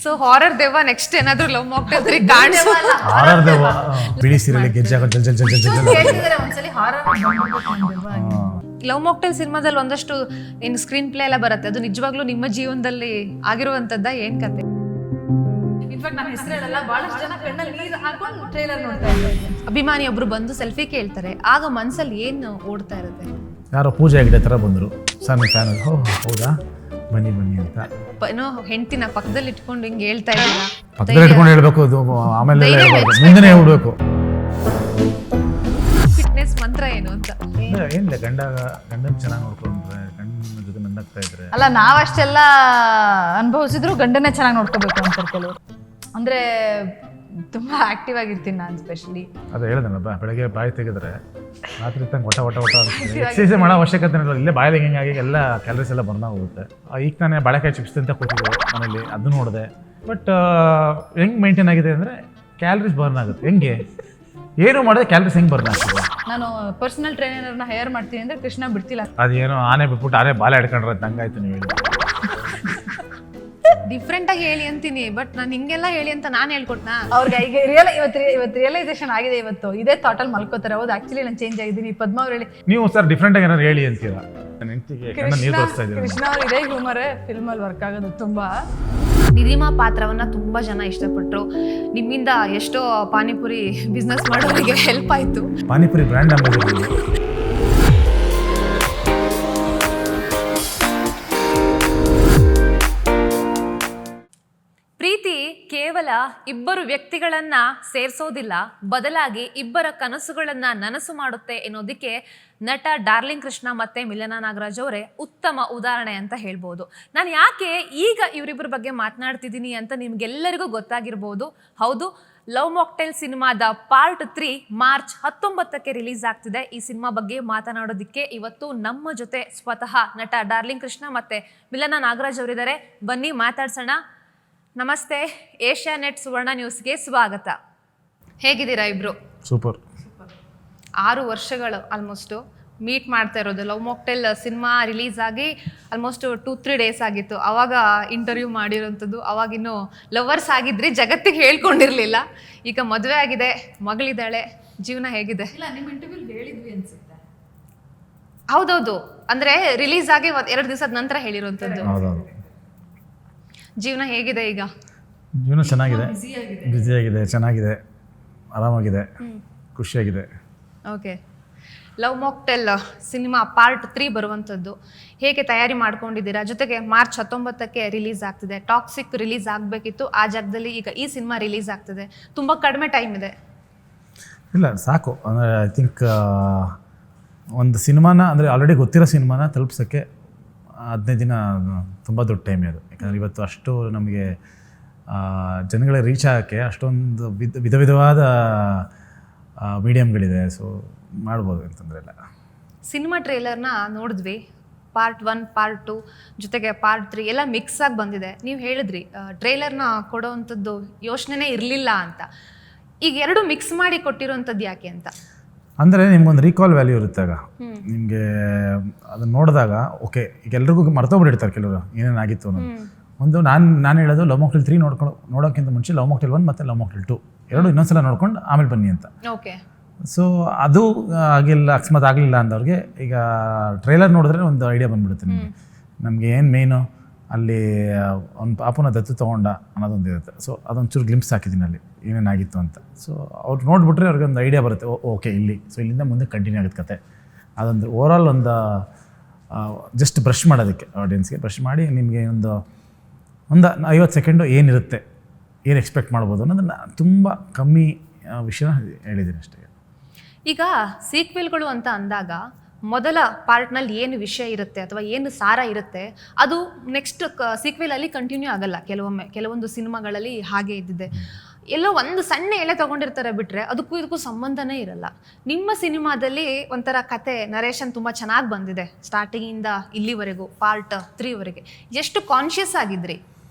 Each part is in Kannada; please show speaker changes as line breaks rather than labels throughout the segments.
ಸೊ ಹಾರರ್ ದೇವ ನೆಕ್ಸ್ಟ್ ಏನಾದ್ರು ಲವ್ ಮಾಕ್ಟೇಲ್ 3 ಕಾಣಿಸೋ
ಹಾರರ್ ದೇವ ಬಿಳಿ ಸೀರೆಯಲ್ಲಿ ಗೆಜ್ಜೆ ಹಾಕೊಂಡು ಜಲ್ ಜಲ್ ಜಲ್ ಜಲ್ ಜಲ್
ಕೇಳಿದ್ರೆ ಒಂದ್ಸಲಿ ಹಾರರ್
ಲವ್ ಮಾಕ್ಟೇಲ್ ಸಿನಿಮಾದಲ್ಲಿ ಒಂದಷ್ಟು ಇನ್ ಸ್ಕ್ರೀನ್ ಪ್ಲೇ ಎಲ್ಲ ಬರುತ್ತೆ, ಅದು ನಿಜವಾಗ್ಲೂ ನಿಮ್ಮ ಜೀವನದಲ್ಲಿ ಆಗಿರುವಂತದ್ದ ಏನ್ ಕತೆ?
ಇನ್ಫ್ಯಾಕ್ಟ್ ನನ್ನ ಹೆಸರು ಹೇಳಲ್ಲ, ಬಹಳಷ್ಟು ಜನ ಕಣ್ಣಲ್ಲಿ ನೀರು ಹಾಕೊಂಡು ಟ್ರೈಲರ್ ನೋಡ್ತಾ ಇದ್ದಾರೆ.
ಅಭಿಮಾನಿ ಒಬ್ರು ಬಂದು ಸೆಲ್ಫಿ ಕೇಳ್ತಾರೆ, ಆಗ ಮನ್ಸಲ್ಲಿ ಏನು ಓಡ್ತಾ ಇರುತ್ತೆ?
ಯಾರೋ ಪೂಜೆ ಆಗಿದ್ದ ಥರ ಬಂದರು, ಸರ್ ನಿಮ್ಮ ಫ್ಯಾನ್. ಓ ಹೌದಾ, ಬನ್ನಿ ಬನ್ನಿ ಅಂತ
ಏನೋ ಹೆಂಡ್ತಿನ ಪಕ್ಕದಲ್ಲಿ ಇಟ್ಕೊಂಡು ಹಿಂಗೆ ಹೇಳ್ತಾ ಇದ್ದೀರಾ,
ಪಕ್ಕದಲ್ಲಿ ಇಟ್ಕೊಂಡು ಹೇಳ್ಬೇಕು, ಅದು ಆಮೇಲೆ ಮುಂದೆ ಹೇಳ್ಬೇಕು.
ಫಿಟ್ನೆಸ್ ಮಂತ್ರ ಏನು ಅಂತ
ಏನಿಲ್ಲ, ಗಂಡನ ಚೆನ್ನಾಗಿ ನೋಡ್ಕೊಂಡ್ರೆ, ಗಂಡನ ಜೊತೆ ನಂದಾಗ್ತಾ ಇದ್ರೆ.
ಅಲ್ಲ, ನಾವಷ್ಟೆಲ್ಲ ಅನುಭವಿಸಿದ್ರು ಗಂಡನೇ ಚೆನ್ನಾಗಿ ನೋಡ್ಕೋಬೇಕು ಅಂತಾರೆ ಕೆಲವರು. ಅಂದ್ರೆ ತುಂಬಾ ಆಕ್ಟಿವ್ ಆಗಿರ್ತೀನಿ ನಾನು ಸ್ಪೆಷಲಿ.
ಅದು ಹೇಳಿದನಲ್ಲ, ಬೆಳಗ್ಗೆ ಬಾಯಿ ತೆಗೆದ್ರೆ ರಾತ್ರಿ ತಂಗ ಒಟ ಒಟ ಒಟ ಎಕ್ಸಸೈಸ್ ಮಾಡೋ ಅವಶ್ಯಕತೆ ಇಲ್ಲ, ಇಲ್ಲೇ ಬಾಯಲ್ಲಿ ಹಿಂಗಾಗಿ ಎಲ್ಲ ಕ್ಯಾಲರೀಸ್ ಎಲ್ಲ ಬರ್ನ ಹೋಗುತ್ತೆ. ಈಗ ತಾನೇ ಬಾಳೆಕಾಯಿ ಚಿಪ್ಸ್ ಅಂತ ಕೂತಿದ್ದೆ ಮನೇಲಿ, ಅದು ನೋಡಿದೆ. ಬಟ್ ಹೆಂಗೆ ಮೇಂಟೈನ್ ಆಗಿದೆ ಅಂದರೆ ಕ್ಯಾಲರೀಸ್ ಬರ್ನ್ ಆಗುತ್ತೆ. ಹೆಂಗೆ ಏನು ಮಾಡಿದ್ರೆ ಕ್ಯಾಲರೀಸ್ ಹೆಂಗೆ ಬರ್ನ್ ಆಗ್ತದೆ?
ನಾನು ಪರ್ಸನಲ್ ಟ್ರೈನರ್ನ ಹೈರ್ ಮಾಡ್ತೀನಿ ಅಂದ್ರೆ ಕೃಷ್ಣ ಬಿಡ್ತಿಲ್ಲ.
ಅದೇನೋ ಆನೆ ಬಿಟ್ಬಿಟ್ಟು ಆನೆ ಬಾಲೆ ಹಿಡ್ಕೊಂಡ್ರೆ ಹಂಗಾಯ್ತು ನೀವು ಹೇಳಿ.
ಡಿಫ್ರೆಂಟ್ ಆಗಿ ಹೇಳಿ ಅಂತೀನಿ, ಬಟ್ ನಾನು ಹಿಂಗೆಲ್ಲ ಹೇಳಿ ಅಂತ ನಾನು ಹೇಳ್ಕೊಟ್ನಾ
ಅವ್ರಿಗೆ? ಈಗ ಇವತ್ತು ರಿಯಲೈಸೇಷನ್ ಆಗಿದೆ. ಇವತ್ತು ಇದೇ ಥಾಟಲ್ಲಿ ಮಲ್ಕೋತಾರೆ. ಹೌದು, ಆಕ್ಚುಲಿ ನಾನು ಚೇಂಜ್ ಆಗಿದ್ದೀನಿ. ಪದ್ಮ ಅವ್ರು ಹೇಳಿ,
ನೀವು ಸರ್ ಡಿಫ್ರೆಂಟ್ ಆಗಿ ಏನಾದ್ರು ಹೇಳಿ ಅಂತೀರಾ? ನೀರು ತೋರಿಸ್ತಾ ಇದ್ದೀರಾ.
ಕೃಷ್ಣ ಅವ್ರು ಇದೇ ಹ್ಯೂಮರೇ ಫಿಲ್ಮಲ್ಲಿ ವರ್ಕ್ ಆಗೋದು ತುಂಬಾ.
ನಿಧಿಮಾ ಪಾತ್ರವನ್ನ ತುಂಬಾ ಜನ ಇಷ್ಟಪಟ್ರು. ನಿಮ್ಮಿಂದ ಎಷ್ಟೋ ಪಾನಿಪುರಿ ಬಿಸ್ನೆಸ್ ಮಾಡೋರಿಗೆ ಹೆಲ್ಪ್ ಆಯ್ತು.
Panipuri brand ambassador.
ಪ್ರೀತಿ ಕೇವಲ ಇಬ್ಬರು ವ್ಯಕ್ತಿಗಳನ್ನ ಸೇರಿಸೋದಿಲ್ಲ, ಬದಲಾಗಿ ಇಬ್ಬರ ಕನಸುಗಳನ್ನ ನನಸು ಮಾಡುತ್ತೆ ಎನ್ನೋದಕ್ಕೆ ನಟ ಡಾರ್ಲಿಂಗ್ ಕೃಷ್ಣ ಮತ್ತೆ ಮಿಲನಾ ನಾಗರಾಜ್ ಅವರೇ ಉತ್ತಮ ಉದಾಹರಣೆ ಅಂತ ಹೇಳ್ಬೋದು. ನಾನು ಯಾಕೆ ಈಗ ಇವರಿಬ್ಬರ ಬಗ್ಗೆ ಮಾತನಾಡ್ತಿದ್ದೀನಿ ಅಂತ ನಿಮ್ಗೆಲ್ಲರಿಗೂ ಗೊತ್ತಾಗಿರ್ಬೋದು. ಹೌದು, ಲವ್ ಮಾಕ್ಟೇಲ್ ಸಿನಿಮಾದ ಪಾರ್ಟ್ 3 ಮಾರ್ಚ್ 19ಕ್ಕೆ ರಿಲೀಸ್ ಆಗ್ತಿದೆ. ಈ ಸಿನಿಮಾ ಬಗ್ಗೆ ಮಾತನಾಡೋದಕ್ಕೆ ಇವತ್ತು ನಮ್ಮ ಜೊತೆ ಸ್ವತಃ ನಟ ಡಾರ್ಲಿಂಗ್ ಕೃಷ್ಣ ಮತ್ತೆ ಮಿಲನಾ ನಾಗರಾಜ್ ಅವರಿದ್ದಾರೆ. ಬನ್ನಿ ಮಾತಾಡ್ಸೋಣ. ನಮಸ್ತೆ, ಏಷ್ಯಾ ನೆಟ್ ಸುವರ್ಣ ನ್ಯೂಸ್ಗೆ ಸ್ವಾಗತ. ಹೇಗಿದ್ದೀರಾ ಇಬ್ರು?
ಸೂಪರ್.
6 ವರ್ಷಗಳು ಆಲ್ಮೋಸ್ಟು ಮೀಟ್ ಮಾಡ್ತಾ ಇರೋದು. ಲವ್ ಮಾಕ್ಟೇಲ್ ಸಿನಿಮಾ ರಿಲೀಸ್ ಆಗಿ ಆಲ್ಮೋಸ್ಟ್ 2-3 ಡೇಸ್ ಆಗಿತ್ತು. ಆವಾಗ ಇಂಟರ್ವ್ಯೂ ಮಾಡಿರೋಂಥದ್ದು. ಅವಾಗಿನ್ನೂ ಲವರ್ಸ್ ಆಗಿದ್ರಿ, ಜಗತ್ತಿಗೆ ಹೇಳ್ಕೊಂಡಿರಲಿಲ್ಲ. ಈಗ ಮದುವೆ ಆಗಿದೆ, ಮಗಳಿದ್ದಾಳೆ. ಜೀವನ ಹೇಗಿದೆ?
ಇಲ್ಲ, ನಿಮ್ಮ ಇಂಟರ್ವ್ಯೂ ಹೇಳಿದ್ವಿ ಅನ್ಸುತ್ತೆ.
ಹೌದೌದು, ಅಂದರೆ ರಿಲೀಸ್ ಆಗಿ 2 ದಿವಸದ ನಂತರ ಹೇಳಿರೋಂಥದ್ದು.
ಹೌದೌದು.
ಜೀವನ ಹೇಗಿದೆ ಈಗ?
ಜೀವನ ಚೆನ್ನಾಗಿದೆ, ಬ್ಯುಸಿಯಾಗಿದೆ, ಚೆನ್ನಾಗಿದೆ, ಆರಾಮಾಗಿದೆ, ಖುಷಿಯಾಗಿದೆ.
Okay, love mocktail cinema part 3 ಬರುವಂಥದ್ದು ಹೇಗೆ ತಯಾರಿ ಮಾಡ್ಕೊಂಡಿದ್ದೀರಾ? ಜೊತೆಗೆ ಮಾರ್ಚ್ 19ಕ್ಕೆ ರಿಲೀಸ್ ಆಗ್ತಿದೆ. ಟಾಕ್ಸಿಕ್ ರಿಲೀಸ್ ಆಗಬೇಕಿತ್ತು, ಆ ಜಾಗದಲ್ಲಿ ಈಗ ಈ ಸಿನಿಮಾ ರಿಲೀಸ್ ಆಗ್ತಿದೆ. ತುಂಬ ಕಡಿಮೆ ಟೈಮ್ ಇದೆ.
ಇಲ್ಲ, ಸಾಕು. ಅಂದರೆ ಐ ಥಿಂಕ್ ಒಂದು ಸಿನಿಮಾನ, ಅಂದರೆ ಆಲ್ರೆಡಿ ಗೊತ್ತಿರೋ ಸಿನಿಮಾನ ತಲುಪ್ಸೋಕ್ಕೆ 15 ದಿನ ತುಂಬ ದೊಡ್ಡ ಟೈಮ್ ಅದು. ಯಾಕಂದರೆ ಇವತ್ತು ಅಷ್ಟು ನಮಗೆ ಜನಗಳ ರೀಚ್ ಆಗೋಕ್ಕೆ ಅಷ್ಟೊಂದು ವಿಧ ವಿಧವಾದ ಮೀಡಿಯಮ್ಗಳಿದೆ. ಸೊ ಮಾಡ್ಬೋದು ಅಂತಂದರೆ ಇಲ್ಲ.
ಸಿನಿಮಾ ಟ್ರೇಲರ್ನ ನೋಡಿದ್ವಿ. ಪಾರ್ಟ್ 1, ಪಾರ್ಟ್ 2 ಜೊತೆಗೆ ಪಾರ್ಟ್ 3 ಎಲ್ಲ ಮಿಕ್ಸ್ ಆಗಿ ಬಂದಿದೆ. ನೀವು ಹೇಳಿದ್ರಿ ಟ್ರೇಲರ್ನ ಕೊಡೋವಂಥದ್ದು ಯೋಚನೆನೇ ಇರಲಿಲ್ಲ ಅಂತ. ಈಗ 2 ಮಿಕ್ಸ್ ಮಾಡಿ ಕೊಟ್ಟಿರೋವಂಥದ್ದು ಯಾಕೆ ಅಂತ?
ಅಂದರೆ ನಿಮ್ಗೊಂದು ರೀಕಾಲ್ ವ್ಯಾಲ್ಯೂ ಇರುತ್ತೆ. ಆಗ ನಿಮಗೆ ಅದನ್ನು ನೋಡಿದಾಗ ಓಕೆ, ಈಗ ಎಲ್ರಿಗೂ ಮರ್ತೋಗ್ಬಿಟ್ಟಿರ್ತಾರೆ ಕೆಲವರು ಏನೇನಾಗಿತ್ತು ಅನ್ನೋದು. ಒಂದು ನಾನು ಹೇಳೋದು ಲವ್ ಮಾಕ್ಟೇಲ್ 3 ನೋಡೋಕ್ಕಿಂತ ಮುಂಚೆ ಲವ್ ಮಾಕ್ಟೇಲ್ 1 ಮತ್ತು ಲವ್ ಮಾಕ್ಟೇಲ್ 2 ಎರಡು ಇನ್ನೊಂದ್ಸಲ ನೋಡ್ಕೊಂಡು ಆಮೇಲೆ ಬನ್ನಿ ಅಂತ.
ಓಕೆ.
ಸೊ ಅದು ಆಗಿಲ್ಲ, ಅಕಸ್ಮಾತ್ ಆಗಲಿಲ್ಲ ಅಂದವ್ರಿಗೆ ಈಗ ಟ್ರೈಲರ್ ನೋಡಿದ್ರೆ ಒಂದು ಐಡಿಯಾ ಬಂದ್ಬಿಡುತ್ತೆ ನಿಮಗೆ. ನಮಗೆ ಏನು ಮೇಯ್ನು ಅಲ್ಲಿ ಒಂದು ಪಾಪನ ದತ್ತು ತೊಗೊಂಡ ಅನ್ನೋದೊಂದು ಇರುತ್ತೆ. ಸೊ ಅದೊಂಚೂರು ಗ್ಲಿಂಪ್ಸ್ ಹಾಕಿದ್ದೀನಿ ಅಲ್ಲಿ ಏನೇನಾಗಿತ್ತು ಅಂತ. ಸೊ ಅವ್ರು ನೋಡಿಬಿಟ್ರೆ ಅವ್ರಿಗೆ ಒಂದು ಐಡಿಯಾ ಬರುತ್ತೆ, ಓಕೆ ಇಲ್ಲಿ. ಸೊ ಇಲ್ಲಿಂದ ಮುಂದೆ ಕಂಟಿನ್ಯೂ ಆಗುತ್ತೆ ಕತೆ. ಅದೊಂದು ಓವರಾಲ್ ಒಂದು ಜಸ್ಟ್ ಬ್ರಷ್ ಮಾಡೋದಕ್ಕೆ, ಆಡಿಯನ್ಸ್ಗೆ ಬ್ರಷ್ ಮಾಡಿ ನಿಮಗೆ ಒಂದು 50 ಸೆಕೆಂಡು ಏನಿರುತ್ತೆ, ಏನು ಎಕ್ಸ್ಪೆಕ್ಟ್ ಮಾಡ್ಬೋದು ಅನ್ನೋದನ್ನು ತುಂಬ ಕಮ್ಮಿ ವಿಷಯನ ಹೇಳಿದ್ದೀನಿ ಅಷ್ಟೇ.
ಈಗ ಸೀಕ್ವೆಲ್ಗಳು ಅಂತ ಅಂದಾಗ ಮೊದಲ ಪಾರ್ಟ್ನಲ್ಲಿ ಏನು ವಿಷಯ ಇರುತ್ತೆ ಅಥವಾ ಏನು ಸಾರ ಇರುತ್ತೆ ಅದು ನೆಕ್ಸ್ಟ್ ಸೀಕ್ವೆಲಲ್ಲಿ ಕಂಟಿನ್ಯೂ ಆಗಲ್ಲ. ಕೆಲವೊಂದು ಸಿನಿಮಾಗಳಲ್ಲಿ ಹಾಗೆ ಇದ್ದಿದೆ. ಎಲ್ಲೋ ಒಂದು ಸಣ್ಣ ಎಳೆ ತೊಗೊಂಡಿರ್ತಾರೆ ಬಿಟ್ಟರೆ ಅದಕ್ಕೂ ಇದಕ್ಕೂ ಸಂಬಂಧನೇ ಇರಲ್ಲ. ನಿಮ್ಮ ಸಿನಿಮಾದಲ್ಲಿ ಒಂಥರ ಕತೆ ನರೇಷನ್ ತುಂಬ ಚೆನ್ನಾಗಿ ಬಂದಿದೆ, ಸ್ಟಾರ್ಟಿಂಗಿಂದ ಇಲ್ಲಿವರೆಗೂ ಪಾರ್ಟ್ 3ವರೆಗೆ. ಎಷ್ಟು ಕಾನ್ಷಿಯಸ್ ಆಗಿದ್ರಿ?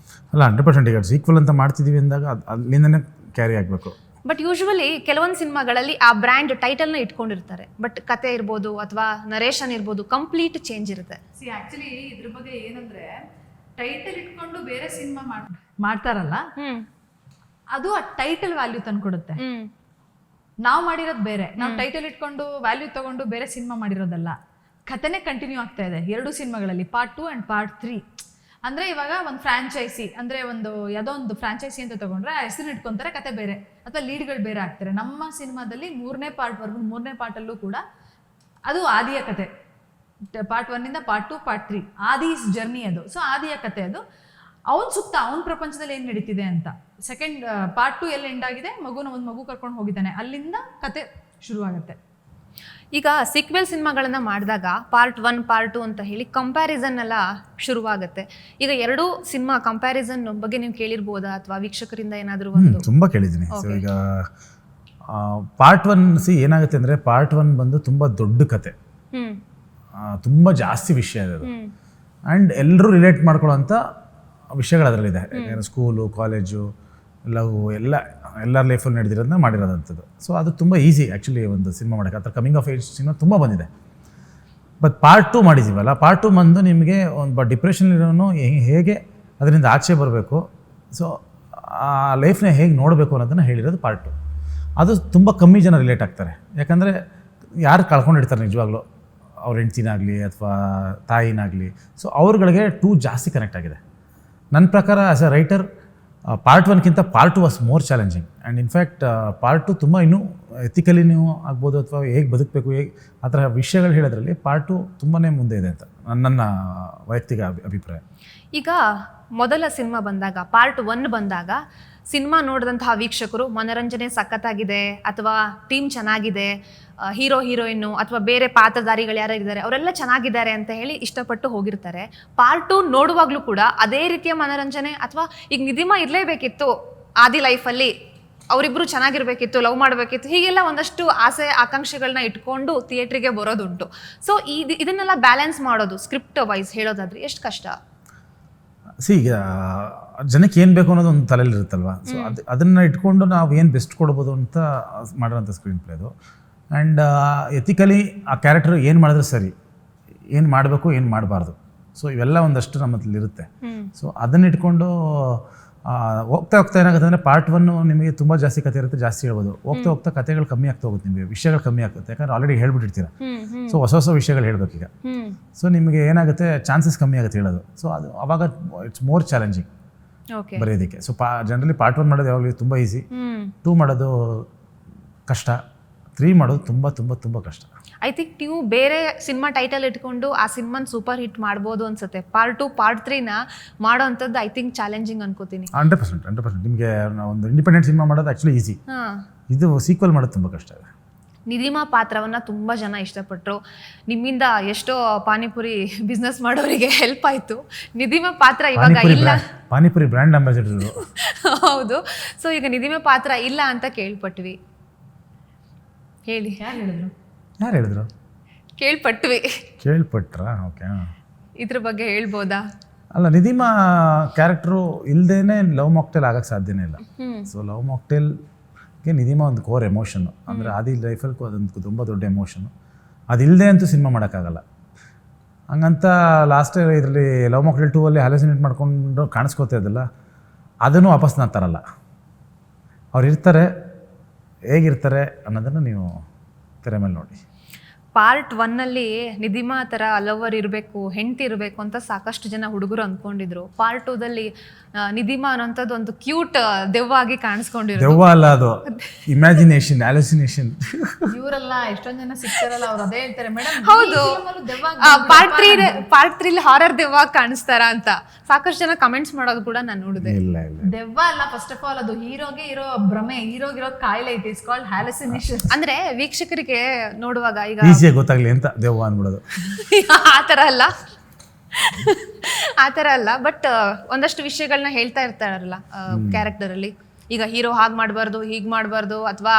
ಅಲ್ಲ, 100% ಈಗ ಸೀಕ್ವೆಲ್ ಅಂತ ಮಾಡ್ತಿದ್ದೀವಿ ಅಂದಾಗ ಅಲ್ಲಿಂದನೇ ಕ್ಯಾರಿ ಆಗಬೇಕು.
ಬಟ್ ಯೂಶ್ವಲಿ ಕೆಲವೊಂದು ಸಿನಿಮಾಗಳಲ್ಲಿ ಆ ಬ್ರ್ಯಾಂಡ್ ಟೈಟಲ್ನ ಇಟ್ಕೊಂಡಿರ್ತಾರೆ, ಬಟ್ ಕತೆ ಇರ್ಬೋದು ಅಥವಾ ನರೇಷನ್ ಇರ್ಬೋದು ಕಂಪ್ಲೀಟ್ ಚೇಂಜ್ ಇರುತ್ತೆ.
ಆ್ಯಕ್ಚುಲಿ ಇದ್ರ ಬಗ್ಗೆ ಏನಂದರೆ ಟೈಟಲ್ ಇಟ್ಕೊಂಡು ಬೇರೆ ಸಿನಿಮಾ ಮಾಡ್ತಾರಲ್ಲ, ಅದು ಆ ಟೈಟಲ್ ವ್ಯಾಲ್ಯೂ ತಂದ್ಕೊಡುತ್ತೆ. ನಾವು ಮಾಡಿರೋದು ಬೇರೆ, ನಾವು ಟೈಟಲ್ ಇಟ್ಕೊಂಡು ವ್ಯಾಲ್ಯೂ ತಗೊಂಡು ಬೇರೆ ಸಿನಿಮಾ ಮಾಡಿರೋದಲ್ಲ. ಕಥೆನೇ ಕಂಟಿನ್ಯೂ ಆಗ್ತಾ ಇದೆ ಎರಡು ಸಿನಿಮಾಗಳಲ್ಲಿ, ಪಾರ್ಟ್ 2 ಆ್ಯಂಡ್ ಪಾರ್ಟ್ 3. ಅಂದರೆ ಇವಾಗ ಒಂದು ಫ್ರಾಂಚೈಸಿ ಅಂದರೆ ಯಾವುದೋ ಒಂದು ಫ್ರಾಂಚೈಸಿ ಅಂತ ತಗೊಂಡ್ರೆ ಆ ಹೆಸರು ಇಟ್ಕೊತಾರೆ, ಕತೆ ಬೇರೆ ಅಥವಾ ಲೀಡ್ಗಳು ಬೇರೆ ಆಗ್ತಾರೆ. ನಮ್ಮ ಸಿನಿಮಾದಲ್ಲಿ 3ನೇ ಪಾರ್ಟ್ವರೆಗೂ 3ನೇ ಪಾರ್ಟಲ್ಲೂ ಕೂಡ ಅದು ಆದಿಯ ಕತೆ. ಪಾರ್ಟ್ 1 ಪಾರ್ಟ್ 2 ಪಾರ್ಟ್ 3 ಆದಿ ಜರ್ನಿ ಅದು. ಸೊ ಆದಿಯ ಕತೆ ಅದು. ಅವನ ಸುತ್ತ ಅವನ ಪ್ರಪಂಚದಲ್ಲಿ ಏನು ನಡೀತಿದೆ ಅಂತ. ಸೆಕೆಂಡ್ ಪಾರ್ಟ್ 2 ಎಲ್ಲಿ ಎಂಡ್ ಆಗಿದೆ, ಒಂದು ಮಗು ಕರ್ಕೊಂಡು ಹೋಗಿದ್ದಾನೆ, ಅಲ್ಲಿಂದ ಕತೆ ಶುರುವಾಗುತ್ತೆ.
ಈಗ ಸೀಕ್ವೆಲ್ ಸಿನಿಮಾಗಳನ್ನ ಮಾಡಿದಾಗ ಪಾರ್ಟ್ 1 ಪಾರ್ಟ್ 2 ಅಂತ ಹೇಳಿ ಕಂಪ್ಯಾರಿಸನ್ ಎಲ್ಲ ಶುರುವಾಗುತ್ತೆ. ಈಗ ಎರಡೂ ಸಿನಿಮಾ ಕಂಪ್ಯಾರಿಸನ್ ಬಗ್ಗೆ ನೀವು ಕೇಳಿರ್ಬೋದಾ ಅಥವಾ ವೀಕ್ಷಕರಿಂದ ಏನಾದರೂ ಒಂದು?
ತುಂಬ ಕೇಳಿದ್ದೀನಿ. ಸೊ ಈಗ ಪಾರ್ಟ್ 1 ಏನಾಗುತ್ತೆ ಅಂದರೆ, ಪಾರ್ಟ್ 1 ಬಂದು ತುಂಬ ದೊಡ್ಡ ಕತೆ, ತುಂಬ ಜಾಸ್ತಿ ವಿಷಯ ಇದೆ ಅದು. ಆ್ಯಂಡ್ ಎಲ್ಲರೂ ರಿಲೇಟ್ ಮಾಡ್ಕೊಳ್ಳೋಂಥ ವಿಷಯಗಳು ಅದರಲ್ಲಿದೆ. ಸ್ಕೂಲು, ಕಾಲೇಜು, ಲವ್ ಎಲ್ಲರ ಲೈಫಲ್ಲಿ ನಡೆದಿರೋದನ್ನ ಮಾಡಿರೋದಂಥದ್ದು. ಸೊ ಅದು ತುಂಬ ಈಸಿ ಆ್ಯಕ್ಚುಲಿ ಒಂದು ಸಿನಿಮಾ ಮಾಡೋಕ್ಕೆ. ಆ ಥರ ಕಮಿಂಗ್ ಆಫ್ ಏಜ್ ಸಿನಿಮಾ ತುಂಬ ಬಂದಿದೆ. ಬಟ್ ಪಾರ್ಟ್ 2 ಮಾಡಿದ್ದೀವಲ್ಲ, ಪಾರ್ಟ್ 2 ಬಂದು ನಿಮಗೆ ಒಂದು ಡಿಪ್ರೆಷನ್ ಇರೋನು ಹೇಗೆ ಅದರಿಂದ ಆಚೆ ಬರಬೇಕು, ಸೊ ಆ ಲೈಫ್ನ ಹೇಗೆ ನೋಡಬೇಕು ಅನ್ನೋದನ್ನು ಹೇಳಿರೋದು ಪಾರ್ಟ್ 2. ಅದು ತುಂಬ ಕಮ್ಮಿ ಜನ ರಿಲೇಟ್ ಆಗ್ತಾರೆ. ಯಾಕಂದರೆ ಯಾರು ಕಳ್ಕೊಂಡಿರ್ತಾರೆ ನಿಜವಾಗ್ಲೂ, ಅವ್ರ ಹೆಂಡ್ತಿನಾಗಲಿ ಅಥವಾ ತಾಯಿನಾಗಲಿ. ಸೊ ಅವ್ರುಗಳಿಗೆ 2 ಜಾಸ್ತಿ ಕನೆಕ್ಟ್ ಆಗಿದೆ. ನನ್ನ ಪ್ರಕಾರ ಆ್ಯಸ್ ಅ ರೈಟರ್ ಪಾರ್ಟ್ 1ಕ್ಕಿಂತ part 2 was more challenging. And in fact part 2 ತುಂಬ ಇನ್ನೂ ಎಥಿಕಲಿ ನೀವು ಆಗ್ಬೋದು ಅಥವಾ ಹೇಗೆ ಬದುಕಬೇಕು, ಹೇಗೆ ಆ ಥರ ವಿಷಯಗಳು ಹೇಳೋದ್ರಲ್ಲಿ ಪಾರ್ಟ್ 2 ತುಂಬಾ ಮುಂದೆ ಇದೆ ಅಂತ ನನ್ನ ವೈಯಕ್ತಿಕ ಅಭಿಪ್ರಾಯ.
ಈಗ ಮೊದಲ ಸಿನಿಮಾ ಬಂದಾಗ, ಪಾರ್ಟ್ 1 ಬಂದಾಗ ಸಿನಿಮಾ ನೋಡಿದಂತಹ ವೀಕ್ಷಕರು ಮನೋರಂಜನೆ ಸಖತ್ತಾಗಿದೆ ಅಥವಾ ಟೀಮ್ ಚೆನ್ನಾಗಿದೆ, ಹೀರೋ ಹೀರೋಯಿನ್ನು ಅಥವಾ ಬೇರೆ ಪಾತ್ರಧಾರಿಗಳು ಯಾರು ಇದ್ದಾರೆ ಅವರೆಲ್ಲ ಚೆನ್ನಾಗಿದ್ದಾರೆ ಅಂತ ಹೇಳಿ ಇಷ್ಟಪಟ್ಟು ಹೋಗಿರ್ತಾರೆ. ಪಾರ್ಟ್ 2 ನೋಡುವಾಗಲೂ ಕೂಡ ಅದೇ ರೀತಿಯ ಮನೋರಂಜನೆ ಅಥವಾ ಈಗ ನಿಧಿಮಾ ಇರಲೇಬೇಕಿತ್ತು ಆದಿ ಲೈಫಲ್ಲಿ, ಅವರಿಬ್ಬರು ಚೆನ್ನಾಗಿರ್ಬೇಕಿತ್ತು, ಲವ್ ಮಾಡಬೇಕಿತ್ತು, ಹೀಗೆಲ್ಲ ಒಂದಷ್ಟು ಆಸೆ ಆಕಾಂಕ್ಷೆಗಳನ್ನ ಇಟ್ಕೊಂಡು ಥಿಯೇಟ್ರಿಗೆ ಬರೋದುಂಟು. ಸೊ ಇದನ್ನೆಲ್ಲ ಬ್ಯಾಲೆನ್ಸ್ ಮಾಡೋದು ಸ್ಕ್ರಿಪ್ಟ್ ವೈಸ್ ಹೇಳೋದಾದ್ರೆ ಎಷ್ಟು ಕಷ್ಟ?
ಈಗ ಜನಕ್ಕೆ ಏನು ಬೇಕು ಅನ್ನೋದು ಒಂದು ತಲೆಯಲ್ಲಿ ಇರುತ್ತಲ್ವ. ಸೊ ಅದನ್ನು ಇಟ್ಕೊಂಡು ನಾವು ಏನು ಬೆಸ್ಟ್ ಕೊಡ್ಬೋದು ಅಂತ ಮಾಡೋಂಥ ಸ್ಕ್ರೀನ್ ಪ್ಲೇದು. ಆ್ಯಂಡ್ ಎಥಿಕಲಿ ಆ ಕ್ಯಾರೆಕ್ಟರ್ ಏನು ಮಾಡಿದ್ರೆ ಸರಿ, ಏನು ಮಾಡಬೇಕು, ಏನು ಮಾಡಬಾರ್ದು, ಸೊ ಇವೆಲ್ಲ ಒಂದಷ್ಟು ನಮ್ಮಲ್ಲಿ ಇರುತ್ತೆ. ಸೊ ಅದನ್ನ ಇಟ್ಕೊಂಡು ಹೋಗ್ತಾ ಏನಾಗುತ್ತೆ ಅಂದರೆ, ಪಾರ್ಟ್ 1 ನಿಮಗೆ ತುಂಬ ಜಾಸ್ತಿ ಕತೆ ಇರುತ್ತೆ, ಜಾಸ್ತಿ ಹೇಳ್ಬೋದು. ಹೋಗ್ತಾ ಕತೆಗಳು ಕಮ್ಮಿ ಆಗ್ತಾ ಹೋಗುತ್ತೆ, ನಿಮಗೆ ವಿಷಯಗಳು ಕಮ್ಮಿ ಆಗುತ್ತೆ. ಯಾಕಂದ್ರೆ ಆಲ್ರೆಡಿ ಹೇಳ್ಬಿಟ್ಟಿರ್ತೀರ. ಸೊ ಹೊಸ ವಿಷಯಗಳು ಹೇಳ್ಬೇಕೀಗ. ಸೊ ನಿಮಗೆ ಏನಾಗುತ್ತೆ, ಚಾನ್ಸಸ್ ಕಮ್ಮಿ ಆಗುತ್ತೆ ಹೇಳೋದು. ಸೊ ಅದು ಅವಾಗ ಇಟ್ಸ್ ಮೋರ್ ಚಾಲೆಂಜಿಂಗ್ ಬರೆಯೋದಕ್ಕೆ. ಸೊ ಜನರಲಿ ಪಾರ್ಟ್ 1 ಮಾಡೋದು ಯಾವಾಗಲೂ ತುಂಬ ಈಸಿ, 2 ಮಾಡೋದು ಕಷ್ಟ, 3 ಮಾಡೋದು ತುಂಬ ತುಂಬ ತುಂಬ ಕಷ್ಟ.
ಐ ಥಿಂಕ್ ನೀವು ಬೇರೆ ಸಿನಿಮಾ ಟೈಟಲ್ ಇಟ್ಕೊಂಡು ಆ ಸಿನಿಮಾನ ಸೂಪರ್ ಹಿಟ್ ಮಾಡ್ಬೋದು ಅನ್ಸುತ್ತೆ. ಪಾರ್ಟ್ 2 ಪಾರ್ಟ್ 3ನ ಮಾಡೋ ಅಂಥದ್ದು ಐ ಥಿಂಕ್ ಚಾಲೆಂಜಿಂಗ್ ಅನ್ಕೋತೀನಿ.
100%. ನಿಮಗೆ ಒಂದು ಇಂಡಿಪೆಂಡೆಂಟ್ ಸಿನಿಮಾ ಮಾಡೋದು ಆ್ಯಕ್ಚುಲಿ ಈಸಿ, ಇದು ಸೀಕ್ವೆಲ್ ಮಾಡೋದು ತುಂಬ ಕಷ್ಟ ಇದೆ.
ನಿಧಿಮಾ ಪಾತ್ರವನ್ನ ತುಂಬ ಜನ ಇಷ್ಟಪಟ್ಟರು. ನಿಮ್ಮಿಂದ ಎಷ್ಟೋ ಪಾನಿಪುರಿ ಬಿಸ್ನೆಸ್ ಮಾಡೋರಿಗೆ ಹೆಲ್ಪ್ ಆಯಿತು. ನಿಧಿಮಾ ಪಾತ್ರ ಇವಾಗ ಇಲ್ಲ,
ಪಾನಿಪುರಿ ಬ್ರ್ಯಾಂಡ್ ಅಂಬಾಸಿಡರ್.
ಹೌದು. ಸೊ ಈಗ ನಿಧಿಮಾ ಪಾತ್ರ ಇಲ್ಲ ಅಂತ ಕೇಳ್ಪಟ್ವಿ. ಹೇಳಿ,
ಯಾರು ಹೇಳಿದ್ರು? ಕೇಳ್ಪಟ್ರಾ? ಓಕೆ,
ಇದ್ರ ಬಗ್ಗೆ ಹೇಳ್ಬೋದಾ?
ಅಲ್ಲ, ನಿಧಿಮಾ ಕ್ಯಾರೆಕ್ಟ್ರು ಇಲ್ಲದೇನೆ ಲವ್ ಮಾಕ್ಟೇಲ್ ಆಗಕ್ಕೆ ಸಾಧ್ಯನೇ ಇಲ್ಲ. ಸೊ ಲವ್ ಮಾಕ್ಟೇಲ್ಗೆ ನಿಧಿಮಾ ಒಂದು ಕೋರ್ ಎಮೋಷನ್ನು, ಅಂದರೆ ಆದಿ ಲೈಫಲ್ಲಿ ಅದೊಂದು ತುಂಬ ದೊಡ್ಡ ಎಮೋಷನ್ನು. ಅದಿಲ್ಲದೆ ಅಂತೂ ಸಿನಿಮಾ ಮಾಡೋಕ್ಕಾಗಲ್ಲ. ಹಂಗಂತ ಲಾಸ್ಟ್ ಇದರಲ್ಲಿ ಲವ್ ಮಾಕ್ಟೇಲ್ 2 ಹ್ಯಾಲುಸಿನೇಟ್ ಮಾಡ್ಕೊಂಡು ಕಾಣಿಸ್ಕೋತಾ ಇದ್ದಲ್ಲ, ಅದನ್ನು ವಾಪಸ್ ನಾನು ತರಲ್ಲ. ಅವ್ರು ಇರ್ತಾರೆ, ಹೇಗಿರ್ತಾರೆ ಅನ್ನೋದನ್ನು ನೀವು ತೆರೆ ಮೇಲೆ ನೋಡಿ.
ಪಾರ್ಟ್ 1 ನಿಧಿಮಾ ಥರ ಲವರ್ ಇರಬೇಕು, ಹೆಂಡತಿ ಇರಬೇಕು ಅಂತ ಸಾಕಷ್ಟು ಜನ ಹುಡುಗರು ಅಂದ್ಕೊಂಡಿದ್ರು. ಪಾರ್ಟ್ 2 ನಿಧಿಮಾ ಅನ್ನೋಂಥದ್ದು ಒಂದು ಕ್ಯೂಟ್ ದೆವ್ವ ಆಗಿ ಕಾಣಿಸ್ಕೊಂಡಿರೋದು.
ದೆವ್ವ ಅಲ್ಲ, ಅದು ಇಮ್ಯಾಜಿನೇಷನ್, ಹ್ಯಾಲುಸಿನೇಷನ್.
ಇವರೆಲ್ಲ ಎಷ್ಟೊಂದು ಜನ ಸಿಗ್ತಾರಲ್ಲ, ಅವ್ರು ಅದೇ ಹೇಳ್ತಾರೆ, ಮೇಡಮ್
ಹೌದು ಪಾರ್ಟ್ 3 ಹಾರರ್ ದೆವ್ವ ಕಾಣಿಸ್ತಾರ ಅಂತ ಸಾಕಷ್ಟು ಜನ ಕಮೆಂಟ್ಸ್ ಮಾಡೋದು ಕೂಡ ನಾನು ನೋಡಿದೆ.
ಇಲ್ಲ,
ದೆವ್ವ ಅಲ್ಲ, ಫಸ್ಟ್ ಆಫ್ ಆಲ್ ಅದು ಹೀರೋಗೆ ಇರೋ ಭ್ರಮೆ, ಹೀರೋಗಿರೋ ಕಾಯಿಲೆ ಐತೆ, ಇಟ್ಸ್ ಕಾಲ್ಡ್ ಹ್ಯಾಲುಸಿನೇಷನ್.
ಅಂದ್ರೆ ವೀಕ್ಷಕರಿಗೆ ನೋಡುವಾಗ ಈಗ
ಈಸಿಯಾಗಿ ಗೊತ್ತಾಗ್ಲಿ ಅಂತ ದೆವ್ವ ಅಂದ್ಬಿಡೋದು.
ಆ ಥರ ಅಲ್ಲ, ಬಟ್ ಒಂದಷ್ಟು ವಿಷಯಗಳನ್ನ ಹೇಳ್ತಾ ಇರ್ತಾರಲ್ಲ ಕ್ಯಾರೆಕ್ಟರ್ ಅಲ್ಲಿ. ಈಗ ಹೀರೋ ಹಾಗೆ ಮಾಡಬಾರ್ದು, ಹೀಗೆ ಮಾಡಬಾರ್ದು, ಅಥವಾ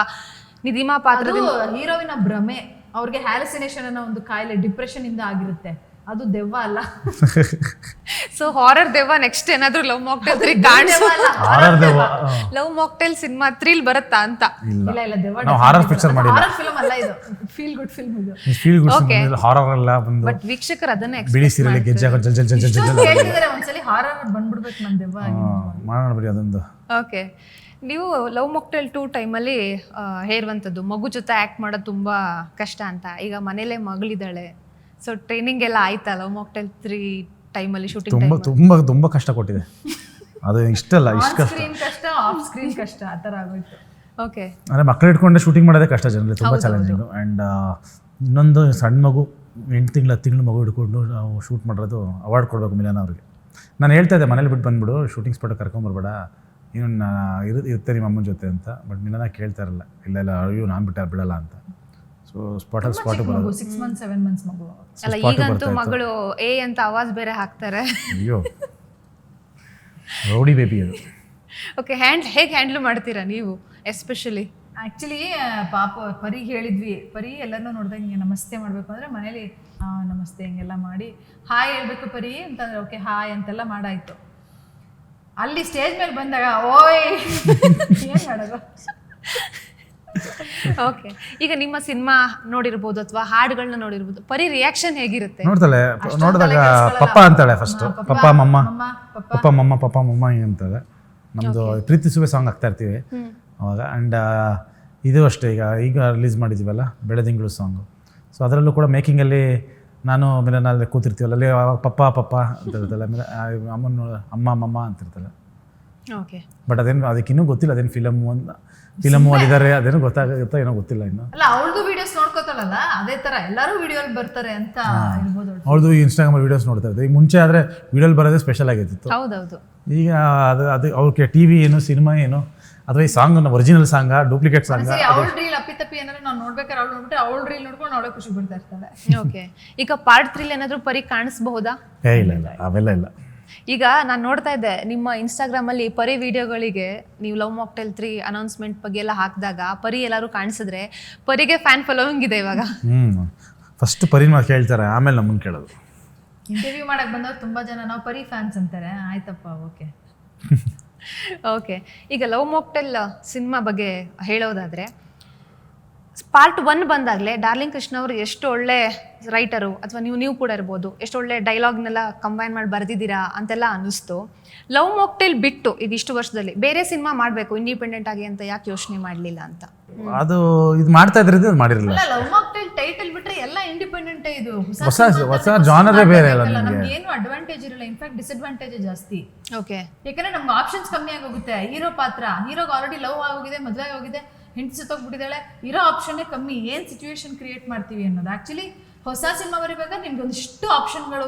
ನಿಧಿಮಾ ಪಾತ್ರ
ಹೀರೋವಿನ ಭ್ರಮೆ, ಅವ್ರಿಗೆ ಹ್ಯಾಲುಸಿನೇಷನ್ ಅನ್ನೋ ಒಂದು ಕಾಯಿಲೆ ಡಿಪ್ರೆಷನ್ ಇಂದ ಆಗಿರುತ್ತೆ. ಅದು ದೆವ್ವ ಅಲ್ಲ.
ಸೊ ಹಾರರ್ ದೆವ್ವ ನೆಕ್ಸ್ಟ್ ಏನಾದ್ರು ಲವ್ ಮಾಕ್ಟೇಲ್ 3 ಕಾಣಿಸೋ
ಹಾರರ್ ದೆವ್ವ
ಲವ್ ಮಾಕ್ಟೇಲ್ ಸಿನಿಮಾ ಥ್ರಿಲ್ ಬರುತ್ತಾ ಅಂತ?
ಇಲ್ಲ ದೆವ್ವ
ನಾವು ಹಾರರ್ ಪಿಕ್ಚರ್ ಮಾಡಿಲ್ಲ.
ಹಾರರ್ ಫಿಲ್ಮ್ ಅಲ್ಲ ಇದು, ಫೀಲ್ ಗುಡ್ ಫಿಲ್ಮ್ ಇದು.
ಫೀಲ್ ಗುಡ್ ಹಾರರ್ ಅಲ್ಲ, ಬಂದು
ಬಟ್ ವೀಕ್ಷಕರು ಅದನ್ನೇ
ಬಿಳಿ ಸೀರೆಯಲ್ಲಿ ಗೆಜ್ಜೆ ಹಾಕೊಂಡು ಜಲ್ ಜಲ್ ಜಲ್ ಜಲ್ ಜಲ್
ಕೇಳಿದ್ರೆ ಒಂದ್ಸಲಿ ಹಾರರ್ ಬಂದ್ಬಿಡ್ಬೇಕು ನನ್ ದೆವ್ವ.
ಮಾಡೋಣ ಬಿಡಿ ಅದೊಂದು.
ಓಕೆ, ನೀವು ಲವ್ ಮಾಕ್ಟೇಲ್ 2 ಟೈಮಲ್ಲಿ ಹೇರುವಂಥದ್ದು ಮಗು ಜೊತೆ ಆ್ಯಕ್ಟ್ ಮಾಡೋದು ತುಂಬ ಕಷ್ಟ ಅಂತ. ಈಗ ಮನೇಲೇ ಮಗಳಿದ್ದಾಳೆ, ಸೊ ಟ್ರೈನಿಂಗ್ ಎಲ್ಲ ಆಯ್ತಾ ಲವ್ ಮಾಕ್ಟೇಲ್ 3 ಟೈಮಲ್ಲಿ ಶೂಟಿಂಗ್?
ತುಂಬ ತುಂಬ ತುಂಬ ಕಷ್ಟ ಕೊಟ್ಟಿದೆ ಅದು. ಇಷ್ಟಲ್ಲ, ಇಷ್ಟು ಕಷ್ಟ.
ಸ್ಕ್ರೀನ್ ಕಷ್ಟ, ಆಫ್ ಸ್ಕ್ರೀನ್ ಕಷ್ಟ, ಆ ಥರ ಆಗೋಯ್ತು.
ಓಕೆ,
ಅಂದರೆ ಮಕ್ಕಳು ಇಟ್ಕೊಂಡೆ ಶೂಟಿಂಗ್ ಮಾಡೋದೇ ಕಷ್ಟ ಜನರಲ್ಲಿ, ತುಂಬ ಚಾಲೆಂಜಿಂಗು. ಆ್ಯಂಡ್ ಇನ್ನೊಂದು ಸಣ್ಣ ಮಗು 8 ತಿಂಗಳು 10 ತಿಂಗಳು ಮಗು ಹಿಡ್ಕೊಂಡು ನಾವು ಶೂಟ್ ಮಾಡೋದು ಅವಾರ್ಡ್ ಕೊಡಬೇಕು ಮಿಲನ ಅವ್ರಿಗೆ. ನಾನು ಹೇಳ್ತಾ ಇದ್ದೆ ಮನೇಲಿ ಬಿಟ್ಟು ಬಂದುಬಿಡು, ಶೂಟಿಂಗ್ ಸ್ಪಾಟ್ ಕರ್ಕೊಂಬರ್ಬೇಡ, ಏನು ಇರುತ್ತೆ ನಿಮ್ಮ ಅಮ್ಮನ ಜೊತೆ ಅಂತ. ಬಟ್ ಮಿಲನ ಕೇಳ್ತಾ ಇರಲ್ಲ, ಇಲ್ಲ ಅಯ್ಯೋ ನಾನು ಬಿಡಲ್ಲ ಅಂತ. ಸೊ ಸ್ಪಾಟ್ ಬರೋದು
6 months 7 months ಮಗು.
ಅಲ್ಲ ಈಗಂತೂ ಮಗಳು ಎ ಅಂತ ಆವಾಜ್ ಬೇರೆ ಹಾಕ್ತಾರೆ.
ಅಯ್ಯೋ ರೌಡಿ ಬೇಬಿ ಅದು.
ಓಕೆ, ಹೇಗೆ ಹ್ಯಾಂಡ್ಲ್ ಮಾಡ್ತೀರಾ ನೀವು ಎಸ್ಪೆಷಲಿ?
ಆ್ಯಕ್ಚುಲಿ ಪಾಪ ಪರಿಗೆ ಹೇಳಿದ್ವಿ, ಪರಿ ಎಲ್ಲರನ್ನೂ ನೋಡಿದಾಗ ಹಿಂಗೆ ನಮಸ್ತೆ ಮಾಡಬೇಕು ಅಂದರೆ ಮನೇಲಿ ನಮಸ್ತೆ ಹಿಂಗೆಲ್ಲ ಮಾಡಿ ಹಾಯ್ ಹೇಳ್ಬೇಕು ಪರಿ ಅಂತಂದ್ರೆ ಓಕೆ ಹಾಯ್ ಅಂತೆಲ್ಲ ಮಾಡಾಯ್ತು. ಅಲ್ಲಿ ಸ್ಟೇಜ್ ಮೇಲೆ ಬಂದಾಗ ಓಯ್ ಏನು ಮಾಡೋದು.
ಓಕೆ, ಈಗ ನಿಮ್ಮ ಸಿನಿಮಾ ನೋಡಿರ್ಬೋದು ಅಥವಾ ಹಾಡುಗಳನ್ನ ನೋಡಿರ್ಬೋದು, ಪರಿ ರಿಯಾಕ್ಷನ್ ಹೇಗಿರುತ್ತೆ?
ನೋಡ್ತಾಳೆ, ನೋಡಿದಾಗ ಪಪ್ಪ ಅಂತಾಳೆ ಫಸ್ಟ್. ಪಪ್ಪ ಮಮ್ಮ ಪಪ್ಪ ಮಮ್ಮ ಅಂತಾಳೆ. ನಮ್ಮದು ಪ್ರೀತಿ ಸುವೆ ಸಾಂಗ್ ಹಾಕ್ತಾ ಇರ್ತೀವಿ ಅವಾಗ. ಆ್ಯಂಡ್ ಇದು ಅಷ್ಟೇ, ಈಗ ರಿಲೀಸ್ ಮಾಡಿದ್ದೀವಲ್ಲ ಬೆಳೆದಿಂಗಳು ಸಾಂಗು. ಸೊ ಅದರಲ್ಲೂ ಕೂಡ ಮೇಕಿಂಗಲ್ಲಿ ನಾನು ಮಿಲನಲ್ಲಿ ಕೂತಿರ್ತೀವಲ್ಲ, ಅಲ್ಲಿ ಪಪ್ಪ ಅಂತ ಇರ್ತಲ್ಲ, ಆಮೇಲೆ ಅಮ್ಮ ಅಂತಿರ್ತಾಳೆ.
ಓಕೆ,
ಬಟ್ ಅದಕ್ಕಿನ್ನೂ ಗೊತ್ತಿಲ್ಲ ಅದೇನು ಫಿಲಮು ಅಲ್ಲಿದ್ದಾರೆ, ಅದೇನೋ ಗೊತ್ತಾಗುತ್ತಾ ಏನೋ ಗೊತ್ತಿಲ್ಲ ಇನ್ನು.
ಅಲ್ಲ ಅವಳದು ವಿಡಿಯೋಸ್ ನೋಡ್ಕೋತಾಳಲ್ಲ, ಅದೇ ತರ ಎಲ್ಲರೂ ವಿಡಿಯೋಲಿ ಬರ್ತಾರೆ ಅಂತ ಇರ್ಬೋದು.
ಅವ್ರದ್ದು ಇನ್ಸ್ಟಾಗ್ರಾಮ್ ವೀಡಿಯೋಸ್ ನೋಡ್ತಾ ಇರ್ತಾರೆ. ಈಗ ಮುಂಚೆ ಆದರೆ ವಿಡಿಯೋಲಿ ಬರೋದೇ ಸ್ಪೆಷಲ್ ಆಗಿರ್ತಿತ್ತು.
ಹೌದೌದು.
ಈಗ ಅದು ಅವ್ರಿಗೆ ಟಿವಿ ಏನು ಸಿನಿಮಾ ಏನು ಅಥವಾ ಈ song original Sanga duplicate song?
ಅವಳ ರೀಲ್ ಅಪ್ಪಿ ಏನಾದ್ರು ನಾವು ನೋಡ್ಬೇಕಾದ್ರೆ ಅವಳು ನೋಡ್ಬಿಟ್ಟು ಅವಳ ರೀಲ್ ನೋಡ್ಕೊಂಡು ಅವಳೇ ಖುಷಿ ಬಿಡ್ತಾ ಇರ್ತಾಳೆ.
ಓಕೆ, ಈಗ ಪಾರ್ಟ್ 3 ಏನಾದರೂ ಪರಿ ಕಾಣಿಸ್ಬಹುದಾ?
ಇಲ್ಲ ಅವೆಲ್ಲ ಇಲ್ಲ.
ಈಗ ನಾನು ನೋಡ್ತಾ ಇದ್ದೆ ನಿಮ್ಮ ಇನ್ಸ್ಟಾಗ್ರಾಮಲ್ಲಿ ಪರಿ ವಿಡಿಯೋಗಳಿಗೆ ನೀವು ಲವ್ ಮಾಕ್ಟೇಲ್ 3 ಅನೌನ್ಸ್ಮೆಂಟ್ ಬಗ್ಗೆ ಎಲ್ಲ ಹಾಕಿದಾಗ ಪರಿ ಎಲ್ಲರೂ ಕಾಣಿಸಿದ್ರೆ ಪರಿಗೆ ಫ್ಯಾನ್ ಫಾಲೋವಿಂಗ್ ಇದೆ ಇವಾಗ.
ಫಸ್ಟ್ ಪರಿ ಮಾತು ಕೇಳ್ತಾರೆ, ಆಮೇಲೆ ನಮ್ಮನ್ನು ಕೇಳೋದು.
ಇಂಟರ್ವ್ಯೂ ಮಾಡಕ್ ಬಂದವ್ರು ತುಂಬಾ ಜನ ನಾವು ಪರಿ ಫ್ಯಾನ್ಸ್ ಅಂತಾರೆ. ಆಯ್ತಪ್ಪ, ಓಕೆ.
ಓಕೆ, ಈಗ ಲವ್ ಮಾಕ್ಟೇಲ್ ಸಿನಿಮಾ ಬಗ್ಗೆ ಹೇಳೋದಾದರೆ ಪಾರ್ಟ್ 1 ಬಂದಾಗಲೇ ಡಾರ್ಲಿಂಗ್ ಕೃಷ್ಣ ಅವರು ಎಷ್ಟು ಒಳ್ಳೆ ರೈಟರು, ಅಥವಾ ನೀವು ಕೂಡ ಇರ್ಬೋದು, ಎಷ್ಟು ಒಳ್ಳೆ ಡೈಲಾಗ್ನೆಲ್ಲ ಕಂಬೈನ್ ಮಾಡಿ ಬರೆದಿದ್ದೀರಾ ಅಂತೆಲ್ಲ ಅನ್ನಿಸ್ತು. ಲವ್ ಮಾಕ್ಟೇಲ್ ಬಿಟ್ಟು ಇದಿಷ್ಟು ವರ್ಷದಲ್ಲಿ ಬೇರೆ ಸಿನಿಮಾ ಮಾಡಬೇಕು ಇಂಡಿಪೆಂಡೆಂಟ್ ಆಗಿ ಅಂತ ಯಾಕೆ ಯೋಚನೆ ಮಾಡಲಿಲ್ಲ ಅಂತ?
ಅದು ಇದು ಮಾಡ್ತಾ ಇದ್ರದ್ದು ಅದು ಮಾಡಿರಲಿಲ್ಲ.
ಲವ್ ಮಾಕ್ಟೇಲ್ ಟೈಟಲ್ ಬಿಟ್ರೆ ಎಲ್ಲ ಇಂಡಿಪೆಂಡೆಂಟ್. ಇದು
ಹೊಸ ಜಾನರೇ ಬೇರೆ ಅಲ್ಲ.
ನಮ್ಗೆ ಏನು ಅಡ್ವಾಂಟೇಜ್ ಇರಲ್ಲ, ಇನ್ಫ್ಯಾಕ್ಟ್ ಡಿಸ್ಅಡ್ವಾಂಟೇಜ್ ಜಾಸ್ತಿ.
ಓಕೆ,
ಯಾಕಂದ್ರೆ ನಮ್ಗೆ ಆಪ್ಷನ್ಸ್ ಕಮ್ಮಿ ಆಗೋಗುತ್ತೆ. ಹೀರೋ ಪಾತ್ರ, ಹೀರೋಗೆ ಆಲ್ರೆಡಿ ಲವ್ ಆಗೋಗಿದೆ, ಮದುವೆ ಆಗೋಗಿದೆ, ಹೆಂಡತಿ ಸತ್ತೋಗ್ಬಿಟ್ಟಿದ್ದಾಳೆ, ಇರೋ ಆಪ್ಷನ್ನೇ ಕಮ್ಮಿ. ಏನ್ ಸಿಚುವೇಶನ್ ಕ್ರಿಯೇಟ್ ಮಾಡ್ತೀವಿ ಅನ್ನೋದು. ಆಕ್ಚುಲಿ ಹೊಸ ಸಿನಿಮಾ ಬರೀಬೇಕಾದ್ರೆ ನಿಮ್ಗೆ ಒಂದಿಷ್ಟು ಆಪ್ಷನ್ಗಳು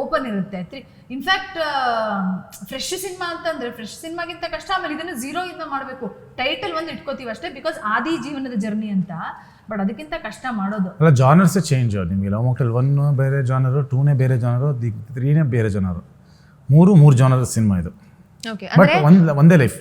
ಓಪನ್ ಇರುತ್ತೆ. ಇನ್ಫ್ಯಾಕ್ಟ್ ಫ್ರೆಶ್ ಸಿನಿಮಾ ಅಂತಂದ್ರೆ ಫ್ರೆಶ್ ಸಿನಿಮಾಗಿಂತ ಕಷ್ಟ. ಆಮೇಲೆ ಇದನ್ನು 0 ಇಂದ ಮಾಡಬೇಕು. ಟೈಟಲ್ ಒಂದು ಇಟ್ಕೋತೀವಿ ಅಷ್ಟೇ, ಬಿಕಾಸ್ ಆದಿ ಜೀವನದ ಜರ್ನಿ ಅಂತ. ಬಟ್ ಅದಕ್ಕಿಂತ ಕಷ್ಟ ಮಾಡೋದು.
ಅಲ್ಲ, ಜಾನರ್ಸ್ ಚೇಂಜ್. ನಿಮಗೆ ಲವ್ ಮಾಕ್ಟೇಲ್ 1 ಬೇರೆ ಜಾನರು, 2ನೇ ಬೇರೆ ಜಾನರು, 3ನೇ ಬೇರೆ ಜಾನರು, 3 ಜಾನರ್ ಸಿನಿಮಾ ಇದು.
ಓಕೆ,
ಬಟ್ ಒಂದೇ ಲೈಫ್.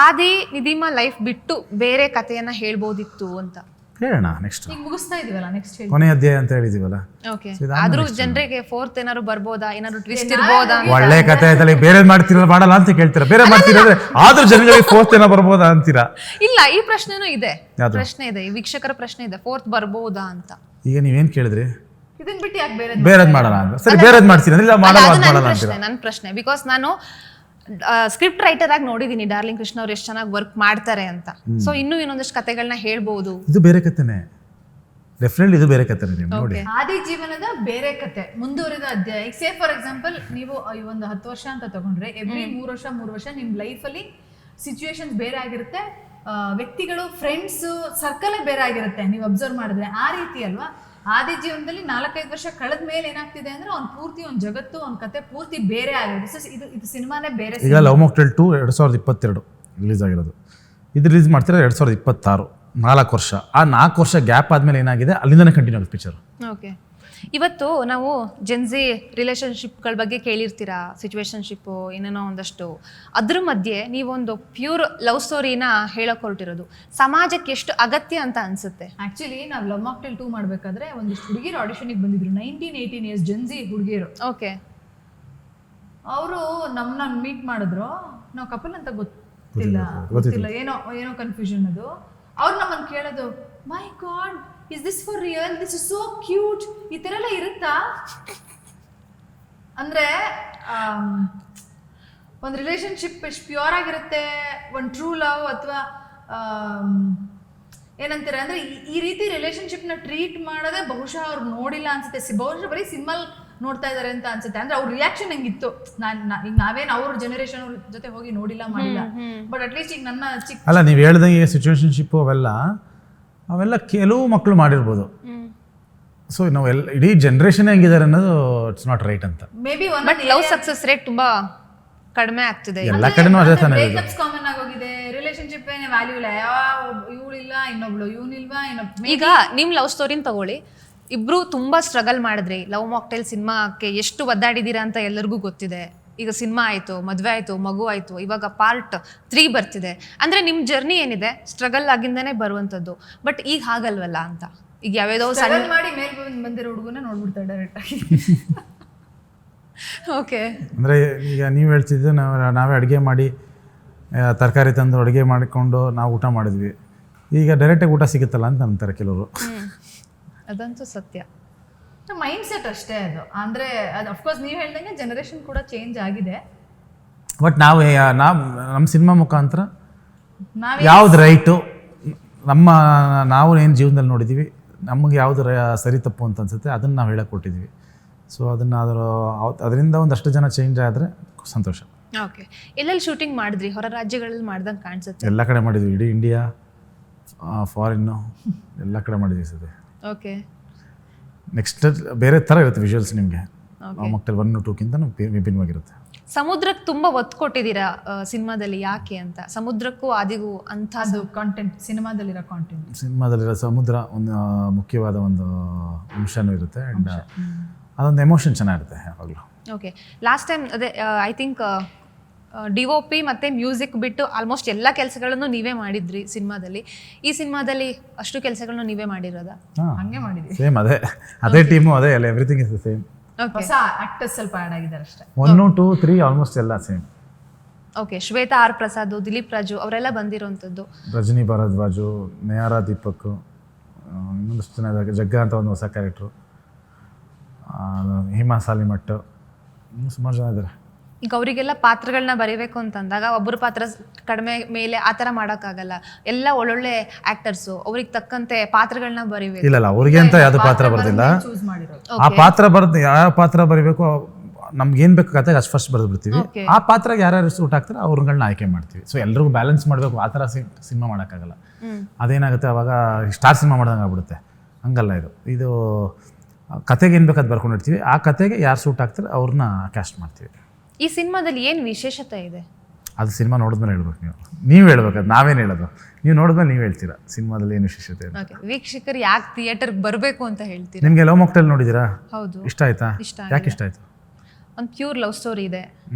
ಆದಿ ನಿಧಿಮಾ ಲೈಫ್ ಬಿಟ್ಟು ಬೇರೆ ಕಥೆಯನ್ನ ಹೇಳ್ಬೋದಿತ್ತು ಅಂತ
ಹೇಳೋಣ. ನೆಕ್ಸ್ಟ್
ಈಗ ಮುಗಿಸ್ತಾ ಇದೀವಲ್ಲ, ನೆಕ್ಸ್ಟ್
ಕೊನೆ ಅಧ್ಯಾಯ ಅಂತ ಹೇಳಿದೀವಲ್ಲ.
ಓಕೆ, ಆದ್ರೂ ಜನರಿಗೆ 4th ಏನಾದ್ರು ಬರ್ಬೋದಾ, ಏನಾದ್ರು ಟ್ವಿಸ್ಟ್ ಇರ್ಬೋದಾ?
ಒಳ್ಳೆ ಕಥೆ ಆಯ್ತಲ್ಲ, ಬೇರೆ ಮಾಡ್ತೀರ ಮಾಡಲ್ಲ ಅಂತ ಕೇಳ್ತೀರಾ. ಬೇರೆ ಮಾಡ್ತೀರಾ ಆದ್ರೂ ಜನಗಳಿಗೆ 4th ಏನೋ ಬರ್ಬೋದಾ ಅಂತೀರಾ?
ಇಲ್ಲ, ಈ ಪ್ರಶ್ನೆನೂ ಇದೆ, ಪ್ರಶ್ನೆ ಇದೆ, ಈ ವೀಕ್ಷಕರ ಪ್ರಶ್ನೆ ಇದೆ, 4th ಬರ್ಬೋದಾ ಅಂತ. ಈಗ
ನೀವೇನ್ ಕೇಳಿದ್ರಿ?
ಇದನ್ನ ಬಿಟ್ಟು ಯಾಕೆ
ಬೇರೆದ್ ಮಾಡಲ್ಲ ಅಂತ? ಸರಿ, ಬೇರೆದ್ ಮಾಡ್ತೀರಾ? ಇಲ್ಲ ಮಾಡಲ್ಲ ಅಂತೀರಾ?
ನನ್ನ ಪ್ರಶ್ನೆ, ಬಿಕಾಸ್ ನಾನು ಸ್ಕ್ರಿಪ್ಟ್ ರೈಟರ್ ಆಗಿ ನೋಡಿದೀನಿ ಡಾರ್ಲಿಂಗ್ ಕೃಷ್ಣ ಅವ್ರು ಎಷ್ಟು ಚೆನ್ನಾಗಿ ವರ್ಕ್ ಮಾಡ್ತಾರೆ ಅಂತ. ಸೊ ಇನ್ನೊಂದಷ್ಟು ಕಥೆಗಳನ್ನ ಹೇಳ್ಬಹುದು.
ಇದು ಬೇರೆ ಕಥೆನೇ, ಡೆಫಿನೆಟ್ಲಿ ಇದು ಬೇರೆ ಕಥೆನೇ. ನೀವು ನೋಡಿ,
ಆದಿ ಜೀವನದ ಬೇರೆ ಕತೆ, ಮುಂದುವರಿದ ಅಧ್ಯಾಯ. ಈಗ ಸೇ ಫಾರ್ ಎಕ್ಸಾಂಪಲ್, ನೀವು ಒಂದು 10 ವರ್ಷ ಅಂತ ತಗೊಂಡ್ರೆ, ಎವ್ರಿ 3 ವರ್ಷ ನಿಮ್ ಲೈಫಲ್ಲಿ ಸಿಚುವೇಶನ್ಸ್ ಬೇರೆ ಆಗಿರುತ್ತೆ, ವ್ಯಕ್ತಿಗಳು, ಫ್ರೆಂಡ್ಸ್ ಸರ್ಕಲೇ ಬೇರೆ ಆಗಿರುತ್ತೆ. ನೀವು ಅಬ್ಸರ್ವ್ ಮಾಡಿದ್ರೆ ಆ ರೀತಿ ಅಲ್ವಾ. ಆದಿ ಜೀವನದಲ್ಲಿ 4-5 ವರ್ಷ ಕಳೆದ ಮೇಲೆ ಏನಾಗ್ತಿದೆ ಅಂದ್ರೆ ಅವ್ನ ಪೂರ್ತಿ ಒಂದು ಜಗತ್ತು, ಅವ್ನ ಕತೆ ಪೂರ್ತಿ ಬೇರೆ ಆಗಿದೆ. ಇದು ಸಿನಿಮಾನೇ ಬೇರೆ.
ಈಗ ಲವ್ ಮಾಕ್ಟೇಲ್ 2 2022 ರಿಲೀಸ್ ಆಗಿರೋದು. ಇದು ರಿಲೀಸ್ ಮಾಡ್ತಿರೋ 2026, 4 ವರ್ಷ. ಆ 4 ವರ್ಷ ಗ್ಯಾಪ್ ಆದ್ಮೇಲೆ ಏನಾಗಿದೆ, ಅಲ್ಲಿಂದನೇ ಕಂಟಿನ್ಯೂ ಆಗುತ್ತೆ ಪಿಕ್ಚರ್.
ಓಕೆ, ಇವತ್ತು ನಾವು ಜೆನ್ಸಿ ರಿಲೇಷನ್ಶಿಪ್ಗಳ ಬಗ್ಗೆ ಕೇಳಿರ್ತೀರಾ, ಸಿಚುವೇಶನ್ಶಿಪ್ಪು ಏನೇನೋ ಒಂದಷ್ಟು. ಅದ್ರ ಮಧ್ಯೆ ನೀವೊಂದು ಪ್ಯೂರ್ ಲವ್ ಸ್ಟೋರಿನ ಹೇಳಕ್ ಹೊರಟಿರೋದು ಸಮಾಜಕ್ಕೆ ಎಷ್ಟು ಅಗತ್ಯ ಅಂತ ಅನ್ಸುತ್ತೆ?
ಆಕ್ಚುಲಿ ನಾವು ಲವ್ ಮಾಕ್ಟೇಲ್ 2 ಮಾಡ್ಬೇಕಾದ್ರೆ ಒಂದಿಷ್ಟು ಹುಡುಗಿರು ಆಡಿಷನ್ಗೆ ಬಂದಿದ್ರು, 19-18 ಇಯರ್ಸ್ ಜೆನ್ಸಿ ಹುಡುಗಿರು.
ಓಕೆ.
ಅವರು ನಮ್ಮನ್ನ ಮೀಟ್ ಮಾಡಿದ್ರು, ನಾವು ಕಪಲ್ ಅಂತ ಗೊತ್ತಿಲ್ಲ, ಏನೋ ಕನ್ಫ್ಯೂಷನ್. ಅದು ಅವ್ರು ನಮ್ಮನ್ನು ಕೇಳೋದು, my god, is this for real, this is so cute, ಈ ಥರ ಎಲ್ಲ ಇರುತ್ತಾ? ಅಂದರೆ ಒಂದು ರಿಲೇಷನ್ಶಿಪ್ ಎಷ್ಟು ಪ್ಯೂರ್ ಆಗಿರುತ್ತೆ, ಒಂದು ಟ್ರೂ ಲವ್ ಅಥವಾ ಏನಂತಾರೆ ಅಂದರೆ ಈ ರೀತಿ ರಿಲೇಷನ್ಶಿಪ್ನ ಟ್ರೀಟ್ ಮಾಡೋದೇ ಬಹುಶಃ ಅವ್ರು ನೋಡಿಲ್ಲ ಅನ್ಸುತ್ತೆ. ಬಹುಶಃ ಬರೀ ಸಿನಿಮಲ್ ನೋಡ್ತಾ ಇದಾರೆ ಅಂತ ಅನ್ಸುತ್ತೆ. ಅಂದ್ರೆ ಅವ್ರ ರಿಯಾಕ್ಷನ್ ಹೆಂಗಿತ್ತು, ಈಗ ನಾವೇನು ಅವ್ರ ಜನರೇಷನ್ ಅವ್ರ ಜೊತೆ ಹೋಗಿ ನೋಡಿಲ್ಲ ಮಾಡಿಲ್ಲ, ಬಟ್ ಅಟ್ಲೀಸ್ಟ್ ಈಗ ನನ್ನ
ಅಲ್ಲ ನೀವು ಹೇಳ್ದಂಗೆ ಸಿಚುವೇಶನ್ಶಿಪ್ಪು ಅವೆಲ್ಲ ಕೆಲವು ಮಕ್ಕಳು ಮಾಡಿರ್ಬೋದು. ಸೊ ನಾವು ಇಡೀ ಜನರೇಷನ್ ಹೆಂಗಿದ್ದಾರೆ ಅನ್ನೋದು ಇಟ್ಸ್ ನಾಟ್ ರೈಟ್ ಅಂತ.
May be
but love success rate ತುಂಬಾ ಕಡಿಮೆ ಆಗ್ತಿದೆ.
ಎಲ್ಲ ಕಡೆನೂ ಅದೇ ತಾನೇ.
ಬ್ರೇಕಪ್ಸ್ ಕಾಮನ್ ಆಗೋಗಿದೆ, ರಿಲೇಶನ್ಶಿಪ್ ಏನೇ ವ್ಯಾಲ್ಯೂ ಇಲ್ಲ, ಇವಳಿಲ್ಲ ಇನ್ನೊಬ್ಳು, ಇವನಿಲ್ವಾ ಇನ್ನೊಬ್ಳು.
ಈಗ ನಿಮ್ ಲವ್ ಸ್ಟೋರಿನ ತಗೊಳ್ಳಿ, ಇಬ್ರು ತುಂಬಾ ಸ್ಟ್ರಗಲ್ ಮಾಡಿದ್ರಿ. ಲವ್ ಮಾಕ್ಟೇಲ್ ಸಿನಿಮಾಕ್ಕೆ ಎಷ್ಟು ಒದ್ದಾಡಿದ್ದೀರಾ ಅಂತ ಎಲ್ಲರಿಗೂ ಗೊತ್ತಿದೆ. ಈಗ ಸಿನಿಮಾ ಆಯಿತು, ಮದುವೆ ಆಯಿತು, ಮಗು ಆಯಿತು, ಇವಾಗ ಪಾರ್ಟ್ 3 ಬರ್ತಿದೆ. ಅಂದರೆ ನಿಮ್ಮ ಜರ್ನಿ ಏನಿದೆ ಸ್ಟ್ರಗಲ್ ಆಗಿಂದನೇ ಬರುವಂಥದ್ದು. ಬಟ್ ಈಗ ಹಾಗಲ್ವಲ್ಲ ಅಂತ, ಈಗ ಯಾವ್ಯಾವುದೋ
ಸಡನ್ ಮಾಡಿ ಮೇಲೆ ಬಂದಿರೋ ಹುಡುಗನ ನೋಡ್ಬಿಡ್ತಾರೆ ಡೈರೆಕ್ಟ್ ಆಗಿ.
ಓಕೆ.
ಅಂದರೆ ಈಗ ನೀವು ಹೇಳ್ತಿದ್ದು ನಾವೇ ಅಡುಗೆ ಮಾಡಿ ತರಕಾರಿ ತಂದು ಅಡುಗೆ ಮಾಡಿಕೊಂಡು ನಾವು ಊಟ ಮಾಡಿದ್ವಿ, ಈಗ ಡೈರೆಕ್ಟಾಗಿ ಊಟ ಸಿಗುತ್ತಲ್ಲ ಅಂತ ಅಂತಾರೆ ಕೆಲವರು.
ಅದಂತೂ ಸತ್ಯ.
ಮೈಂಡ್ ಸೆಟ್ ಅಷ್ಟೇ ಅದು. ಅಂದರೆ ಅದು ಅಫ್ಕೋರ್ಸ್ ನೀವು ಹೇಳ್ದಂಗೆ ಜನರೇಷನ್ ಕೂಡ ಚೇಂಜ್ ಆಗಿದೆ.
ಬಟ್ ನಮ್ಮ ಸಿನಿಮಾ ಮುಖಾಂತರ ಯಾವ್ದು ರೈಟು, ನಾವು ಏನು ಜೀವನದಲ್ಲಿ ನೋಡಿದ್ದೀವಿ, ನಮಗೆ ಯಾವುದು ಸರಿ ತಪ್ಪು ಅಂತ ಅನ್ಸುತ್ತೆ ಅದನ್ನು ನಾವು ಹೇಳಕ್ಕೆ ಕೊಟ್ಟಿದ್ದೀವಿ. ಸೊ ಅದರಿಂದ ಒಂದಷ್ಟು ಜನ ಚೇಂಜ್ ಆದರೆ ಸಂತೋಷ.
ಓಕೆ. ಎಲ್ಲೆಲ್ಲಿ ಶೂಟಿಂಗ್ ಮಾಡಿದ್ರಿ? ಹೊರ ರಾಜ್ಯಗಳಲ್ಲಿ ಮಾಡ್ದಂಗೆ ಕಾಣಿಸುತ್ತೆ.
ಎಲ್ಲ ಕಡೆ ಮಾಡಿದ್ವಿ, ಇಡೀ ಇಂಡಿಯಾ, ಫಾರಿನ್ನು ಎಲ್ಲ ಕಡೆ ಮಾಡಿದ್ವಿ ಸದ್ಯ.
ಓಕೆ.
ನೆಕ್ಸ್ಟ್ ಬೇರೆ ಥರ ಇರುತ್ತೆ ವಿಜುವಲ್ಸ್ ನಿಮಗೆ. ಮಾಕ್ಟೇಲ್ 1, 2ಕ್ಕಿಂತ ವಿಭಿನ್ನವಾಗಿರುತ್ತೆ.
ಸಮುದ್ರಕ್ಕೆ ತುಂಬ ಒತ್ತು ಕೊಟ್ಟಿದ್ದೀರಾ ಸಿನಿಮಾದಲ್ಲಿ, ಯಾಕೆ ಅಂತ? ಸಮುದ್ರಕ್ಕೂ ಆದಿಗೂ ಅಂತ
ಅದು ಕಾಂಟೆಂಟ್,
ಸಿನಿಮಾದಲ್ಲಿರೋ ಸಮುದ್ರ ಒಂದು ಮುಖ್ಯವಾದ ಒಂದು ಅಂಶನೂ ಇರುತ್ತೆ. ಆ್ಯಂಡ್ ಅದೊಂದು ಎಮೋಷನ್ ಚೆನ್ನಾಗಿರುತ್ತೆ ಯಾವಾಗಲೂ.
ಓಕೆ. ಲಾಸ್ಟ್ ಟೈಮ್ ಅದೇ ಐ ಥಿಂಕ್ DOP ಮತ್ತು ಮ್ಯೂಸಿಕ್ ಬಿಟ್ಟು ಆಲ್ಮೋಸ್ಟ್ ಎಲ್ಲ ಕೆಲಸಗಳನ್ನು ನೀವೇ ಮಾಡಿದ್ರಿ ಸಿನಿಮಾದಲ್ಲಿ. ಈ ಸಿನಿಮಾದಲ್ಲಿ ಅಷ್ಟು ಕೆಲಸಗಳನ್ನು ನೀವೇ ಮಾಡಿರೋದಾ?
ಹಂಗೆ ಮಾಡಿದ್ವಿ.
ಸೇಮ್ ಅದೇ ಟೀಮು, ಅದೇ ಎಲ್ಲ, ಎವ್ರಿಥಿಂಗ್ ಇಸ್ ದ ಸೇಮ್.
ಹೊಸ ಆಕ್ಟರ್ಸ್ ಸ್ವಲ್ಪ ಆ್ಯಡ್ ಆಗಿದ್ದಾರೆ ಅಷ್ಟೇ.
1, 2, 3 ಆಲ್ಮೋಸ್ಟ್ ಎಲ್ಲ same.
Okay. Shweta R Prasad, Dileep Raju ಅವರೆಲ್ಲ ಬಂದಿರೋಂಥದ್ದು.
ರಜನಿ ಭಾರದ್ವಾಜು, ನೇಹಾರಾ ದೀಪಕ್, ಇನ್ನೊಂದಷ್ಟು ಜನ, ಜಗ್ಗ ಅಂತ ಒಂದು ಹೊಸ ಕ್ಯಾರೆಕ್ಟ್ರು, ಹಿಮಾ ಸಾಲಿಮಠ್, ಇನ್ನೂ ಸುಮಾರು ಜನ ಇದ್ದಾರೆ.
ಈಗ ಅವರಿಗೆಲ್ಲ ಪಾತ್ರಗಳನ್ನ ಬರೀಬೇಕು ಅಂತಂದಾಗ ಒಬ್ಬರು ಪಾತ್ರ ಕಡಿಮೆ ಮೇಲೆ ಆ ಥರ ಮಾಡೋಕ್ಕಾಗಲ್ಲ. ಎಲ್ಲ ಒಳ್ಳೊಳ್ಳೆ ಆ್ಯಕ್ಟರ್ಸು, ಅವ್ರಿಗೆ ತಕ್ಕಂತೆ ಪಾತ್ರಗಳನ್ನ ಬರೀಬೇಕು.
ಇಲ್ಲ ಅವ್ರಿಗೆ ಅಂತ ಯಾವುದು ಪಾತ್ರ ಬರ್ದಿಲ್ಲ.
ಚೂಸ್ ಮಾಡಿರೋದು
ಆ ಪಾತ್ರ ಯಾವ ಪಾತ್ರ ಬರೀಬೇಕು ನಮ್ಗೇನು ಬೇಕಾಗತ್ತೆ ಅಷ್ಟು ಫಸ್ಟ್ ಬರೆದು ಬಿಡ್ತೀವಿ. ಆ ಪಾತ್ರಕ್ಕೆ ಯಾರ್ಯಾರು ಸೂಟ್ ಆಗ್ತಾರೆ ಅವ್ರಗಳನ್ನ ಆಯ್ಕೆ ಮಾಡ್ತೀವಿ. ಸೊ ಎಲ್ರಿಗೂ ಬ್ಯಾಲೆನ್ಸ್ ಮಾಡಬೇಕು, ಆ ಥರ ಸಿನಿಮಾ ಮಾಡೋಕ್ಕಾಗಲ್ಲ. ಅದೇನಾಗುತ್ತೆ ಅವಾಗ ಸ್ಟಾರ್ ಸಿನಿಮಾ ಮಾಡ್ದಂಗೆ ಆಗ್ಬಿಡುತ್ತೆ. ಹಂಗಲ್ಲ ಇದು ಕತೆಗೆ ಏನು ಬೇಕಾದ್ ಬರ್ಕೊಂಡಿರ್ತೀವಿ, ಆ ಕತೆಗೆ ಯಾರು ಸೂಟ್ ಆಗ್ತಾರೆ ಅವ್ರನ್ನ ಕ್ಯಾಸ್ಟ್ ಮಾಡ್ತೀವಿ.
ಈ ಸಿನಿಮಾದಲ್ಲಿ ಏನು ವಿಶೇಷತೆ ಇದೆ?
ಅದು ಸಿನಿಮಾ ನೋಡಿದ್ಮೇಲೆ ಹೇಳ್ಬೇಕು. ನೀವು ಹೇಳ್ಬೇಕು, ಅದು ನಾವೇನು ಹೇಳೋದು, ನೀವು ನೋಡಿದ್ಮೇಲೆ ನೀವು ಹೇಳ್ತೀರಾ ಸಿನಿಮಾದಲ್ಲಿ ಏನು ವಿಶೇಷತೆ ಇದೆ.
ವೀಕ್ಷಕರು ಯಾಕೆ ಥಿಯೇಟರ್ಗೆ ಬರಬೇಕು ಅಂತ ಹೇಳ್ತೀರಾ?
ನಿಮಗೆ ಲವ್ ಮಾಕ್ಟೇಲ್ ನೋಡಿದ್ದೀರಾ?
ಹೌದು.
ಇಷ್ಟ ಆಯ್ತಾ? ಯಾಕೆ ಇಷ್ಟ ಆಯ್ತು?
ಒಂದು ಪ್ಯೂರ್ ಲವ್ ಸ್ಟೋರಿ ಇದೆ.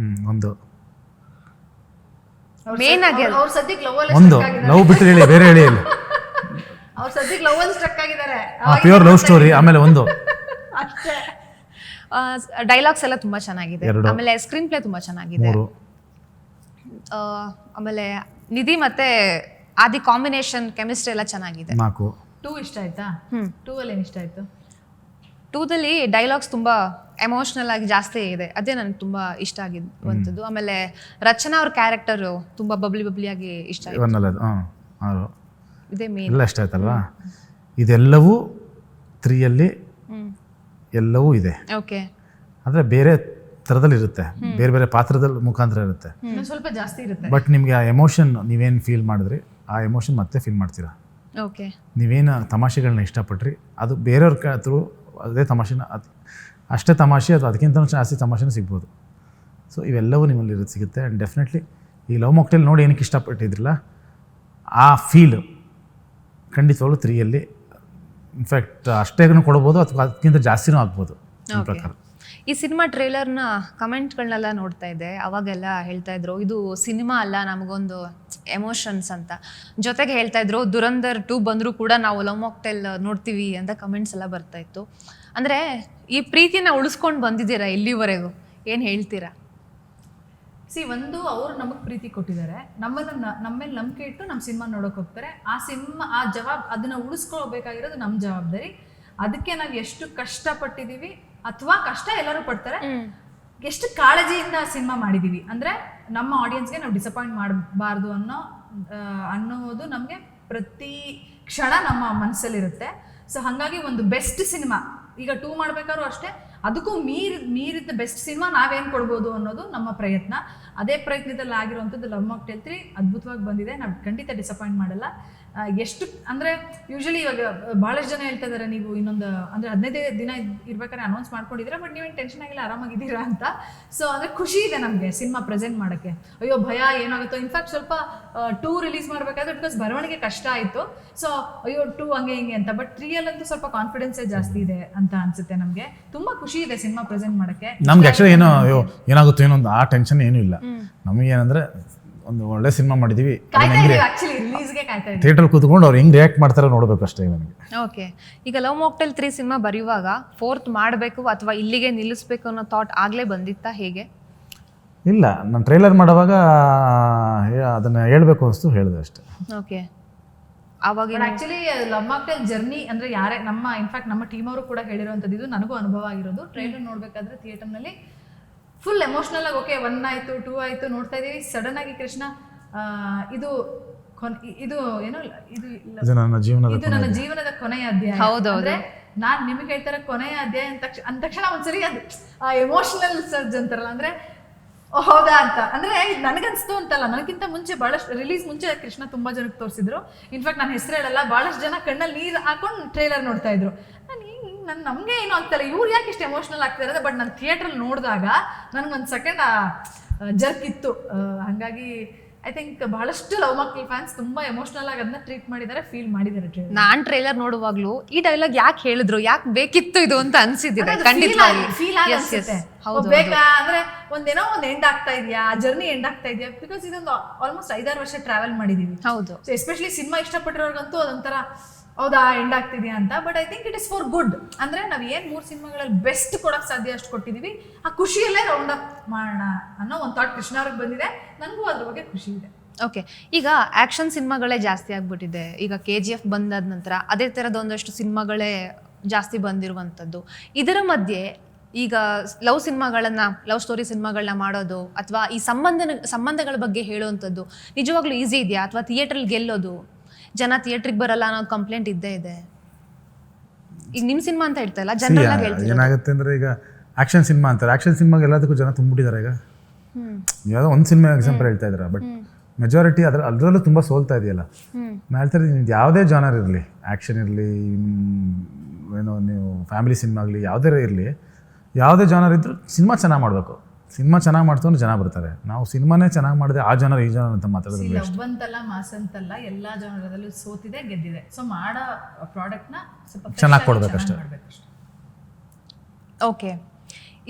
ಒಂದು
ಮೇನ್ ಆಗಿ
ಅವ್ರ ಸದ್ಯಕ್ಕೆ
ಒಂದು ಲವ್ ಬಿಟ್ಟು ಹೇಳಿ, ಬೇರೆ ಹೇಳಿ.
ಅವ್ರ ಸದ್ಯಕ್ಕೆ ಲವ್ ಅಲ್ಲಿ ಸ್ಟ್ರಕ್ ಆಗಿದ್ದಾರೆ.
Pure love story. ಆಮೇಲೆ ಒಂದು
ಅಷ್ಟೇ.
ಡೈಲಾಗ್ಸ್ ಎಲ್ಲ ತುಂಬಾ ಚೆನ್ನಾಗಿದೆ. ಆಮೇಲೆ ಸ್ಕ್ರೀನ್ ಪ್ಲೇ ತುಂಬಾ ಚೆನ್ನಾಗಿದೆ. ಆಮೇಲೆ ನಿಧಿ ಮತ್ತೆ ಆದಿ ಕಾಂಬಿನೇಷನ್, ಕೆಮಿಸ್ಟ್ರಿ ಎಲ್ಲ ಚೆನ್ನಾಗಿದೆ.
2 ಇಷ್ಟ ಆಯ್ತಾ? 2 ಅಲ್ಲಿ ಏನು ಇಷ್ಟ ಆಯ್ತು?
2ದಲ್ಲಿ ಡೈಲಾಗ್ಸ್ ತುಂಬಾ ಎಮೋಷನಲ್ ಆಗಿ ಜಾಸ್ತಿ ಇದೆ, ಅದೇ ನನಗೆ ತುಂಬಾ ಇಷ್ಟ ಆಗಿರುವಂಥದ್ದು. ಆಮೇಲೆ ರಚನಾ ಅವ್ರ ಕ್ಯಾರೆಕ್ಟರ್ ತುಂಬಾ ಬಬ್ಲಿ ಆಗಿ ಇಷ್ಟ ಆಯ್ತು. ಇದೇ ಮೇನ್
ಎಲ್ಲ ಇಷ್ಟ ಆಯ್ತಲ್ವಾ? ಇದೆಲ್ಲವೂ 3ಯಲ್ಲಿ ಎಲ್ಲವೂ ಇದೆ.
ಓಕೆ.
ಆದರೆ ಬೇರೆ ಥರದಲ್ಲಿ ಇರುತ್ತೆ, ಬೇರೆ ಬೇರೆ ಪಾತ್ರದ ಮುಖಾಂತರ ಇರುತ್ತೆ,
ಸ್ವಲ್ಪ ಜಾಸ್ತಿ ಇರುತ್ತೆ.
ಬಟ್ ನಿಮಗೆ ಆ ಎಮೋಷನ್ ನೀವೇನು ಫೀಲ್ ಮಾಡಿದ್ರಿ ಆ ಎಮೋಷನ್ ಮತ್ತೆ ಫೀಲ್ ಮಾಡ್ತೀರಾ.
ಓಕೆ.
ನೀವೇನು ತಮಾಷೆಗಳನ್ನ ಇಷ್ಟಪಟ್ರಿ ಅದು ಬೇರೆಯವ್ರ ಥ್ರೂ ಅದೇ ತಮಾಷೆನ ಅಷ್ಟೇ ತಮಾಷೆ ಅದು ಅದಕ್ಕಿಂತ ಜಾಸ್ತಿ ತಮಾಷೆನೂ ಸಿಗ್ಬೋದು. ಸೊ ಇವೆಲ್ಲವೂ ನಿಮ್ಮಲ್ಲಿ ಸಿಗುತ್ತೆ. ಆ್ಯಂಡ್ ಡೆಫಿನೆಟ್ಲಿ ಈ ಲವ್ ಮಾಕ್ಟೇಲ್ ನೋಡಿ ಏನಕ್ಕೆ ಇಷ್ಟಪಟ್ಟಿದ್ರಲ್ಲ ಆ ಫೀಲ್ ಖಂಡಿತವಾಗ್ಲೂ 3ಯಲ್ಲಿ ಇನ್ಫ್ಯಾಕ್ಟ್ ಅಷ್ಟೇ ಕೊಡ್ಬೋದು ಅಥವಾ ಅದಕ್ಕಿಂತ ಜಾಸ್ತಿನೂ ಆಗ್ಬೋದು ನನ್ನ ಪ್ರಕಾರ.
ಈ ಸಿನಿಮಾ ಟ್ರೇಲರ್ನ ಕಮೆಂಟ್ಗಳನ್ನೆಲ್ಲ ನೋಡ್ತಾ ಇದ್ದೆ, ಅವಾಗೆಲ್ಲ ಹೇಳ್ತಾ ಇದ್ರು ಇದು ಸಿನಿಮಾ ಅಲ್ಲ ನಮಗೊಂದು ಎಮೋಷನ್ಸ್ ಅಂತ. ಜೊತೆಗೆ ಹೇಳ್ತಾ ಇದ್ರು ದುರಂಧರ್ 2 ಬಂದರೂ ಕೂಡ ನಾವು ಲವ್ ಮಾಕ್ಟೇಲ್ ನೋಡ್ತೀವಿ ಅಂತ ಕಮೆಂಟ್ಸ್ ಎಲ್ಲ ಬರ್ತಾ ಇತ್ತು. ಅಂದರೆ ಈ ಪ್ರೀತಿನ ಉಳಿಸ್ಕೊಂಡು ಬಂದಿದ್ದೀರಾ ಇಲ್ಲಿವರೆಗೂ, ಏನು ಹೇಳ್ತೀರಾ?
ಒಂದು ಅವ್ರು ನಮಗೆ ಪ್ರೀತಿ ಕೊಟ್ಟಿದ್ದಾರೆ, ನಮ್ಮ ಮೇಲೆ ನಂಬಿಕೆ ಇಟ್ಟು ನಮ್ಮ ಸಿನಿಮಾ ನೋಡೋಕೆ ಹೋಗ್ತಾರೆ. ಆ ಸಿನಿಮಾ ಅದನ್ನ ಉಳಿಸ್ಕೊಳ್ಬೇಕಾಗಿರೋದು ನಮ್ಮ ಜವಾಬ್ದಾರಿ. ಅದಕ್ಕೆ ನಾವು ಎಷ್ಟು ಕಷ್ಟಪಟ್ಟಿದ್ದೀವಿ ಅಥವಾ ಕಷ್ಟ ಎಲ್ಲರೂ ಪಡ್ತಾರೆ, ಎಷ್ಟು ಕಾಳಜಿಯಿಂದ ಸಿನಿಮಾ ಮಾಡಿದೀವಿ ಅಂದ್ರೆ ನಮ್ಮ ಆಡಿಯನ್ಸ್ಗೆ ನಾವು ಡಿಸಪಾಯಿಂಟ್ ಮಾಡಬಾರ್ದು ಅನ್ನೋದು ನಮಗೆ ಪ್ರತಿ ಕ್ಷಣ ನಮ್ಮ ಮನಸ್ಸಲ್ಲಿರುತ್ತೆ. ಸೊ ಹಾಗಾಗಿ ಒಂದು ಬೆಸ್ಟ್ ಸಿನಿಮಾ ಈಗ 2 ಮಾಡ್ಬೇಕಾದ್ರೂ ಅಷ್ಟೇ, ಅದಕ್ಕೂ ಮೀರಿದ ಬೆಸ್ಟ್ ಸಿನಿಮಾ ನಾವೇನು ಕೊಡ್ಬೋದು ಅನ್ನೋದು ನಮ್ಮ ಪ್ರಯತ್ನ. ಅದೇ ಪ್ರಯತ್ನದಲ್ಲಿ ಆಗಿರುವಂಥದ್ದು ಲವ್ ಮಾಕ್ಟೇಲ್ 3 ಅದ್ಭುತವಾಗಿ ಬಂದಿದೆ. ನಾವು ಖಂಡಿತ ಡಿಸಪಾಯಿಂಟ್ ಮಾಡಲ್ಲ. ಎಷ್ಟು ಅಂದರೆ ಯೂಶಲಿ ಇವಾಗ ಭಾಳಷ್ಟು ಜನ ಹೇಳ್ತಾ ಇದ್ದಾರೆ ನೀವು ಇನ್ನೊಂದು ಅಂದರೆ 15 ದಿನ ಇರ್ಬೇಕಾದ್ರೆ ಅನೌನ್ಸ್ ಮಾಡ್ಕೊಂಡಿದ್ದೀರಾ, ಬಟ್ ನೀವೇನು ಟೆನ್ಷನ್ ಆಗಿಲ್ಲ, ಆರಾಮಾಗಿದ್ದೀರಾ ಅಂತ. ಸೊ ಅಂದರೆ ಖುಷಿ ಇದೆ ನಮಗೆ ಸಿನಿಮಾ ಪ್ರೆಸೆಂಟ್ ಮಾಡೋಕ್ಕೆ. ಅಯ್ಯೋ ಭಯ ಏನಾಗುತ್ತೋ, ಇನ್ಫ್ಯಾಕ್ಟ್ ಸ್ವಲ್ಪ 2 ರಿಲೀಸ್ ಮಾಡಬೇಕಾದ್ರೆ ಬಿಕಾಸ್ ಬರವಣಿಗೆ ಕಷ್ಟ ಆಯಿತು. ಸೊ ಅಯ್ಯೋ 2 ಹಂಗೆ ಹಿಂಗೆ ಅಂತ, ಬಟ್ 3 ಅಂತೂ ಸ್ವಲ್ಪ ಕಾನ್ಫಿಡೆನ್ಸೇ ಜಾಸ್ತಿ ಇದೆ ಅಂತ ಅನ್ಸುತ್ತೆ. ನಮಗೆ ತುಂಬ ಖುಷಿ ಇದೆ ಸಿನಿಮಾ ಪ್ರೆಸೆಂಟ್ ಮಾಡೋಕ್ಕೆ.
ನಮ್ಗೆ ಆ್ಯಕ್ಚುಲಿ ಏನೋ ಏನಾಗುತ್ತೋ ಏನೊಂದು ಆ ಟೆನ್ಷನ್ ಏನೂ ಇಲ್ಲ. ನಮಗೇನಂದರೆ ಒಂದು ಒಳ್ಳೆ ಸಿನಿಮಾ ಮಾಡಿದೀವಿ, ಥಿಯೇಟರ್ ಕೂತ್ಕೊಂಡು ಅವ್ರು ಹೆಂಗ್ ರಿಯಾಕ್ಟ್ ಮಾಡ್ತಾರೆ ನೋಡ್ಬೇಕು ಅಷ್ಟೇ ನನಗೆ.
ಓಕೆ, ಈಗ ಲವ್ ಮಾಕ್ಟೇಲ್ 3 ಸಿನಿಮಾ ಬರೆಯುವಾಗ 4th ಮಾಡಬೇಕು ಅಥವಾ ಇಲ್ಲಿಗೆ ನಿಲ್ಲಿಸ್ಬೇಕು ಅನ್ನೋ ಥಾಟ್ ಆಗಲೇ ಬಂದಿತ್ತಾ, ಹೇಗೆ?
ಇಲ್ಲ, ನಾನು ಟ್ರೈಲರ್ ಮಾಡುವಾಗ ಅದನ್ನ ಹೇಳ್ಬೇಕು ಅನಿಸ್ತು, ಹೇಳಿದೆ ಅಷ್ಟೇ.
ಓಕೆ, ಅವಾಗ
ಆಕ್ಚುಲಿ ಲವ್ ಮಾಕ್ಟೇಲ್ ಜರ್ನಿ ಅಂದ್ರೆ ಯಾರೇ ಇನ್ಫ್ಯಾಕ್ಟ್ ನಮ್ಮ ಟೀಮ್ ಅವರು ಕೂಡ ಹೇಳಿರುವಂಥದ್ದು, ಇದು ನನಗೂ ಅನುಭವ ಆಗಿರೋದು. ಟ್ರೈಲರ್ ನೋಡ್ಬೇಕಾದ್ರೆ ಥಿಯೇಟರ್ನಲ್ಲಿ ಫುಲ್ ಎಮೋಷನಲ್ ಆಗಿ ಓಕೆ 1 ಆಯ್ತು 2 ಆಯ್ತು ನೋಡ್ತಾ ಇದೀವಿ. ಸಡನ್ ಆಗಿ ಕೃಷ್ಣ ಇದು ಏನು ಇದು ನನ್ನ ಜೀವನದ ಕೊನೆಯ ಅಧ್ಯಾಯ. ಅಂದ್ರೆ ನಾನ್ ನಿಮಗೆ ಹೇಳ್ತಾರೆ ಕೊನೆಯ ಅಧ್ಯಾಯ ಅಂದ ತಕ್ಷಣ ಒಂದ್ಸರಿ ಅದು ಎಮೋಷನಲ್ ಸರ್ಜ್ ಅಂತಾರಲ್ಲ, ಅಂದ್ರೆ ಹೌದಾ ಅಂತ. ಅಂದ್ರೆ ನನಗನ್ಸ್ತು ಅಂತಲ್ಲ, ನನಗಿಂತ ಮುಂಚೆ ಬಹಳಷ್ಟು ರಿಲೀಸ್ ಮುಂಚೆ ಕೃಷ್ಣ ತುಂಬಾ ಜನಕ್ಕೆ ತೋರಿಸಿದ್ರು. ಇನ್ಫ್ಯಾಕ್ಟ್ ನಾನು ಹೆಸರು ಹೇಳಲ್ಲ, ಬಹಳಷ್ಟು ಜನ ಕಣ್ಣಲ್ಲಿ ನೀರು ಹಾಕೊಂಡು ಟ್ರೈಲರ್ ನೋಡ್ತಾ ಇದ್ರು. ನಮ್ಗೆ ಏನು ಆಗ್ತಾರೆ ಇವ್ರು ಯಾಕೆ ಇಷ್ಟು ಎಮೋಷನಲ್ ಆಗ್ತಿದ್ದಾರೆ, ಬಟ್ ನಾನು ಥಿಯೇಟ್ರಲ್ಲಿ ನೋಡಿದಾಗ ನನಗೊಂದು ಸೆಕೆಂಡ್ ಜರ್ಕ್ ಇತ್ತು. ಹಾಗಾಗಿ ಐ ಥಿಂಕ್ ಬಹಳಷ್ಟು ಲವ್ ಮಾಕ್ಟೇಲ್ ಫ್ಯಾನ್ಸ್ ತುಂಬಾ ಎಮೋಷನಲ್ ಆಗಿ ಅದನ್ನ ಟ್ರೀಟ್ ಮಾಡಿದ್ದಾರೆ, ಫೀಲ್ ಮಾಡಿದ್ದಾರೆ.
ನಾನ್ ಟ್ರೈಲರ್ ನೋಡುವಾಗ್ಲೂ ಈ ಡೈಲಾಗ್ ಯಾಕೆ ಹೇಳಿದ್ರು, ಯಾಕೆ ಬೇಕಿತ್ತು ಇದು ಅಂತ ಅನ್ಸಿದ್ದಿದೆ. ಖಂಡಿತವಾಗಿ
ಬೇಕಾ ಅಂದ್ರೆ ಒಂದೇನೋ ಒಂದು ಎಂಡ್ ಆಗ್ತಾ ಇದೆಯಾ, ಜರ್ನಿ ಎಂಡ್ ಆಗ್ತಾ ಇದೆಯಾ, ಬಿಕಾಸ್ ಇದೊಂದು ಆಲ್ಮೋಸ್ಟ್ 5-6 ವರ್ಷ ಟ್ರಾವೆಲ್ ಮಾಡಿದೀವಿ.
ಹೌದು,
ಎಸ್ಪೆಷಲಿ ಸಿನಿಮಾ ಇಷ್ಟಪಟ್ಟಿರೋರ್ಗಂತೂ ಅದೊಂಥರ ಹೌದಾ ಎಂಡ್ ಆಗ್ತಿದ್ಯಾ ಅಂತ. But I think it is for good. ಅಂದ್ರೆ ನಾವು ಏನ್ 3 ಸಿನಿಮಾಗಳಲ್ಲಿ ಬೆಸ್ಟ್ ಕೊಡಕ್ ಸಾಧ್ಯ ಅಷ್ಟು ಕೊಟ್ಟಿದೀವಿ, ಆ ಖುಷಿಯಲ್ಲೇ ರೌಂಡ್ ಅಪ್ ಮಾಡೋಣ ಅನ್ನೋ ಒಂದು ಥಾಟ್ ಕೃಷ್ಣ ಅವ್ರಿಗೆ ಬಂದಿದೆ. ನನಗೂ ಅದ್ರ ಬಗ್ಗೆ ಖುಷಿ ಇದೆ.
ಓಕೆ, ಈಗ ಆಕ್ಷನ್ ಸಿನಿಮಾಗಳೇ ಜಾಸ್ತಿ ಆಗ್ಬಿಟ್ಟಿದೆ. ಈಗ KGF ಬಂದಾದ ನಂತರ ಅದೇ ಥರದ ಒಂದಷ್ಟು ಸಿನಿಮಾಗಳೇ ಜಾಸ್ತಿ ಬಂದಿರುವಂಥದ್ದು. ಇದರ ಮಧ್ಯೆ ಈಗ ಲವ್ ಸ್ಟೋರಿ ಸಿನಿಮಾಗಳನ್ನ ಮಾಡೋದು ಅಥವಾ ಈ ಸಂಬಂಧಗಳ ಬಗ್ಗೆ ಹೇಳುವಂಥದ್ದು ನಿಜವಾಗ್ಲೂ ಈಸಿ ಇದೆಯಾ, ಅಥವಾ ಥಿಯೇಟ್ರಲ್ಲಿ ಗೆಲ್ಲೋದು, ಜನ ಥಿಯೇಟ್ರಿಗೆ ಬರಲ್ಲ ಅನ್ನೋ ಕಂಪ್ಲೇಂಟ್ ಇದ್ದೇ ಇದೆ. ಈಗ ನಿಮ್ಮ ಸಿನಿಮಾ ಅಂತ ಹೇಳ್ತಾ ಇಲ್ಲ, ಜನರಲ್ ಆಗಿ ಹೇಳ್ತೀವಿ.
ಏನಾಗುತ್ತೆ ಅಂದ್ರೆ ಈಗ ಆಕ್ಷನ್ ಸಿನಿಮಾ ಅಂತಾರೆ, ಆಕ್ಷನ್ ಸಿನಿಮಾಗೆ ಎಲ್ಲದಕ್ಕೂ ಜನ ತುಂಬಿಟ್ಟಿದ್ದಾರೆ. ಈಗ ಯಾವುದೋ ಒಂದು ಸಿನಿಮಾ ಎಕ್ಸಾಂಪಲ್ ಹೇಳ್ತಾ ಇದ್ದಾರೆ, ಬಟ್ ಮೆಜಾರಿಟಿ ಅದರಲ್ಲೂ ತುಂಬ ಸೋಲ್ತಾ ಇದೆಯಲ್ಲ. ನಾನು ಹೇಳ್ತಾರೆ ಯಾವುದೇ ಜಾನರ್ ಇರಲಿ, ಆ್ಯಕ್ಷನ್ ಇರಲಿ, ಏನೋ ನೀವು ಫ್ಯಾಮಿಲಿ ಸಿನಿಮಾ ಆಗಲಿ, ಯಾವುದೇ ಇರಲಿ, ಯಾವುದೇ ಜಾನರ್ ಇದ್ದರೂ ಸಿನಿಮಾ ಚೆನ್ನಾಗಿ ಮಾಡಬೇಕು. ಸಿನಿಮಾ ಚೆನ್ನಾಗಿ ಮಾಡ್ತಂದ್ರೆ ಜನ ಬರ್ತಾರೆ. ನಾವು ಸಿನಿಮಾನೇ ಚೆನ್ನಾಗಿ ಮಾಡಿದೆ ಆ ಜನರ್ ಈ ಜನರ್ ಅಂತ ಮಾತಾಡೋದು
ಲವ್ ಅಂತಲ್ಲ, ಮಾಸ್ ಅಂತಲ್ಲ, ಎಲ್ಲ ಜನರದಲ್ಲೂ ಸೋತಿದೆ ಗೆದ್ದಿದೆ. ಸೊ ಮಾಡೋ ಪ್ರಾಡಕ್ಟ್ನ ಸ್ವಲ್ಪ
ಚೆನ್ನಾಗಿ ಕೊಡ್ಬೇಕಷ್ಟೇ.
ಓಕೆ,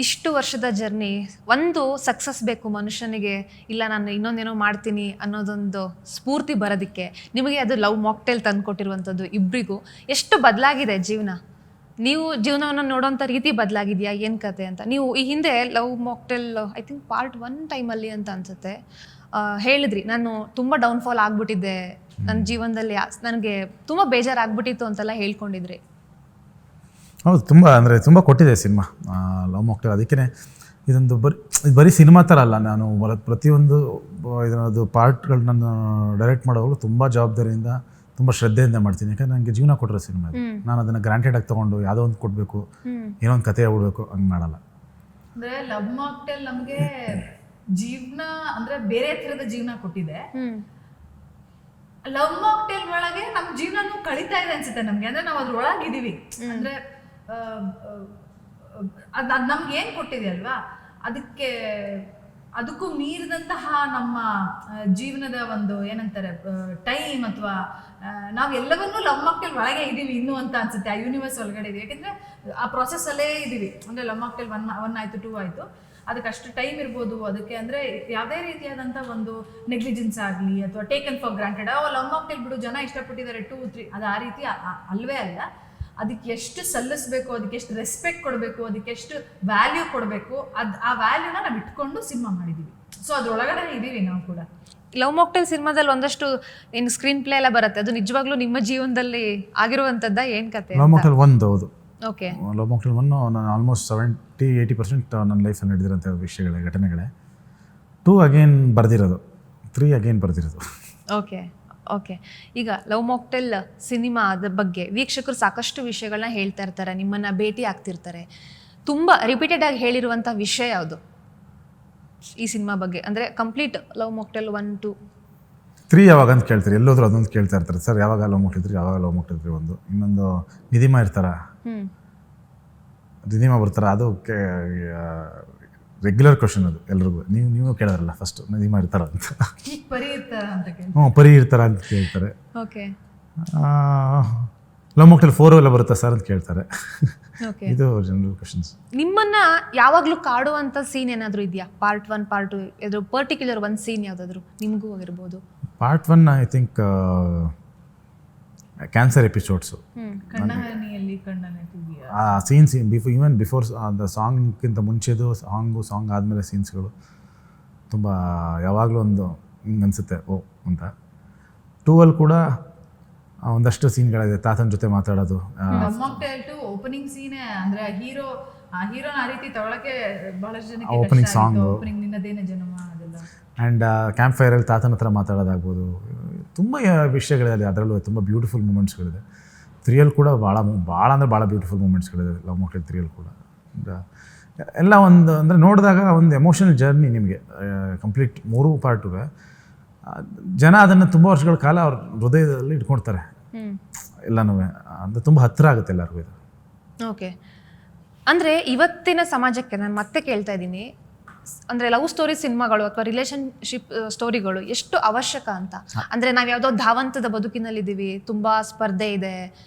ಇಷ್ಟು ವರ್ಷದ ಜರ್ನಿ, ಒಂದು ಸಕ್ಸಸ್ ಬೇಕು ಮನುಷ್ಯನಿಗೆ, ಇಲ್ಲ ನಾನು ಇನ್ನೊಂದೇನೋ ಮಾಡ್ತೀನಿ ಅನ್ನೋದೊಂದು ಸ್ಫೂರ್ತಿ ಬರೋದಕ್ಕೆ. ನಿಮಗೆ ಅದು ಲವ್ ಮಾಕ್ಟೇಲ್ ತಂದು ಕೊಟ್ಟಿರುವಂಥದ್ದು ಇಬ್ಬರಿಗೂ ಎಷ್ಟು ಬದಲಾಗಿದೆ ಜೀವನ, ನೀವು ಜೀವನವನ್ನು ನೋಡೋಂಥ ರೀತಿ ಬದಲಾಗಿದೆಯಾ, ಏನು ಕತೆ ಅಂತ. ನೀವು ಈ ಹಿಂದೆ love mocktail I think part 1 ಟೈಮಲ್ಲಿ ಅಂತ ಅನ್ಸುತ್ತೆ ಹೇಳಿದ್ರಿ, ನಾನು ತುಂಬ ಡೌನ್ಫಾಲ್ ಆಗ್ಬಿಟ್ಟಿದ್ದೆ ನನ್ನ ಜೀವನದಲ್ಲಿ, ನನಗೆ ತುಂಬ ಬೇಜಾರಾಗ್ಬಿಟ್ಟಿತ್ತು ಅಂತೆಲ್ಲ ಹೇಳ್ಕೊಂಡಿದ್ರಿ.
ಹೌದು, ತುಂಬ ಕೊಟ್ಟಿದೆ ಸಿನಿಮಾ ಲವ್ ಮಾಕ್ಟೇಲ್. ಅದಕ್ಕೆ ಇದೊಂದು ಬರೀ ಸಿನಿಮಾ ಥರ ಅಲ್ಲ, ನಾನು ಪ್ರತಿಯೊಂದು ಇದನ್ನದು ಪಾರ್ಟ್ಗಳು ನಾನು ಡೈರೆಕ್ಟ್ ಮಾಡೋವಾಗಲೂ ತುಂಬ ಜವಾಬ್ದಾರಿಯಿಂದ ತುಂಬ ಶ್ರದ್ಧೆಯಿಂದ ಮಾಡ್ತೀನಿ. ಯಾಕಂದ್ರೆ ನನಗೆ ಜೀವನ ಕೊಟ್ಟಿರೋ ಸಿನಿಮಾ, ನಾನು ಅದನ್ನು ಗ್ರಾಂಟೆಡ್ ಆಗಿ ತೊಗೊಂಡು ಯಾವುದೋ ಒಂದು ಕೊಡಬೇಕು, ಏನೋ ಒಂದು ಕತೆ ಆಗ್ಬಿಡ್ಬೇಕು ಹಂಗೆ ಮಾಡಲ್ಲ.
ಅಂದರೆ ಲವ್ ಮಾಕ್ಟೇಲ್ ನಮಗೆ ಜೀವನ ಅಂದರೆ ಬೇರೆ ಥರದ ಜೀವನ ಕೊಟ್ಟಿದೆ. ಲವ್ ಮಾಕ್ಟೇಲ್ ಒಳಗೆ ನಮ್ಮ ಜೀವನನೂ ಕಳೀತಾ ಇದೆ ಅನ್ಸುತ್ತೆ ನಮಗೆ. ಅಂದರೆ ನಾವು ಅದ್ರ ಒಳಗಿದ್ದೀವಿ. ಅಂದರೆ ಅದು ನಮ್ಗೆ ಏನು ಕೊಟ್ಟಿದೆ ಅಲ್ವಾ, ಅದಕ್ಕೆ ಅದಕ್ಕೂ ಮೀರಿದಂತಹ ನಮ್ಮ ಜೀವನದ ಒಂದು ಏನಂತಾರೆ ಟೈಮ್ ಅಥವಾ ನಾವೆಲ್ಲವನ್ನೂ ಲವ್ ಮಾಕ್ಟೇಲ್ ಒಳಗೆ ಇದೀವಿ ಇನ್ನೂ ಅಂತ ಅನ್ಸುತ್ತೆ, ಆ ಯೂನಿವರ್ಸ್ ಒಳಗಡೆ ಇದೀವಿ. ಯಾಕೆಂದ್ರೆ ಆ process ಅಲ್ಲೇ ಇದೀವಿ. ಅಂದ್ರೆ ಲವ್ ಮಾಕ್ಟೇಲ್ 1 ಆಯ್ತು 2 ಆಯ್ತು, ಅದಕ್ಕೆ ಅಷ್ಟು ಟೈಮ್ ಇರ್ಬೋದು ಅದಕ್ಕೆ. ಅಂದ್ರೆ ಯಾವುದೇ ರೀತಿಯಾದಂಥ ಒಂದು ನೆಗ್ಲಿಜೆನ್ಸ್ ಆಗಲಿ ಅಥವಾ taken for granted, love mocktail ಬಿಡು ಜನ ಇಷ್ಟಪಟ್ಟಿದ್ದಾರೆ 2, 3, ಅದು ಆ ರೀತಿ ಅಲ್ವೇ ಅಲ್ಲ. ಅದಕ್ಕೆ ಎಷ್ಟು ಸಲ್ಲಿಸ್ಬೇಕು, ಅದಕ್ಕೆ ಎಷ್ಟು ರೆಸ್ಪೆಕ್ಟ್ ಕೊಡಬೇಕು, ಅದಕ್ಕೆ ಎಷ್ಟು ವ್ಯಾಲ್ಯೂ ಕೊಡಬೇಕು, ಆ ವ್ಯಾಲ್ಯೂನ ನಾವು ಇಟ್ಕೊಂಡು ಸಿನಿಮಾ ಮಾಡಿದ್ದೀವಿ. ಸೊ ಅದ್ರೊಳಗಡೆ ಇದ್ದೀವಿ ನಾವು ಕೂಡ.
ಲವ್ ಮಾಕ್ಟೇಲ್ ಸಿನಿಮಾದಲ್ಲಿ ಒಂದಷ್ಟು ಏನು ಸ್ಕ್ರೀನ್ ಪ್ಲೇ ಎಲ್ಲ ಬರುತ್ತೆ, ಅದು ನಿಜವಾಗ್ಲೂ ನಿಮ್ಮ ಜೀವನದಲ್ಲಿ ಆಗಿರುವಂತದ್ದ ಏನ್ ಕತೆ?
ಲವ್ ಮಾಕ್ಟೇಲ್ 1 ಹೌದು.
ಓಕೆ.
ಲವ್ ಮಾಕ್ಟೇಲ್ 1 ನಾನು ಆಲ್ಮೋಸ್ಟ್ 70-80% ನನ್ನ ಲೈಫಲ್ಲಿ ನಡೆದಿರೋಂಥ ವಿಷಯಗಳೇ, ಘಟನೆಗಳೇ. 2 ಅಗೇನ್ ಬರ್ದಿರೋದು, 3 ಅಗೇನ್ ಬರ್ದಿರೋದು.
Okay okay. ಈಗ ಲವ್ ಮಾಕ್ಟೇಲ್ ಸಿನಿಮಾದ ಬಗ್ಗೆ ವೀಕ್ಷಕರು ಸಾಕಷ್ಟು ವಿಷಯಗಳನ್ನ ಹೇಳ್ತಾ ಇರ್ತಾರೆ, ನಿಮ್ಮನ್ನ ಭೇಟಿ ಆಗ್ತಿರ್ತಾರೆ. ತುಂಬಾ ರಿಪೀಟೆಡ್ ಆಗಿ ಹೇಳಿರುವಂಥ ವಿಷಯ ಯಾವುದು ಈ ಸಿನಿಮಾ ಬಗ್ಗೆ? ಅಂದರೆ ಕಂಪ್ಲೀಟ್ ಲವ್ ಮಾಕ್ಟೇಲ್ 1, 2,
3 ಯಾವಾಗ ಅಂತ ಕೇಳ್ತಾರೆ, ಎಲ್ಲೋದ್ರೂ ಅದೊಂದು ಕೇಳ್ತಾ ಇರ್ತಾರೆ. ಸರ್ ಯಾವಾಗ ಲವ್ ಮಾಕ್ಟೇಲ್ 3, ಯಾವಾಗ ಲವ್ ಮಾಕ್ಟೇಲ್ 3? ಒಂದು ಇನ್ನೊಂದು ನಿಧಿಮಾ ಇರ್ತಾರ, ನಿಧಿಮಾ ಬರ್ತಾರ, ಅದು ರೆಗ್ಯುಲರ್ ಕ್ವಶನ್ ಅದು ಎಲ್ರಿಗೂ. ನೀವು ಕೇಳೋರಲ್ಲ ಫಸ್ಟ್ ನಿಧಿಮಾ ಇರ್ತಾರ ಅಂತ.
ಪರಿ ಇರ್ತಾರ ಅಂತ
ಪರಿ ಇರ್ತಾರ ಅಂತ ಕೇಳ್ತಾರೆ.
ಓಕೆ.
ಲವ್ ಮಾಕ್ಟೇಲ್ 4 ಎಲ್ಲ ಬರುತ್ತಾ ಸರ್ ಅಂತ ಕೇಳ್ತಾರೆ.
ಓಕೆ.
ಇದು ಜನರಲ್ ಕ್ವಶನ್ಸ್.
ನಿಮ್ಮನ್ನ ಯಾವಾಗಲೂ ಕಾಡುವಂಥ ಸೀನ್ ಏನಾದರೂ ಇದೆಯಾ? ಪಾರ್ಟ್ 1, ಪಾರ್ಟ್ 2 ಇದು ಪರ್ಟಿಕ್ಯುಲರ್ ಒಂದು ಸೀನ್ ಯಾವುದಾದ್ರು ನಿಮಗೂ ಆಗಿರ್ಬೋದು?
Part 1 I think cancer episodes.
ಕಣ್ಣಹನಿಯಲ್ಲಿ ಕಣ್ಣನೆತ್ತಿದೆಯಾ
ಆ ಸೀನ್ಸ್ ಬಿಫೋರ್ ದ ಸಾಂಗ್ಗಿಂತ ಮುಂಚೆದು ಸಾಂಗ್ ಆದಮೇಲೆ ಸೀನ್ಸ್ಗಳು ತುಂಬ ಯಾವಾಗಲೂ ಒಂದು ಹಿಂಗೆ ಅನಿಸುತ್ತೆ ಓ ಅಂತ. 2 ಕೂಡ ಒಂದಷ್ಟು ಸೀನ್ಗಳಿದೆ, ತಾತನ ಜೊತೆ ಮಾತಾಡೋದು.
ಲವ್ ಮಾಕ್ಟೇಲ್ 2 ಓಪನಿಂಗ್ ಸೀನೇ ಅಂದ್ರೆ ಹೀರೋನ ಆ ರೀತಿ ತಗೊಳಕ್ಕೆ ಬಹಳಷ್ಟು ಜನಕ್ಕೆ
ಓಪನಿಂಗ್ ಸಾಂಗ್,
ಓಪನಿಂಗ್ ನಿನ್ನದೇನೆ ಜನ್ಮ ಅದೆಲ್ಲ.
ಆ್ಯಂಡ್ ಕ್ಯಾಂಪ್ ಫೈರಲ್ಲಿ ತಾತನ ಹತ್ರ ಮಾತಾಡೋದಾಗ್ಬೋದು. ತುಂಬ ವಿಷಯಗಳಿದೆ ಅದರಲ್ಲೂ, ತುಂಬ ಬ್ಯೂಟಿಫುಲ್ ಮೂಮೆಂಟ್ಸ್ಗಳಿದೆ. 3 ಕೂಡ ಭಾಳ ಅಂದರೆ ಭಾಳ ಬ್ಯೂಟಿಫುಲ್ ಮೂಮೆಂಟ್ಸ್ಗಳಿದೆ ಲವ್ ಮಾಕ್ಟೇಲ್ 3 ಕೂಡ. ಎಲ್ಲ ಒಂದು ಅಂದರೆ ನೋಡಿದಾಗ ಒಂದು ಎಮೋಷನಲ್ ಜರ್ನಿ ನಿಮಗೆ ಕಂಪ್ಲೀಟ್ 3 ಪಾರ್ಟುವೆ. ಜನ ಅದನ್ನು ತುಂಬ ವರ್ಷಗಳ ಕಾಲ ಅವ್ರ ಹೃದಯದಲ್ಲಿ ಇಟ್ಕೊಳ್ತಾರೆ ಎಲ್ಲನೂ, ಅದು ತುಂಬ ಹತ್ತಿರ ಆಗುತ್ತೆ ಎಲ್ಲರಿಗೂ ಇದು.
ಓಕೆ. ಅಂದರೆ ಇವತ್ತಿನ ಸಮಾಜಕ್ಕೆ ನಾನು ಮತ್ತೆ ಕೇಳ್ತಾ ಇದ್ದೀನಿ, ಅಂದರೆ ಲವ್ ಸ್ಟೋರಿ ಸಿನಿಮಾಗಳು ಅಥವಾ ರಿಲೇಷನ್ಶಿಪ್ ಸ್ಟೋರಿಗಳು ಎಷ್ಟು ಅವಶ್ಯಕ ಅಂತ. ಅಂದರೆ ನಾವು ಯಾವುದೋ ಧಾವಂತದ ಬದುಕಿನಲ್ಲಿದ್ದೀವಿ, ತುಂಬ ಸ್ಪರ್ಧೆ ಇದೆ,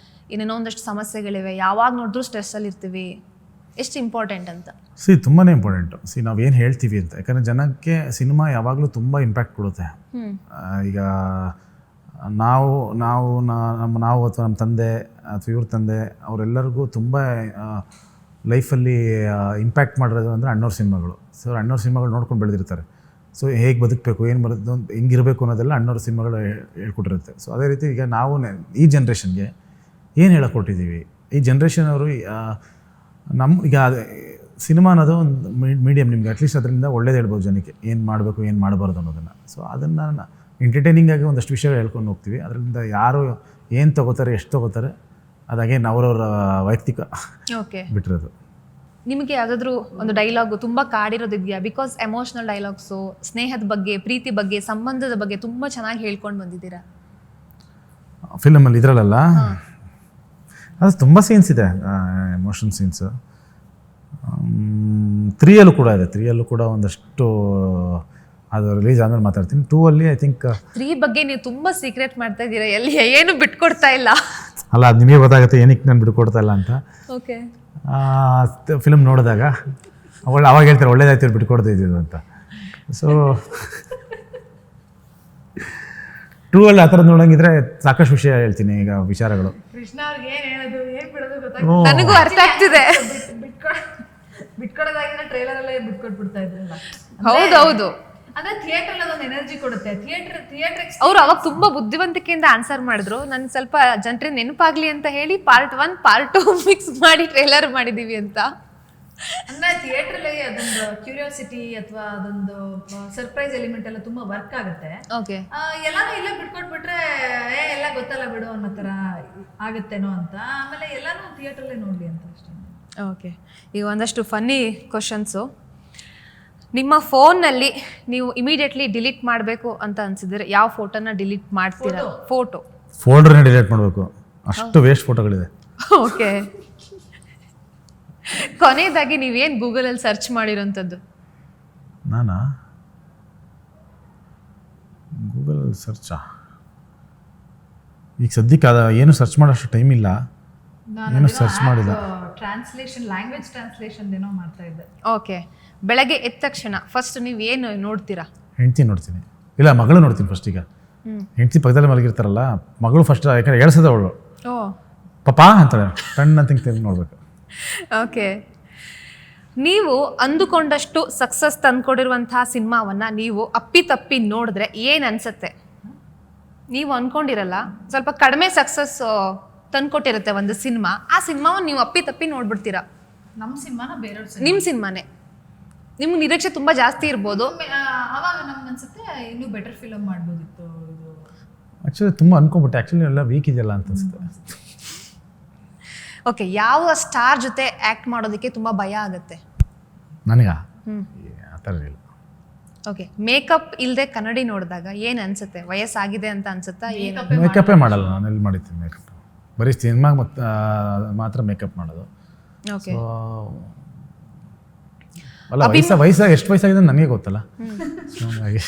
ಇನ್ನೇನೋ ಒಂದಷ್ಟು ಸಮಸ್ಯೆಗಳಿವೆ, ಯಾವಾಗ ನೋಡಿದ್ರೂ ಸ್ಟ್ರೆಸ್ಸಲ್ಲಿ ಇರ್ತೀವಿ, ಎಷ್ಟು ಇಂಪಾರ್ಟೆಂಟ್ ಅಂತ? ತುಂಬಾ
ಇಂಪಾರ್ಟೆಂಟು. ನಾವು ಏನು ಹೇಳ್ತೀವಿ ಅಂತ, ಯಾಕಂದರೆ ಜನಕ್ಕೆ ಸಿನಿಮಾ ಯಾವಾಗಲೂ ತುಂಬ ಇಂಪ್ಯಾಕ್ಟ್ ಕೊಡುತ್ತೆ. ಈಗ ನಾವು ಅಥವಾ ನಮ್ಮ ತಂದೆ ಅಥವಾ ಇವ್ರ ತಂದೆ ಅವರೆಲ್ಲರಿಗೂ ತುಂಬ ಲೈಫಲ್ಲಿ ಇಂಪ್ಯಾಕ್ಟ್ ಮಾಡಿರೋದು ಅಂದರೆ ಅಣ್ಣವ್ರ ಸಿನಿಮಾಗಳು. ಸೊ ಅಣ್ಣವ್ರ ಸಿನಿಮಾಗಳು ನೋಡ್ಕೊಂಡು ಬೆಳೆದಿರ್ತಾರೆ. ಸೊ ಹೇಗೆ ಬದುಕಬೇಕು, ಏನು ಬರೋದು, ಹೆಂಗಿರಬೇಕು ಅನ್ನೋದೆಲ್ಲ ಅಣ್ಣವ್ರ ಸಿನಿಮಾಗಳು ಹೇಳ್ಕೊಟ್ಟಿರುತ್ತೆ. ಸೊ ಅದೇ ರೀತಿ ಈಗ ನಾವು ಈ ಜನ್ರೇಷನ್ಗೆ ಏನು ಹೇಳಕೊಟ್ಟಿದ್ದೀವಿ, ಈ ಜನ್ರೇಷನ್ ಅವರು ಈಗ ಸಿನಿಮಾ ಅನ್ನೋದು ಒಂದು ಮೀಡಿಯಮ್, ನಿಮ್ಗೆ ಅಟ್ಲೀಸ್ಟ್ ಅದರಿಂದ ಒಳ್ಳೇದು ಹೇಳ್ಬೋದು ಜನಕ್ಕೆ, ಏನು ಮಾಡಬೇಕು ಏನು ಮಾಡಬಾರ್ದು ಅನ್ನೋದನ್ನು. ಸೊ ಅದನ್ನು ಎಂಟರ್ಟೈನಿಂಗ್ ಆಗಿ ಒಂದಷ್ಟು ವಿಷಯಗಳು ಹೇಳ್ಕೊಂಡು ಹೋಗ್ತೀವಿ. ಅದರಿಂದ ಯಾರು ಏನು ತೊಗೋತಾರೆ, ಎಷ್ಟು ತೊಗೋತಾರೆ, ಅದಾಗೆ ಅವರವರ ವೈಯಕ್ತಿಕ ಬಿಟ್ಟಿರೋದು.
ನಿಮಗೆ ಯಾವುದಾದ್ರೂ ಒಂದು ಡೈಲಾಗು ತುಂಬ ಕಾಡಿರೋದಿದೆಯಾ? ಬಿಕಾಸ್ ಎಮೋಷ್ನಲ್ ಡೈಲಾಗ್ಸು, ಸ್ನೇಹದ ಬಗ್ಗೆ, ಪ್ರೀತಿ ಬಗ್ಗೆ, ಸಂಬಂಧದ ಬಗ್ಗೆ ತುಂಬ ಚೆನ್ನಾಗಿ ಹೇಳ್ಕೊಂಡು ಬಂದಿದ್ದೀರಾ
ಫಿಲಮಲ್ಲಿ. ಇದರಲ್ಲ ಅದು ತುಂಬ ಸೀನ್ಸ್ ಇದೆ, ಎಮೋಷನ್ ಸೀನ್ಸು. 3 ಕೂಡ ಇದೆ. 3 ಕೂಡ ಒಂದಷ್ಟು, ಅದು ರಿಲೀಸ್ ಆದ್ಮೇಲೆ ಮಾತಾಡ್ತೀನಿ. 2 ಐ ಥಿಂಕ್
3 ಬಗ್ಗೆ ನೀವು ತುಂಬ ಸೀಕ್ರೆಟ್ ಮಾಡ್ತಾ ಇದ್ದೀರಾ, ಎಲ್ಲಿ ಏನು ಬಿಟ್ಕೊಡ್ತಾ ಇಲ್ಲ.
ಅಲ್ಲ, ಅದು ನಿಮಗೆ ಗೊತ್ತಾಗುತ್ತೆ ಏನಕ್ಕೆ ನಾನು ಬಿಟ್ಕೊಡ್ತಾ ಇಲ್ಲ ಅಂತ.
ಓಕೆ.
ಫಿಲ್ಮ್ ನೋಡಿದಾಗ ಅವಾಗ ಹೇಳ್ತಾರೆ ಒಳ್ಳೇದಾಯ್ತು ಬಿಟ್ಕೊಡ್ತಾ ಇದ್ದೀವಿ ಅಂತ. ಸೊ 2 ಆ ಥರದ್ದು ನೋಡಂಗಿದ್ರೆ ಸಾಕಷ್ಟು ವಿಷಯ ಹೇಳ್ತೀನಿ. ಈಗ ವಿಚಾರಗಳು
ಕೃಷ್ಣ ಅವ್ರಿಗೆ ಏನು ಹೇಳೋದು ಏನು ಬಿಡೋದು
ನನಗೂ ಅರ್ಥ ಆಗ್ತಿದೆ.
ಬಿಟ್ಕೊಡೋದಾಗಿನ ಟ್ರೈಲರ್ ಅಲ್ಲೇ ಬಿಟ್ಕೊಟ್ಬಿಡ್ತಾ ಇದ್ರಲ್ಲ.
ಹೌದೌದು.
ಅಂದ್ರೆ ಥಿಯೇಟರ್ ಅದೊಂದು ಎನರ್ಜಿ ಕೊಡುತ್ತೆ. ಥಿಯೇಟರ್
ಅವ್ರು ಅವಾಗ ತುಂಬಾ ಬುದ್ಧಿವಂತಿಕೆಯಿಂದ ಆನ್ಸರ್ ಮಾಡಿದ್ರು. ನನ್ ಸ್ವಲ್ಪ ಜನರಿಗೆ ನೆನಪಾಗ್ಲಿ ಅಂತ ಹೇಳಿ ಪಾರ್ಟ್ 1 ಪಾರ್ಟ್ 2 ಮಿಕ್ಸ್ ಮಾಡಿ ಟ್ರೈಲರ್ ಮಾಡಿದೀವಿ ಅಂತ.
ಅಂದ್ರೆ ಥಿಯೇಟರ್ ಅದೊಂದು ಕ್ಯೂರಿಯಾಸಿಟಿ ಅಥವಾ ಅದೊಂದು ಸರ್ಪ್ರೈಸ್ ಎಲಿಮೆಂಟ್ ಎಲ್ಲ ತುಂಬಾ ವರ್ಕ್ ಆಗುತ್ತೆ.
ಓಕೆ.
ಎಲ್ಲಾನು ಇಲ್ಲೇ ಬಿಟ್ಕೊಟ್ಬಿಟ್ರೆ ಎಲ್ಲ ಗೊತ್ತಲ್ಲ ಬಿಡು ಅನ್ನೋ ತರ ಆಗುತ್ತೇನೋ ಅಂತ. ಆಮೇಲೆ ಎಲ್ಲಾನು ಥಿಯೇಟರ್ಲೇ ನೋಡ್ಲಿ ಅಂತ ಅಷ್ಟೇ.
ಓಕೆ. ಈಗ ಒಂದಷ್ಟು ಫನ್ನಿ ಕ್ವಶನ್ಸು. ನಿಮ್ಮ ಫೋನ್ನಲ್ಲಿ ನೀವು ಇಮಿಡಿಯೇಟ್ಲಿ ಡಿಲೀಟ್ ಮಾಡಬೇಕು ಅಂತ ಅನ್ಸಿದ್ರೆ ಯಾವ ಫೋಟೋನ ಡಿಲೀಟ್ ಮಾಡ್ತೀರಾ?
ಫೋಲ್ಡರ್ನ ಡಿಲೀಟ್ ಮಾಡಬೇಕು, ಅಷ್ಟು ವೇಸ್ಟ್ ಫೋಟೋಗಳಿದೆ.
ಓಕೆ. ಕೊನೆಯದಾಗಿ ನೀವೇನು ಗೂಗಲಲ್ಲಿ ಸರ್ಚ್ ಮಾಡಿರೋಂಥದ್ದು?
ಗೂಗಲಲ್ಲಿ ಸರ್ಚಾ ಈಗ ಸದ್ಯಕ್ಕೆ ಏನು ಸರ್ಚ್ ಮಾಡೋಷ್ಟು ಟೈಮ್ ಇಲ್ಲ, ಏನು ಸರ್ಚ್ ಮಾಡಿಲ್ಲ.
ಟ್ರಾನ್ಸ್ಲೇಷನ್, ಲ್ಯಾಂಗ್ವೇಜ್ ಟ್ರಾನ್ಸ್ಲೇಷನ್ ಏನೋ ಮಾಡ್ತಾ ಇದ್ದೆ.
ಓಕೆ, ಬೆಳಗ್ಗೆ ಎದ್ದ ತಕ್ಷಣ ಫಸ್ಟ್ ನೀವು ಏನು ನೋಡ್ತೀರಾ?
ಹೆಂಡ್ತಿ ನೋಡ್ತೀನಿ, ಇಲ್ಲ ಮಗಳು ನೋಡ್ತೀನಿ ಫಸ್ಟ್. ಈಗ ಹೆಂಡ್ತಿ ಪಕ್ಕದಲ್ಲಿ ಮಲಗಿರ್ತಾರಲ್ಲ, ಮಗಳು ಫಸ್ಟ್ ಯಾಕಂದ್ರೆ ಹೇಳ್ಸದ ಅವಳು
ಓ
ಪಾಪಾ ಅಂತಾಳೆ, ಕಣ್ಣು ತಿಂಗ್ ನೋಡ್ಬೇಕು.
ಓಕೆ, ನೀವು ಅಂದುಕೊಂಡಷ್ಟು ಸಕ್ಸಸ್ ತಂದ್ಕೊಡಿರುವಂತಹ ಸಿನಿಮಾವನ್ನ ನೀವು ಅಪ್ಪಿತಪ್ಪಿ ನೋಡಿದ್ರೆ ಏನು ಅನ್ಸುತ್ತೆ? ನೀವು ಅನ್ಕೊಂಡಿರಲ್ಲ, ಸ್ವಲ್ಪ ಕಡಿಮೆ ಸಕ್ಸಸ್ ತಂದ್ಕೊಟ್ಟಿರುತ್ತೆ ಒಂದು ಸಿನಿಮಾ, ಆ ಸಿನಿಮಾವನ್ನು ನೀವು ಅಪ್ಪಿತಪ್ಪಿ ನೋಡ್ಬಿಡ್ತೀರಾ.
ನಮ್ಮ ಸಿನಿಮಾನ ಬೇರೆಯವ್ರ ಸಿನಿಮಾ,
ನಿಮ್ಮ ಸಿನಿಮಾನೇ, ನಿಮ್ಗೆ ನಿರೀಕ್ಷೆ ತುಂಬ ಜಾಸ್ತಿ ಇರ್ಬೋದು,
ಅವಾಗ ನಮ್ಗೆ ಅನ್ಸುತ್ತೆ ಇನ್ನೂ ಬೆಟರ್ ಫಿಲಮ್ ಮಾಡ್ಬೋದಿತ್ತು. ಇದು
ಆ್ಯಕ್ಚುಲಿ ತುಂಬ ಅನ್ಕೊಂಬಿಟ್ಟೆ, ಆ್ಯಕ್ಚುಲಿ ಎಲ್ಲ ವೀಕ್ ಇದೆಯಲ್ಲ ಅಂತ ಅನ್ಸುತ್ತೆ.
ಓಕೆ, ಯಾವ ಸ್ಟಾರ್ ಜೊತೆ ಆ್ಯಕ್ಟ್ ಮಾಡೋದಕ್ಕೆ ತುಂಬ ಭಯ ಆಗುತ್ತೆ?
ನನಗ ಆ ಥರ ಇಲ್ಲ.
ಓಕೆ, ಮೇಕಪ್ ಇಲ್ಲದೆ ಕನ್ನಡಿ ನೋಡಿದಾಗ ಏನು ಅನ್ಸುತ್ತೆ? ವಯಸ್ಸಾಗಿದೆ ಅಂತ ಅನ್ಸುತ್ತಾ? ಏನು
ಮೇಕಪ್ಪೇ ಮಾಡಲ್ಲ ನಾನು, ಎಲ್ಲಿ ಮಾಡಿದ್ದೀನಿ ಮೇಕಪ್? ಬರೀ ಸಿನಿಮಾಗೆ ಮಾತ್ರ ಮೇಕಪ್ ಮಾಡೋದು.
ಓಕೆ,
ಅಲ್ಲ ವಯಸ್ಸಾಗಿ ಎಷ್ಟು ವಯಸ್ಸಾಗಿದೆ ನನಗೆ ಗೊತ್ತಲ್ಲ, ಹಾಗಾಗಿ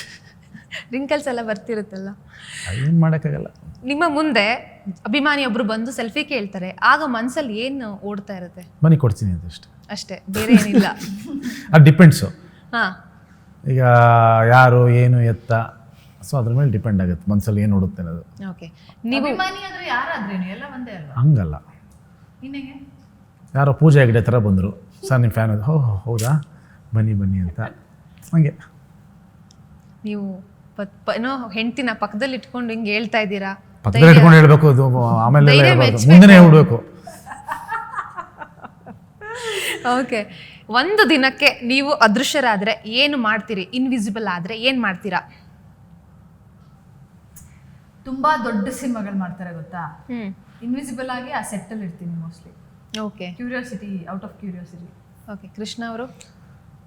ರಿಂಕಲ್ಸ್ ಎಲ್ಲ ಬರ್ತಿರುತ್ತಲ್ಲ.
ಏನು ಮಾಡೋಕ್ಕಾಗಲ್ಲ.
ನಿಮ್ಮ ಮುಂದೆ ಅಭಿಮಾನಿ ಒಬ್ರು ಬಂದು ಸೆಲ್ಫಿ ಕೇಳ್ತಾರೆ, ಆಗ ಮನ್ಸಲ್ಲಿ ಏನು ಓಡ್ತಾ ಇರುತ್ತೆ?
ಬನ್ನಿ ಕೊಡ್ತೀನಿ ಅಂತ
ಅಷ್ಟೇ, ಬೇರೆ ಏನಿಲ್ಲ.
ಅದು ಡಿಪೆಂಡ್ಸು.
ಹಾಂ,
ಈಗ ಯಾರು ಏನು ಎತ್ತ, ಸೊ ಅದ್ರ ಮೇಲೆ ಡಿಪೆಂಡ್ ಆಗುತ್ತೆ ಮನಸ್ಸಲ್ಲಿ ಏನು ನೋಡುತ್ತೆ ಅನ್ನೋದು.
ಓಕೆ, ನೀವು
ಅಭಿಮಾನಿ ಆದ್ರೆ ಯಾರಾದ್ರೇನು ಎಲ್ಲ ಒಂದೇ ಅಲ್ವಾ?
ಹಂಗಲ್ಲ,
ನಿನಗೆ
ಯಾರೋ ಪೂಜೆ ಹೆಗ್ಡೆ ಥರ ಬಂದರು, ಸರ್ ನಿಮ್ಮ ಫ್ಯಾನ್, ಹೌದಾ ಬನ್ನಿ ಬನ್ನಿ ಅಂತ, ಹಂಗೆ.
ನೀವು ಏನೋ ಹೆಂಡ್ತಿನ ಪಕ್ಕದಲ್ಲಿ ಇಟ್ಕೊಂಡು ಹಿಂಗೆ ಹೇಳ್ತಾ ಇದ್ದೀರಾ?
ಪಕ್ಕದಲ್ಲಿ ಇಟ್ಕೊಂಡು ಹೇಳ್ಬೇಕು, ಅದು ಆಮೇಲೆ ಮುಂದೆನೇ ಹೇಳ್ಬೇಕು.
ಓಕೆ, ಒಂದು ದಿನಕ್ಕೆ ನೀವು ಅದೃಶ್ಯರಾದ್ರೆ ಏನು ಮಾಡ್ತೀರಿ? ಇನ್ವಿಸಿಬಲ್ ಆದ್ರೆ ಏನು ಮಾಡ್ತೀರಾ?
ತುಂಬಾ ದೊಡ್ಡ ಸಿನಿಮಾಗಳು ಮಾಡ್ತಾರೆ ಗೊತ್ತಾ,
ಹ್ಮ್,
ಇನ್ವಿಸಿಬಲ್ ಆಗಿ ಆ ಸೆಟ್ಟಲ್ಲಿ ಇರ್ತೀನಿ mostly.
Okay,
curiosity, out of curiosity.
Okay, Krishna ಅವರು?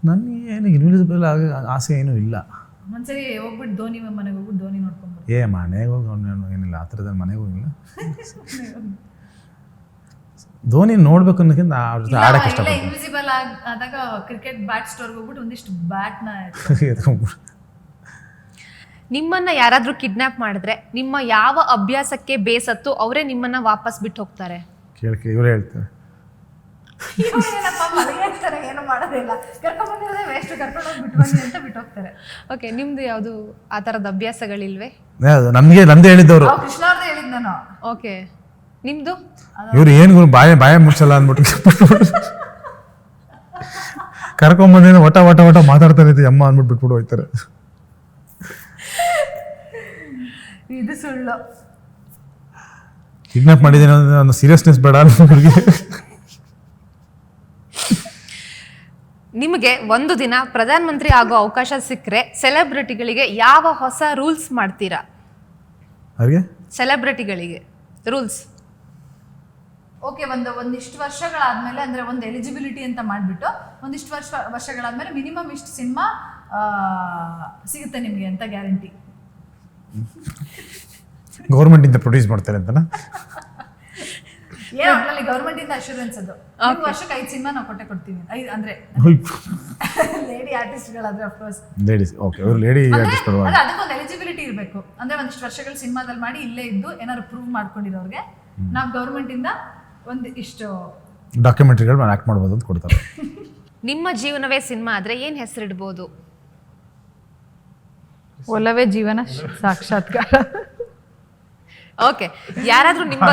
ನನಗೆ ಏನು ಇನ್ವಿಸಿಬಲ್ ಆಗಿ ಆಸೆ ಏನೂ ಇಲ್ಲ.
ಒಂದ್ಸರಿ ಹೋಗ್ಬಿಟ್ಟು ಧೋನಿ ಮನೆಗೆ ಹೋಗ್ಬಿಟ್ಟು ಧೋನಿ ನೋಡ್ಕೊಂಡ್ಬರ್ತೀನಿ.
ಮನೆಗೆ ಹೋಗಿ ಏನಿಲ್ಲ, ಆ ಥರದಲ್ಲಿ ಮನೆಗೆ ಹೋಗಿಲ್ಲ. ಧೋನಿ ನೋಡ್ಬೇಕು ಅನ್ನೋಕ್ಕಿಂತ ಅವ್ರ ಜೊತೆ ಆಡಕ್ಕೆ
ಇಲ್ಲ,
ಇಷ್ಟಪಡ್ತೀನಿ.
ಇನ್ವಿಸಿಬಲ್ ಆದಾಗ ಕ್ರಿಕೆಟ್ ಬ್ಯಾಟ್ ಸ್ಟೋರ್ಗೆ ಹೋಗ್ಬಿಟ್ಟು ಒಂದಿಷ್ಟು ಬ್ಯಾಟ್ನ
ಎತ್ಕೊಂಡ್ಬಿಡು.
ನಿಮ್ಮನ್ನ ಯಾರಾದ್ರೂ ಕಿಡ್ನಾಪ್ ಮಾಡಿದ್ರೆ ನಿಮ್ಮ ಯಾವ ಅಭ್ಯಾಸಕ್ಕೆ ಬೇಸತ್ತು ಅವರೇ ನಿಮ್ಮನ್ನ ವಾಪಸ್ ಬಿಟ್ಟು ಹೋಗ್ತಾರೆ?
ಕೇಳ್ಕೆ ಇವರೇ ಹೇಳ್ತಾರೆ,
ಏನಪ್ಪ ಮಲಗಿರ್ತಾರೆ, ಏನು ಮಾಡೋದಿಲ್ಲ, ಕರ್ಕೊಂಡ್ಬಂದಿರೋದೇ ವೇಸ್ಟ್, ಕರ್ಕೊಂಡು ಹೋಗಿ ಬಿಟ್ಟು ಬನ್ನಿ ಅಂತ ಬಿಟ್ಟು ಹೋಗ್ತಾರೆ.
ಓಕೆ, ನಿಮ್ದು ಯಾವುದು ಆ ಥರದ ಅಭ್ಯಾಸಗಳಿಲ್ವೇ?
ನಮ್ದೇ ಹೇಳಿದ್ದವರು.
ಕೃಷ್ಣ ಅವ್ರದ್ದು ಹೇಳಿದ್ ನಾನು.
ಓಕೆ, ನಿಮ್ದು?
ಇವ್ರು ಏನು ಬಾಯ ಮುಚ್ಚಲ್ಲ ಅಂದ್ಬಿಟ್ಟು ಕರ್ಕೊಂಬಂದೇನೋ ಒಟ ಮಾತಾಡ್ತಾರೆ ಅಮ್ಮ ಅಂದ್ಬಿಟ್ಟು ಬಿಟ್ಬಿಟ್ಟು ಹೋಗ್ತಾರೆ.
ಇದು ಸುಳ್ಳು.
ಕಿಡ್ನಾಪ್ ಮಾಡಿದ್ದೇನೆ ಅನ್ನೋ ಸೀರಿಯಸ್ನೆಸ್ ಬೇಡ ಅವ್ರಿಗೆ.
ನಿಮಗೆ ಒಂದು ದಿನ ಪ್ರಧಾನಮಂತ್ರಿ ಆಗೋ ಅವಕಾಶ ಸಿಕ್ಕರೆ ಸೆಲೆಬ್ರಿಟಿಗಳಿಗೆ ಯಾವ ಹೊಸ ರೂಲ್ಸ್ ಮಾಡ್ತೀರಾ?
ಅವ್ರಿಗೆ
ಸೆಲೆಬ್ರಿಟಿಗಳಿಗೆ ರೂಲ್ಸ್?
ಓಕೆ, ಒಂದಿಷ್ಟು ವರ್ಷಗಳಾದ್ಮೇಲೆ ಅಂದ್ರೆ ಒಂದು ಎಲಿಜಿಬಿಲಿಟಿ ಅಂತ ಮಾಡ್ಬಿಟ್ಟು ಒಂದಿಷ್ಟು ವರ್ಷಗಳಾದ್ಮೇಲೆ ಮಿನಿಮಮ್ ಇಷ್ಟು ಸಿನಿಮಾ ಸಿಗುತ್ತೆ ನಿಮಗೆ ಅಂತ ಗ್ಯಾರಂಟಿ.
ಗೌರ್ಮೆಂಟ್ ಇಂದ ಪ್ರೊಡ್ಯೂಸ್ ಮಾಡ್ತಾರೆ ಅಂತನಾ?
ಏನೋ ಒಟ್ನಲ್ಲಿ ಗೌರ್ಮೆಂಟ್ ಇಂದ ಅಶ್ಯೂರೆನ್ಸ್ ಅದು. ವರ್ಷಕ್ಕೆ 5 ಸಿನಿಮಾ ನಾವು ಕೊಡ್ತೀವಿ. ಅಂದ್ರೆ ಲೇಡಿ ಆರ್ಟಿಸ್ಟ್ಗಳಾದ್ರೆ ಅಫ್ಕೋರ್ಸ್
ಲೇಡೀಸ್. ಓಕೆ, ಅವರು ಲೇಡಿ ಆರ್ಟಿಸ್ಟ್
ಅದೇ ಅದಕ್ಕೊಂದು ಎಲಿಜಿಬಿಲಿಟಿ ಇರಬೇಕು. ಅಂದ್ರೆ ಒಂದಿಷ್ಟು ವರ್ಷಗಳು ಸಿನಿಮಾದಲ್ಲಿ ಮಾಡಿ ಇಲ್ಲೇ ಇದ್ದು ಏನಾದ್ರು ಪ್ರೂವ್ ಮಾಡ್ಕೊಂಡಿರೋರಿಗೆ ನಾವು ಗೌರ್ಮೆಂಟ್ ಇಂದ ಒಂದು ಇಷ್ಟು
ಡಾಕ್ಯುಮೆಂಟ್ರಿಗಳು ಆಕ್ಟ್ ಮಾಡ್ಬೋದು ಅಂತ ಕೊಡ್ತಾರೆ.
ನಿಮ್ಮ ಜೀವನವೇ ಸಿನಿಮಾ ಆದ್ರೆ ಏನ್ ಹೆಸರಿಡ್ಬೋದು?
ಒಲವೇ ಜೀವನ ಸಾಕ್ಷಾತ್ಕಾರ.
ಓಕೆ, ಯಾರಾದ್ರೂ ನಿಮ್ಮ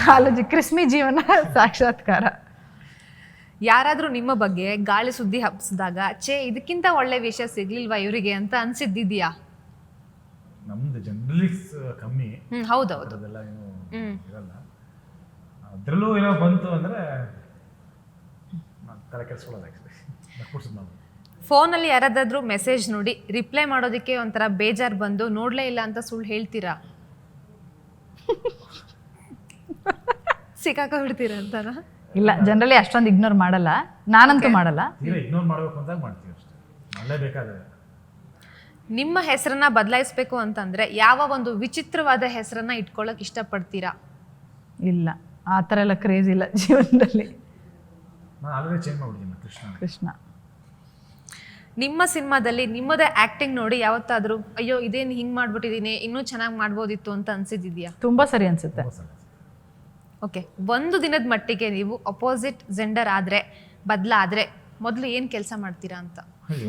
ಕಾಲೇಜ್ ಕ್ರಿಸ್ಮಿ ಜೀವನ ಸಾಕ್ಷಾತ್ಕಾರ.
ಯಾರಾದ್ರೂ ನಿಮ್ಮ ಬಗ್ಗೆ ಗಾಳಿ ಸುದ್ದಿ ಹಬ್ಸಿದಾಗ ಇದಕ್ಕಿಂತ ಒಳ್ಳೆ ವಿಷಯ ಸಿಗ್ಲಿಲ್ವಾ ಇವರಿಗೆ ಅಂತ ಅನ್ಸಿದ್ದಿದ್ಯಾ?
ನಮ್ದು ಜರ್ನಲಿಸ್ಟ್ ಕಮ್ಮಿ.
ಹೌದೌದು.
ಅದೆಲ್ಲ ಏನು ಇರಲ್ಲ. ಅದ್ರಲ್ಲೂ ಏನೋ ಬಂತು ಅಂದ್ರೆ ತಲೆ ಕೆಡಿಸ್ಕೊಳ್ಳೋದು.
ಫೋನಲ್ಲಿ ಯಾರಾದ್ರೂ ಮೆಸೇಜ್ ನೋಡಿ ರಿಪ್ಲೈ ಮಾಡೋದಕ್ಕೆ ಒಂಥರ ಬೇಜಾರು ಬಂದು ನೋಡ್ಲೇ ಇಲ್ಲ ಅಂತ ಸುಳ್ಳು ಹೇಳ್ತೀರಾ? ಸಿಕ್ಕಾಕೊಂಡ್ಬಿಡ್ತೀರ ಅಂತನಾ?
ಇಲ್ಲ, ಜನರಲಿ ಅಷ್ಟೊಂದು ಇಗ್ನೋರ್ ಮಾಡಲ್ಲ, ನಾನಂತೂ ಮಾಡಲ್ಲ.
ಇಗ್ನೋರ್ ಮಾಡಬೇಕು ಅಂತ ಮಾಡ್ತೀವಿ ಅಷ್ಟೇ, ಮಾಡಲೇಬೇಕಾದ್ರೆ.
ನಿಮ್ಮ ಹೆಸರನ್ನ ಬದಲಾಯಿಸ್ಬೇಕು ಅಂತಂದ್ರೆ ಯಾವ ಒಂದು ವಿಚಿತ್ರವಾದ ಹೆಸರನ್ನ ಇಟ್ಕೊಳ್ಳೋಕೆ ಇಷ್ಟಪಡ್ತೀರಾ?
ಇಲ್ಲ, ಆ ಥರ ಎಲ್ಲ ಕ್ರೇಜ್ ಇಲ್ಲ ಜೀವನದಲ್ಲಿ.
ನಾನು ಆಲ್ರೆಡಿ ಚೇಂಜ್ ಮಾಡ್ಬಿಟ್ಟಿದ್ದೀನಿ, ಕೃಷ್ಣ.
ನಿಮ್ಮ ಸಿನಿಮಾದಲ್ಲಿ ನಿಮ್ಮದೇ ಆಕ್ಟಿಂಗ್ ನೋಡಿ ಯಾವತ್ತಾದ್ರೂ ಅಯ್ಯೋ ಇದೇನು ಹಿಂಗ್ ಮಾಡ್ಬಿಟ್ಟಿದೀನಿ ಇನ್ನೂ ಚೆನ್ನಾಗಿ ಮಾಡ್ಬೋದಿತ್ತು ಅಂತ ಅನ್ಸಿದ್ಯಾ?
ತುಂಬಾ ಸರಿ ಅನ್ಸುತ್ತೆ.
ಓಕೆ, ಒಂದು ದಿನದ ಮಟ್ಟಿಗೆ ನೀವು ಅಪೋಸಿಟ್ ಜೆಂಡರ್ ಆದ್ರೆ ಬದಲಾದ್ರೆ ಮೊದಲು ಏನ್ ಕೆಲಸ ಮಾಡ್ತೀರಾ ಅಂತ?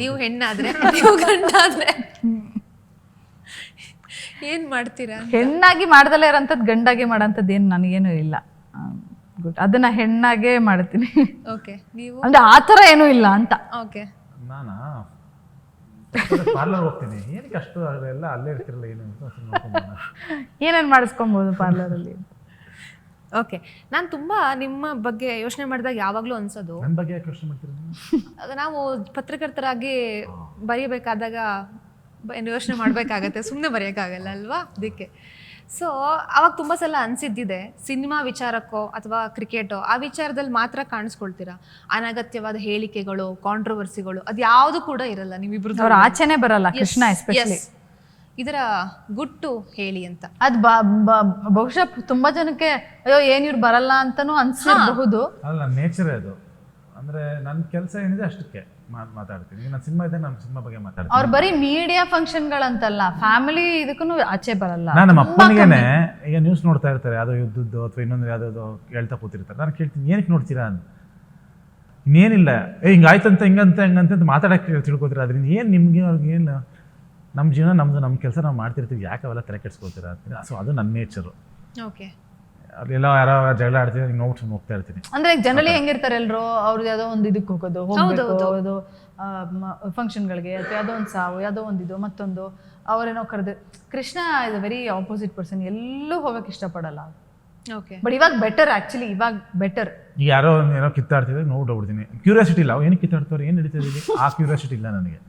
ನೀವು ಹೆಣ್ಣಾದ್ರೆ ನೀವು ಗಂಡಾದ್ರೆ ಏನ್ ಮಾಡ್ತೀರಾ?
ಹೆಣ್ಣಾಗಿ ಮಾಡ್ದಲೇ ಇರೋಂಥದ್ದು ಗಂಡಾಗಿ ಮಾಡೋಂಥದ್ದು ಏನು ನನಗೇನು ಇಲ್ಲ. ಗುಡ್, ಅದನ್ನ ಹೆಣ್ಣಾಗೆ ಮಾಡ್ತೀನಿ.
ಓಕೆ, ನೀವು
ಅಂದ್ರೆ ಆ ಥರ ಏನೂ ಇಲ್ಲ ಅಂತ.
ಓಕೆ,
ನಾನಾ ಪಾರ್ಲರ್ ಹೋಗ್ತೀನಿ, ಏನಕ್ಕೆ ಅಷ್ಟು ಎಲ್ಲ ಅಲ್ಲೇ ಇರ್ತಿರಲ್ಲ ಏನು ಅಂತ
ಏನೇನು ಮಾಡಿಸ್ಕೊಬೋದು ಪಾರ್ಲರಲ್ಲಿ?
ಓಕೆ, ನಾನು ತುಂಬಾ ನಿಮ್ಮ ಬಗ್ಗೆ ಯೋಚನೆ ಮಾಡಿದಾಗ ಯಾವಾಗಲೂ ಅನ್ಸೋದು,
ನನ್ನ ಬಗ್ಗೆ ಯಾಕೆ ಯೋಚನೆ ಮಾಡ್ತೀರಿ ನೀವು?
ನಾವು ಪತ್ರಕರ್ತರಾಗಿ ಬರೀಬೇಕಾದಾಗ ಯೋಚನೆ ಮಾಡಬೇಕಾಗತ್ತೆ, ಸುಮ್ಮನೆ ಬರೆಯೋಕ್ಕಾಗಲ್ಲ ಅಲ್ವಾ? ಅದಕ್ಕೆ ಸೊ ಅವಾಗ ತುಂಬ ಸಲ ಅನಿಸಿದ್ದಿದೆ, ಸಿನಿಮಾ ವಿಚಾರಕ್ಕೋ ಅಥವಾ ಕ್ರಿಕೆಟೋ ಆ ವಿಚಾರದಲ್ಲಿ ಮಾತ್ರ ಕಾಣಿಸ್ಕೊಳ್ತೀರಾ, ಅನಗತ್ಯವಾದ ಹೇಳಿಕೆಗಳು, ಕಾಂಟ್ರವರ್ಸಿಗಳು ಅದು ಯಾವುದು ಕೂಡ ಇರಲ್ಲ ನೀವಿಬ್ರು.
ಅವ್ರ ಆಚೆನೆ ಬರಲ್ಲ, ಕೃಷ್ಣ ಎಸ್ಪೆಷಲಿ.
ಇದರ ಗುಟ್ಟು ಹೇಳಿ ಅಂತ.
ಅದು ಬಹುಶಃ ತುಂಬಾ ಜನಕ್ಕೆ ಅಯ್ಯೋ ಏನ್ ಇವ್ರು ಬರಲ್ಲ ಅಂತಾನೂ ಅನ್ಸಿರಬಹುದು.
ಅಲ್ಲ, ನನ್ನ ನೇಚರೇ ಅದು. ಅಂದ್ರೆ ನನ್ನ ಕೆಲಸ ಏನಿದೆ ಅಷ್ಟಕ್ಕೆ ಮಾತಾಡ್ತೀನಿ. ನನ್ನ ಸಿನಿಮಾ ಇದೆ, ನನ್ನ ಸಿನಿಮಾ ಬಗ್ಗೆ ಮಾತಾಡ್ತೀನಿ.
ಅವ್ರು ಬರೀ ಮೀಡಿಯಾ ಫಂಕ್ಷನ್ಗಳಂತಲ್ಲ, ಫ್ಯಾಮಿಲಿ ಇದಕ್ಕೂ ಆಚೆ ಬರಲ್ಲ.
ನಾನು ನಮ್ಮ ಅಪ್ಪನಿಗೇನೆ ಈಗ ನ್ಯೂಸ್ ನೋಡ್ತಾ ಇರ್ತಾರೆ, ಯಾವುದೋ ಯುದ್ಧದ್ದು ಅಥವಾ ಇನ್ನೊಂದು ಯಾವುದೋ ಹೇಳ್ತಾ ಕೂತಿರ್ತಾರೆ. ನಾನು ಕೇಳ್ತೀನಿ, ಏನಕ್ಕೆ ನೋಡ್ತೀರಾ ಅಂತ. ಇನ್ನೇನಿಲ್ಲ, ಹಿಂಗಾಯ್ತಂತ ಹಿಂಗಂತ ಮಾತಾಡಕ್ಕೆ ತಿಳ್ಕೊತೀರಾ, ಅದರಿಂದ ಏನು ನಿಮ್ಗೆ ಅವ್ರಿಗೆ ಏನು, ನಮ್ಮ ಜೀವನ ನಮ್ಮದು, ನಮ್ಮ ಕೆಲಸ ನಾವು ಮಾಡ್ತಿರ್ತೀವಿ, ಯಾಕೆ ಅವೆಲ್ಲ ತಲೆ ಕೆಡ್ಸ್ಕೊತೀರಾ ಅಂತೀನಿ. ಸೊ ಅದು ನನ್ನ ನೇಚರು.
ಓಕೆ,
ಅಲ್ಲೆಲ್ಲ ಯಾರೋ ಜಗಳ ಆಡ್ತೀನಿ, ನೋಡ್ಕೊಂಡು ಹೋಗ್ತಾ ಇರ್ತೀನಿ.
ಅಂದ್ರೆ ಜನರಲಿ ಹೆಂಗಿರ್ತಾರೆ ಎಲ್ರು, ಅವ್ರದ್ದು ಯಾವುದೋ ಒಂದು ಇದಕ್ಕೆ ಹೋಗೋದು ಫಂಕ್ಷನ್ಗಳಿಗೆ, ಅಥವಾ ಯಾವುದೋ ಒಂದು ಸಾವು, ಯಾವುದೋ ಒಂದು ಇದು ಮತ್ತೊಂದು ಅವರೇನೋ ಕರೆದು. Krishna is a very opposite person, ಎಲ್ಲೂ ಹೋಗಕ್ಕೆ ಇಷ್ಟಪಡಲ್ಲ.
ಓಕೆ,
ಬಟ್ ಇವಾಗ ಬೆಟರ್, ಆಕ್ಚುಲಿ ಇವಾಗ ಬೆಟರ್.
ಈಗ ಯಾರೋ ಏನೋ ಕಿತ್ತಾಡ್ತಿದ್ರೆ ನೋಡ್ಬಿಡ್ತೀನಿ, ಕ್ಯೂರಿಯಾಸಿಟಿ ಇಲ್ಲ, ಏನಕ್ಕೆ ಕಿತ್ತಾಡ್ತಾರೆ, ಏನು ನಡೀತಿದ್ದೀವಿ, ಆ ಕ್ಯೂರಿಯಾಸಿಟಿ ಇಲ್ಲ ನನಗೆ.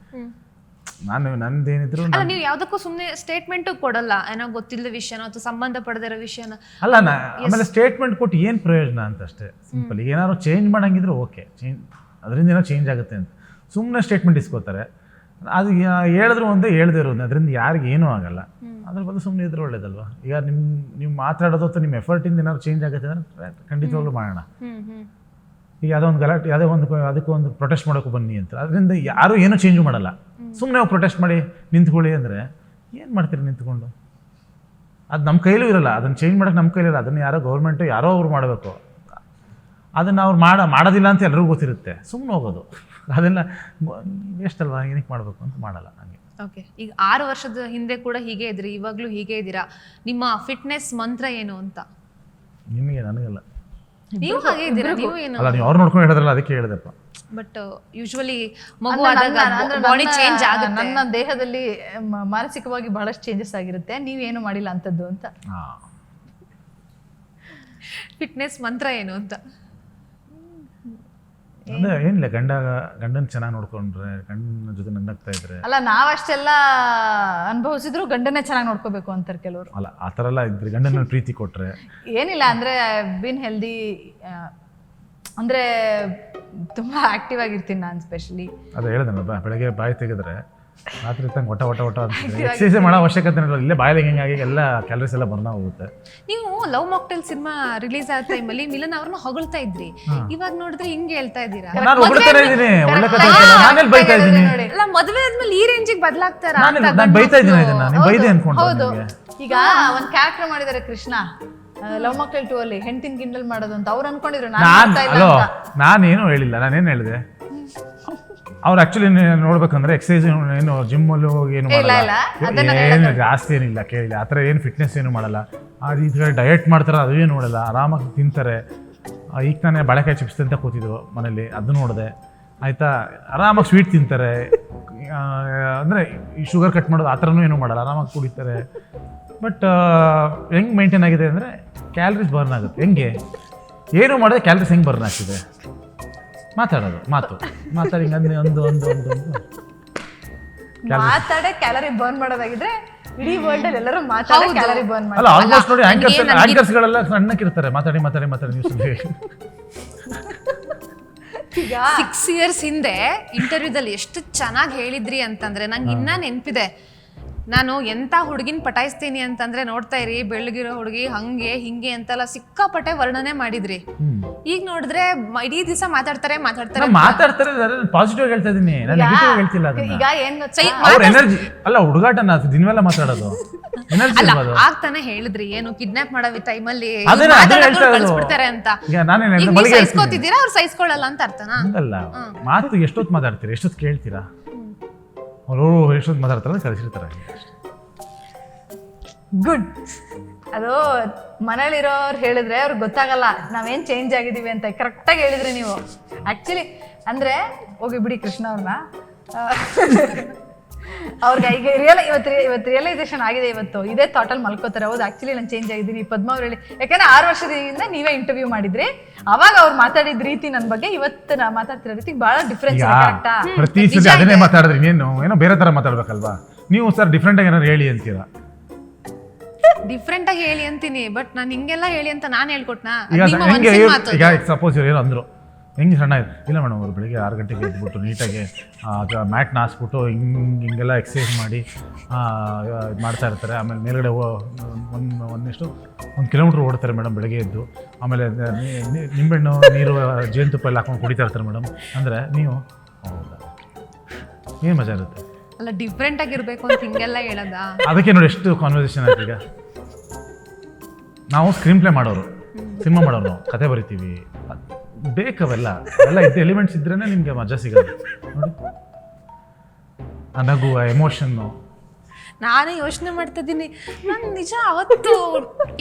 ನಾನು ನಂದೇನಿದ್ರು
ಅಲ್ಲ, ನೀವು ಯಾವ್ದಕ್ಕೂ ಸುಮ್ಮನೆ ಸ್ಟೇಟ್ಮೆಂಟು ಕೊಡಲ್ಲ, ಏನೋ ಗೊತ್ತಿಲ್ಲದ ವಿಷಯನ ಅಥವಾ ಸಂಬಂಧ ಪಡೆದಿರೋ ವಿಷಯನ.
ಅಲ್ಲ, ಆಮೇಲೆ ಸ್ಟೇಟ್ಮೆಂಟ್ ಕೊಟ್ಟು ಏನು ಪ್ರಯೋಜನ ಅಂತ ಅಷ್ಟೇ, ಸಿಂಪಲ್. ಈಗ ಏನಾದ್ರು ಚೇಂಜ್ ಮಾಡಂಗಿದ್ರೆ ಓಕೆ, ಅದರಿಂದ ಏನೋ ಚೇಂಜ್ ಆಗುತ್ತೆ ಅಂತ ಸುಮ್ಮನೆ ಸ್ಟೇಟ್ಮೆಂಟ್ ಇಸ್ಕೋತಾರೆ. ಅದು ಹೇಳಿದ್ರು ಒಂದೇ, ಹೇಳ್ದೇ ಇರೋದು, ಅದರಿಂದ ಯಾರಿಗೆ ಏನೂ ಆಗಲ್ಲ. ಅದ್ರ ಬದಲು ಸುಮ್ಮನೆ ಇದ್ರೆ ಒಳ್ಳೇದಲ್ವಾ? ಈಗ ನೀವು ಮಾತಾಡೋದು ಅಥವಾ ನಿಮ್ಮ ಎಫರ್ಟಿಂದ ಏನಾದ್ರು ಚೇಂಜ್ ಆಗುತ್ತೆ ಅಂದರೆ ಖಂಡಿತವಾಗ್ಲೂ ಮಾಡೋಣ. ಈಗ ಯಾವುದೋ ಒಂದು ಗಲಾಟೆ, ಯಾವುದೋ ಒಂದು ಅದಕ್ಕೊಂದು ಪ್ರೊಟೆಸ್ಟ್ ಮಾಡೋಕೆ ಬನ್ನಿ ಅಂತ, ಅದರಿಂದ ಯಾರೂ ಏನೂ ಚೇಂಜು ಮಾಡಲ್ಲ. ಸುಮ್ಮನೆ ನಾವು ಪ್ರೊಟೆಸ್ಟ್ ಮಾಡಿ ನಿಂತ್ಕೊಳ್ಳಿ ಅಂದರೆ ಏನು ಮಾಡ್ತೀರಿ ನಿಂತ್ಕೊಂಡು? ಅದು ನಮ್ಮ ಕೈಲೂ ಇರಲ್ಲ, ಅದನ್ನು ಚೇಂಜ್ ಮಾಡೋಕ್ಕೆ ನಮ್ಮ ಕೈಲಿಲ್ಲ. ಅದನ್ನು ಯಾರೋ ಗೌರ್ಮೆಂಟು ಯಾರೋ ಅವ್ರು ಮಾಡಬೇಕು. ಅದನ್ನು ಅವ್ರು ಮಾಡೋದಿಲ್ಲ ಅಂತ ಎಲ್ರಿಗೂ ಗೊತ್ತಿರುತ್ತೆ, ಸುಮ್ಮನೆ ಹೋಗೋದು. ಅದೆಲ್ಲ ಎಷ್ಟಲ್ವಾ, ಏನಕ್ಕೆ ಮಾಡಬೇಕು ಅಂತ ಮಾಡಲ್ಲ ಹಂಗೆ.
ಓಕೆ, ಈಗ 6 ವರ್ಷದ ಹಿಂದೆ ಕೂಡ ಹೀಗೆ ಇದ್ರಿ, ಇವಾಗಲೂ ಹೀಗೆ ಇದ್ದೀರಾ. ನಿಮ್ಮ ಫಿಟ್ನೆಸ್ ಮಂತ್ರ ಏನು ಅಂತ?
ನಿಮಗೆ, ನನಗಲ್ಲ.
ನೀವು ಹಾಗೆ ಇದ್ದೀರಾ, ನೀವು ಏನು?
ಅಲ್ಲ, ನೀವು ಅವ್ರು ನೋಡ್ಕೊಂಡು ಹೇಳಿದ್ರಲ್ಲ, ಅದಕ್ಕೆ ಹೇಳಿದೆಪ್ಪ.
ಬಟ್ ಯೂಶುವಲಿ ಮಗು ಆದಾಗ ಬಾಡಿ ಚೇಂಜ್ ಆಗುತ್ತೆ.
ನನ್ನ ದೇಹದಲ್ಲಿ ಮಾನಸಿಕವಾಗಿ ಬಹಳಷ್ಟು ಚೇಂಜಸ್ ಆಗಿರುತ್ತೆ, ನೀವೇನು ಮಾಡಿಲ್ಲ ಅಂತದ್ದು ಅಂತ.
ಫಿಟ್ನೆಸ್ ಮಂತ್ರ ಏನು ಅಂತ?
ಅಂದ್ರೆ ಏನಿಲ್ಲ, ಗಂಡನ ಚೆನ್ನಾಗಿ ನೋಡ್ಕೊಂಡ್ರೆ, ಗಂಡನ ಜೊತೆ ನಗ್ತಾ ಇದ್ರೆ.
ಅಲ್ಲ, ನಾವಷ್ಟೆಲ್ಲ ಅನುಭವಿಸಿದ್ರು ಗಂಡನೇ ಚೆನ್ನಾಗಿ ನೋಡ್ಕೋಬೇಕು ಅಂತಾರೆ ಕೆಲವರು.
ಅಲ್ಲ, ಆ ಥರ ಎಲ್ಲ ಇದ್ರೆ ಗಂಡನ ಪ್ರೀತಿ ಕೊಟ್ರೆ
ಏನಿಲ್ಲ. ಅಂದ್ರೆ ಬಿನ್ ಹೆಲ್ದಿ, ಅಂದ್ರೆ ತುಂಬಾ ಆಕ್ಟಿವ್ ಆಗಿರ್ತೀನಿ ನಾನು. ಸ್ಪೆಷಲಿ
ಅದು ಹೇಳಿದೆನಲ್ಲ, ಬೆಳಗ್ಗೆ ಬಾಯಿ ತೆಗೆದ್ರೆ ರಾತ್ರಿ ತಂಗ ಒಟ ಅಂತ ಎಕ್ಸಸೈಸ್ ಮಾಡೋ ಅವಶ್ಯಕತೆ ಇಲ್ಲ. ಇಲ್ಲೇ ಬಾಯಲ್ಲಿ ಹಿಂಗಾಗಿ ಎಲ್ಲ ಕ್ಯಾಲರೀಸ್ ಎಲ್ಲ ಬರ್ನ ಹೋಗುತ್ತೆ.
ನೀವು ಲವ್ ಮಾಕ್ಟೇಲ್ ಸಿನಿಮಾ ರಿಲೀಸ್ ಆದ ಟೈಮಲ್ಲಿ ಮಿಲನ್ ಅವ್ರನ್ನ ಹೊಗಳ್ತಾ ಇದ್ರಿ, ಇವಾಗ ನೋಡಿದ್ರೆ ಹಿಂಗೆ ಹೇಳ್ತಾ ಇದ್ದೀರಾ.
ನಾನು ಹೊಗಳ್ತಾ ಇದ್ದೀನಿ, ಒಳ್ಳೆ ಕಥೆ ಹೇಳ್ತೀನಿ. ನಾನೆಲ್ಲಿ ಬೈತಾ ಇದ್ದೀನಿ?
ಅಲ್ಲ, ಮದುವೆ ಆದ್ಮೇಲೆ ಈ ರೇಂಜಿಗೆ ಬದಲಾಗ್ತಾರಾ?
ನಾನು ಬೈತಾ ಇದ್ದೀನಿ ಇದನ್ನ, ನೀವು ಬೈದೆ ಅನ್ಕೊಂಡು.
ಹೌದು, ಈಗ ಒಂದ್ ಕ್ಯಾರೆಕ್ಟರ್ ಮಾಡಿದ್ದಾರೆ ಕೃಷ್ಣ ಲವ್ ಮಾಕ್ಟೇಲ್ 2 ಅಲ್ಲಿ, ಹೆಂಡತಿನ ಕಿಂಡಲ್ ಮಾಡೋದು ಅಂತ ಅವ್ರು ಅನ್ಕೊಂಡಿದ್ರು.
ನಾನೇನು ಹೇಳಿಲ್ಲ. ನಾನೇನು ಹೇಳಿದೆ, ಅವ್ರು ಆಕ್ಚುಲಿ ನೋಡ್ಬೇಕಂದ್ರೆ ಎಕ್ಸಸೈಸ್ ಏನು ಜಿಮ್ಮಲ್ಲೂ ಏನು ಮಾಡಲ್ಲ, ಏನು ಜಾಸ್ತಿ ಏನಿಲ್ಲ ಕೇಳಿ, ಆ ಥರ ಏನು ಫಿಟ್ನೆಸ್ ಏನು ಮಾಡಲ್ಲ. ಅದು ಈ ಥರ ಡಯಟ್ ಮಾಡ್ತಾರೆ, ಅದು ಏನು ನೋಡಲ್ಲ, ಆರಾಮಾಗಿ ತಿಂತಾರೆ. ಈಗ ತಾನೇ ಬಾಳೆಕಾಯಿ ಚಿಪ್ಸ್ ಅಂತ ಕೂತಿದ್ರು ಮನೇಲಿ, ಅದು ನೋಡಿದೆ ಆಯಿತಾ. ಆರಾಮಾಗಿ ಸ್ವೀಟ್ ತಿಂತಾರೆ, ಅಂದರೆ ಈ ಶುಗರ್ ಕಟ್ ಮಾಡೋದು ಆ ಥರನೂ ಏನೂ ಮಾಡಲ್ಲ, ಆರಾಮಾಗಿ ಕುಡಿತಾರೆ. ಬಟ್ ಹೆಂಗೆ ಮೇಂಟೈನ್ ಆಗಿದೆ ಅಂದರೆ ಕ್ಯಾಲರೀಸ್ ಬರ್ನ್ ಆಗುತ್ತೆ. ಹೆಂಗೆ ಏನು ಮಾಡಿದ್ರೆ ಕ್ಯಾಲರೀಸ್ ಹೆಂಗೆ ಬರ್ನ್ ಆಗ್ತಿದೆ? ಮಾತಾಡೋದು, ಮಾತಾಡಿ
ಮಾತಾಡೇ ಕ್ಯಾಲರಿ ಬರ್ನ್ ಮಾಡೋದಾಗಿದ್ರೆ ಇಡೀ ವರ್ಲ್ಡ್ ಅಲ್ಲಿ ಎಲ್ಲರೂ ಮಾತಾಡಿ ಕ್ಯಾಲರಿ ಬರ್ನ್
ಅಲ್ಲ, ಆಲ್ಮೋಸ್ಟ್ ನೋಡಿ ಆಂಕರ್ಸ್ಗಳೆಲ್ಲ ಸಣ್ಣಕ್ಕಿರ್ತಾರೆ, ಮಾತಾಡಿ ನ್ಯೂಸ್.
ಈಗ
6 years ಹಿಂದೆ ಇಂಟರ್ವ್ಯೂದಲ್ಲಿ ಎಷ್ಟು ಚೆನ್ನಾಗಿ ಹೇಳಿದ್ರಿ ಅಂತಂದ್ರೆ ನಂಗೆ ಇನ್ನ ನೆನಪಿದೆ. ನಾನು ಎಂತ ಹುಡುಗಿನ ಪಟಾಯಿಸ್ತೀನಿ ಅಂತಂದ್ರೆ ನೋಡ್ತಾ ಇರಿ, ಬೆಳ್ಳಗಿರೋ ಹುಡುಗಿ ಹಂಗೆ ಹಿಂಗೆ ಅಂತೆಲ್ಲ ಸಿಕ್ಕಾಪಟ್ಟೆ ವರ್ಣನೆ ಮಾಡಿದ್ರಿ. ಈಗ ನೋಡಿದ್ರೆ ಇಡೀ ದಿವಸ ಮಾತಾಡ್ತಾರೆ
ಪಾಸಿಟಿವ್ ಹೇಳ್ತಾ ಇದೀನಿ, ನಾನು ನೆಗೆಟಿವ್ ಹೇಳ್ತಿಲ್ಲ.
ಈಗ ಏನ್
ಅವ್ರ ಎನರ್ಜಿ ಅಲ್ಲ, ಹುಡುಗಾಟನ ದಿನವೆಲ್ಲ ಮಾತಾಡೋದು ಎನರ್ಜಿ ಇರ್ಬೋದು.
ಆಗ್ತಾನೆ ಹೇಳಿದ್ರಿ ಏನು ಕಿಡ್ನಾಪ್ ಮಾಡೋ ಟೈಮಲ್ಲಿ ಕಳ್ಸ್ಬಿಡ್ತಾರೆ ಅಂತ.
ಈಗ
ಸಹಿಸ್ಕೋತಿದ್ದೀರಾ, ಅವ್ರು ಸಹಿಸ್ಕೊಳ್ಳಲ್ಲ ಅಂತ ಅರ್ಥನಾ?
ಹಂಗಲ್ಲ, ಮಾತು ಎಷ್ಟೊತ್ತು ಮಾತಾಡ್ತೀರಾ, ಎಷ್ಟೊತ್ತು ಕೇಳ್ತೀರಾ, ಅವರು ಎಷ್ಟೊತ್ತು ಮಾತಾಡ್ತಾರೆ ಕಳಿಸಿರ್ತಾರೆ.
ಗುಡ್. ಅದು ಮನೇಲಿರೋರು ಹೇಳಿದ್ರೆ ಅವ್ರಿಗೆ ಗೊತ್ತಾಗಲ್ಲ ನಾವೇನ್ ಚೇಂಜ್ ಆಗಿದೀವಿ ಅಂತ. ಕರೆಕ್ಟಾಗಿ ಹೇಳಿದ್ರಿ ನೀವು. ಆಕ್ಚುಲಿ ಅಂದ್ರೆ ಹೋಗಿ ಬಿಡಿ ಕೃಷ್ಣ ಅವ್ರನ್ನ, ಅವ್ರಿಗೆ ಈಗ ಇವತ್ತು ರಿಯಲೈಸೇಷನ್ ಆಗಿದೆ. ಇವತ್ತು ಇದೇ ಥಾಟಲ್ಲಿ ಮಲ್ಕೋತಾರೆ, ಹೌದು ಆಕ್ಚುಲಿ ನಾನು ಚೇಂಜ್ ಆಗಿದ್ದೀನಿ. ಪದ್ಮ ಅವ್ರು ಹೇಳಿ, ಯಾಕಂದ್ರೆ 6 ವರ್ಷದಿಂದ ನೀವೇ ಇಂಟರ್ವ್ಯೂ ಮಾಡಿದ್ರಿ, ಅವಾಗ ಅವ್ರು ಮಾತಾಡಿದ ರೀತಿ ನನ್ನ ಬಗ್ಗೆ ಇವತ್ತು ನಾ ಮಾತಾಡ್ತಿರೋ ರೀತಿ ಬಹಳ ಡಿಫ್ರೆನ್ಸ್ ಇದೆ. ಕರೆಕ್ಟಾ?
ಪ್ರತಿ ಸಲ ಅದನ್ನೇ ಮಾತಾಡಿದ್ರಿ, ಏನೋ ಬೇರೆ ತರ ಮಾತಾಡ್ಬೇಕಲ್ವಾ ನೀವು ಸರ್? ಡಿಫ್ರೆಂಟ್ ಆಗಿ ಏನಾದ್ರು ಹೇಳಿ ಅಂತೀರಾ?
ಡಿಫ್ರೆಂಟ್ ಆಗಿ ಹೇಳಿ ಅಂತೀನಿ, ಬಟ್ ನಾನು ಹಿಂಗೆಲ್ಲ ಹೇಳಿ ಅಂತ ನಾನು ಹೇಳ್ಕೊಟ್ನಾ?
ಈಗ ಸಪೋಸ್ ಇವ್ರು ಏನೋ ಅಂದ್ರು, ಹೆಂಗೆ ಸಣ್ಣ ಇಲ್ಲ ಮೇಡಮ್, ಅವ್ರು ಬೆಳಿಗ್ಗೆ 6 ಗಂಟೆಗೆ ಎದ್ಬಿಟ್ಟು ನೀಟಾಗಿ ಮ್ಯಾಟ್ನ ಹಾಸ್ಬಿಟ್ಟು ಹಿಂಗೆಲ್ಲ ಎಕ್ಸಸೈಸ್ ಮಾಡಿ ಇದು ಮಾಡ್ತಾ ಇರ್ತಾರೆ. ಆಮೇಲೆ ಮೇಲ್ಗಡೆ ಒಂದು ಕಿಲೋಮೀಟ್ರ್ ಓಡ್ತಾರೆ ಮೇಡಮ್ ಬೆಳಗ್ಗೆ ಎದ್ದು. ಆಮೇಲೆ ನಿಂಬೆಹಣ್ಣು ನೀರು ಜೇನುತುಪ್ಪ ಎಲ್ಲ ಹಾಕೊಂಡು ಕುಡಿತಾ ಇರ್ತಾರೆ ಮೇಡಮ್. ಅಂದರೆ ನೀವು ಹೌದಾ, ಏನು ಮಜಾ ಇರುತ್ತೆ
ಅಲ್ಲ, ಡಿಫ್ರೆಂಟ್ ಆಗಿರ್ಬೇಕು ಅಂತ ಹಿಂಗೆಲ್ಲ ಹೇಳೋದ?
ಅದಕ್ಕೆ ನೋಡಿ ಎಷ್ಟು ಕಾನ್ವರ್ಸೇಷನ್ ಆಯ್ತು. ಈಗ ನಾವು ಸ್ಕ್ರೀನ್ ಪ್ಲೇ ಮಾಡೋರು, ಸಿನಿಮಾ ಮಾಡೋರು, ನಾವು ಕತೆ ಬರಿತೀವಿ, ಬೇಕವೆಲ್ಲ ಇದ್ದ ಎಲಿಮೆಂಟ್ಸ್ ಇದ್ರೇ ನಿಮಗೆ ಮಜಾ ಸಿಗೋದು ನೋಡಿ. ಆ ನಗು, ಆ ಎಮೋಷನ್ನು.
ನಾನು ಯೋಚನೆ ಮಾಡ್ತಾ ಇದ್ದೀನಿ, ನಾನು ನಿಜ ಅವತ್ತು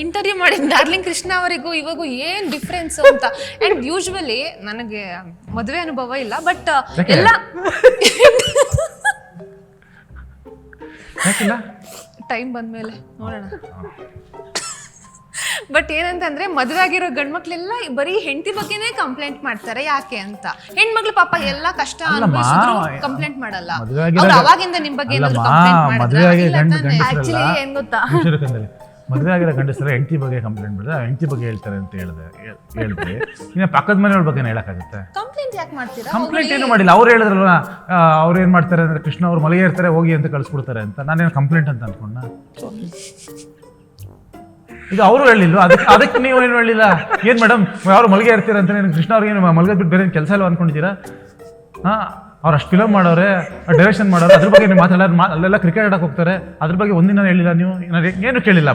ಇಂಟರ್ವ್ಯೂ ಮಾಡಿದ ಡಾರ್ಲಿಂಗ್ ಕೃಷ್ಣ ಅವರಿಗೂ ಇವಾಗೂ ಏನು ಡಿಫ್ರೆನ್ಸ್ ಅಂತ. ಆ್ಯಂಡ್ ಯೂಶ್ವಲಿ ನನಗೆ ಮದುವೆ ಅನುಭವ ಇಲ್ಲ, ಬಟ್ ಎಲ್ಲ ಟೈಮ್ ಬಂದ್ಮೇಲೆ ನೋಡೋಣ. ಬಟ್ ಏನಂತಂದ್ರೆ ಮದುವೆ ಆಗಿರೋ ಗಂಡ್ಮಕ್ಳೆಲ್ಲ ಬರೀ ಹೆಂಡತಿ ಬಗ್ಗೆನೇ ಕಂಪ್ಲೇಂಟ್ ಮಾಡ್ತಾರೆ. ಯಾಕೆ ಅಂತ? ಹೆಣ್ಮಕ್ಳು ಪಾಪ ಎಲ್ಲ ಕಷ್ಟ ಅನುಭವಿಸಿದ್ರು ಕಂಪ್ಲೇಂಟ್ ಮಾಡಲ್ಲ. ಅವ್ರು ಅವಾಗಿಂದ ನಿಮ್ ಬಗ್ಗೆ
ಆಕ್ಚುಲಿ ಏನ್ ಗೊತ್ತಾ,
ಮದುವೆ ಆಗಿರೋ ಗಂಡಸರ ಹೆಂಡತಿ ಬಗ್ಗೆ ಕಂಪ್ಲೇಂಟ್ ಮಾಡಿದ್ರೆ ಹೆಂಡತಿ ಬಗ್ಗೆ ಹೇಳ್ತಾರೆ ಅಂತ ಹೇಳಿದ್ರೆ ಇನ್ನು ಪಕ್ಕದ ಮನೆಯವ್ರ ಬಗ್ಗೆ ಹೇಳಕ್ಕಾಗುತ್ತೆ?
ಕಂಪ್ಲೇಂಟ್ ಯಾಕೆ ಮಾಡ್ತೀರಾ?
ಕಂಪ್ಲೇಂಟ್ ಏನು ಮಾಡಿಲ್ಲ, ಅವ್ರು ಹೇಳಿದ್ರಲ್ವ, ಅವ್ರು ಏನ್ ಮಾಡ್ತಾರೆ ಅಂದ್ರೆ ಕೃಷ್ಣ ಅವ್ರು ಮಲಗಿ ಇರ್ತಾರೆ ಹೋಗಿ ಅಂತ ಕಳಿಸ್ಬಿಡ್ತಾರೆ ಅಂತ. ನಾನೇನು ಕಂಪ್ಲೇಂಟ್ ಅಂತ ಅನ್ಕೊಂಡ? ಈಗ ಅವರು ಹೇಳಿಲ್ವ, ಅದಕ್ಕೆ ನೀವು ಏನು ಹೇಳಿಲ್ಲ? ಏನು ಮೇಡಮ್ ಅವ್ರು ಮಲಗೆ ಇರ್ತೀರ ಅಂತ ಕೃಷ್ಣ ಅವ್ರಿಗೆ ಏನು ಮಲಗದ್ ಬಿಟ್ಟು ಬೇರೆ ಕೆಲಸ ಇಲ್ಲ ಅನ್ಕೊಂಡಿದ್ದೀರಾ? ಅವ್ರು ಅಷ್ಟು ಫಿಲಮ್ ಮಾಡೋರೆ, ಡೈರೆಕ್ಷನ್ ಮಾಡೋರು, ಅದ್ರ ಬಗ್ಗೆ ನೀವು ಮಾತಾಡೋರು, ಅಲ್ಲೆಲ್ಲ ಕ್ರಿಕೆಟ್ ಆಡಕ್ಕೆ ಹೋಗ್ತಾರೆ, ಅದ್ರ ಬಗ್ಗೆ ಒಂದಿನ ಹೇಳಿಲ್ಲ ನೀವು, ಏನು ಕೇಳಿಲ್ಲ.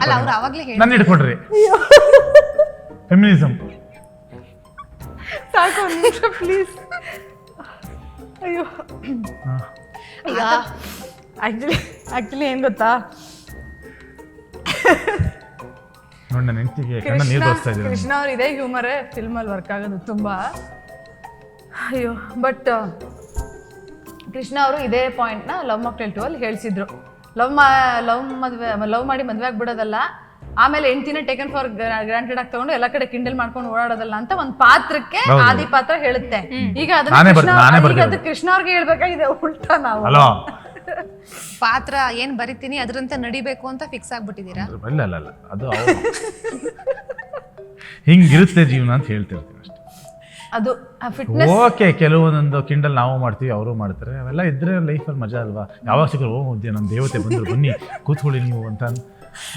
ನನ್ನ ಇಟ್ಕೊಡ್ರಿ ಫೆಮಿನಿಸಮ್.
ಸಾಕು ಪ್ಲೀಸ್. ಅಯ್ಯೋ, ಈಗ ಆಕ್ಚುಲಿ ಏನ್ ಗೊತ್ತಾ,
ನೋಡಿ ನನ್ನ ಹೆಂಡತಿಗೆ ಕಣ್ಣ ನೀರು ಬರ್ಸ್ತಾ ಇದ್ದೀನಿ.
ಕೃಷ್ಣ ಅವ್ರು ಇದೇ ಹ್ಯೂಮರೇ ಫಿಲ್ಮಲ್ಲಿ ವರ್ಕ್ ಆಗೋದು ತುಂಬಾ. ಅಯ್ಯೋ, ಬಟ್ ಕೃಷ್ಣ ಅವರು ಇದೇ ಪಾಯಿಂಟ್ನ ಲವ್ ಮಾಕ್ಟೇಲ್ 2 ಅಲ್ಲಿ ಹೇಳಿಸಿದ್ರು. ಲವ್ ಮಾಡಿ ಮದುವೆ ಆಗ್ಬಿಡೋದಲ್ಲ, ಆಮೇಲೆ ಹೆಂಡತಿನ ಟೇಕನ್ ಫಾರ್ ಗ್ರಾಂಟೆಡ್ ಆಗಿ ತಗೊಂಡು ಎಲ್ಲ ಕಡೆ ಕಿಂಡಲ್ ಮಾಡ್ಕೊಂಡು ಓಡಾಡೋದಲ್ಲ ಅಂತ ಒಂದು ಪಾತ್ರಕ್ಕೆ ಆದಿ ಪಾತ್ರ ಹೇಳುತ್ತೆ. ಈಗ ಅದನ್ನ ಕೃಷ್ಣ ಅವ್ರಿಗೆ ಹೇಳ್ಬೇಕಾಗಿದೆ, ಉಲ್ಟಾ ನಾವು
ಪಾತ್ರ ಏನ್ ಬರಿತೀನಿ ಅದ್ರಂತೆ ನಡಿಬೇಕು ಅಂತ ಫಿಕ್ಸ್ ಆಗ್ಬಿಟ್ಟಿದ್ದೀರಾ?
ಇಲ್ಲ, ಅದು ಹಿಂಗಿರುತ್ತೆ ಜೀವನ ಅಂತ ಹೇಳ್ತಿರ್ತೀವಿ ಅಷ್ಟೇ.
ಅದು ಫಿಟ್ನೆಸ್
ಓಕೆ, ಕೆಲವೊಂದೊಂದು ಕಿಂಡಲ್ ನಾವು ಮಾಡ್ತೀವಿ, ಅವರು ಮಾಡ್ತಾರೆ, ಅವೆಲ್ಲ ಇದ್ರೆ ಲೈಫಲ್ಲಿ ಮಜಾ ಅಲ್ವಾ? ಯಾವಾಗ ಸಿಕ್ಕರು ನಮ್ಮ ದೇವತೆ ಬಂದರು, ಬನ್ನಿ ಕೂತ್ಕೊಳ್ಳಿ ನೀವು ಅಂತ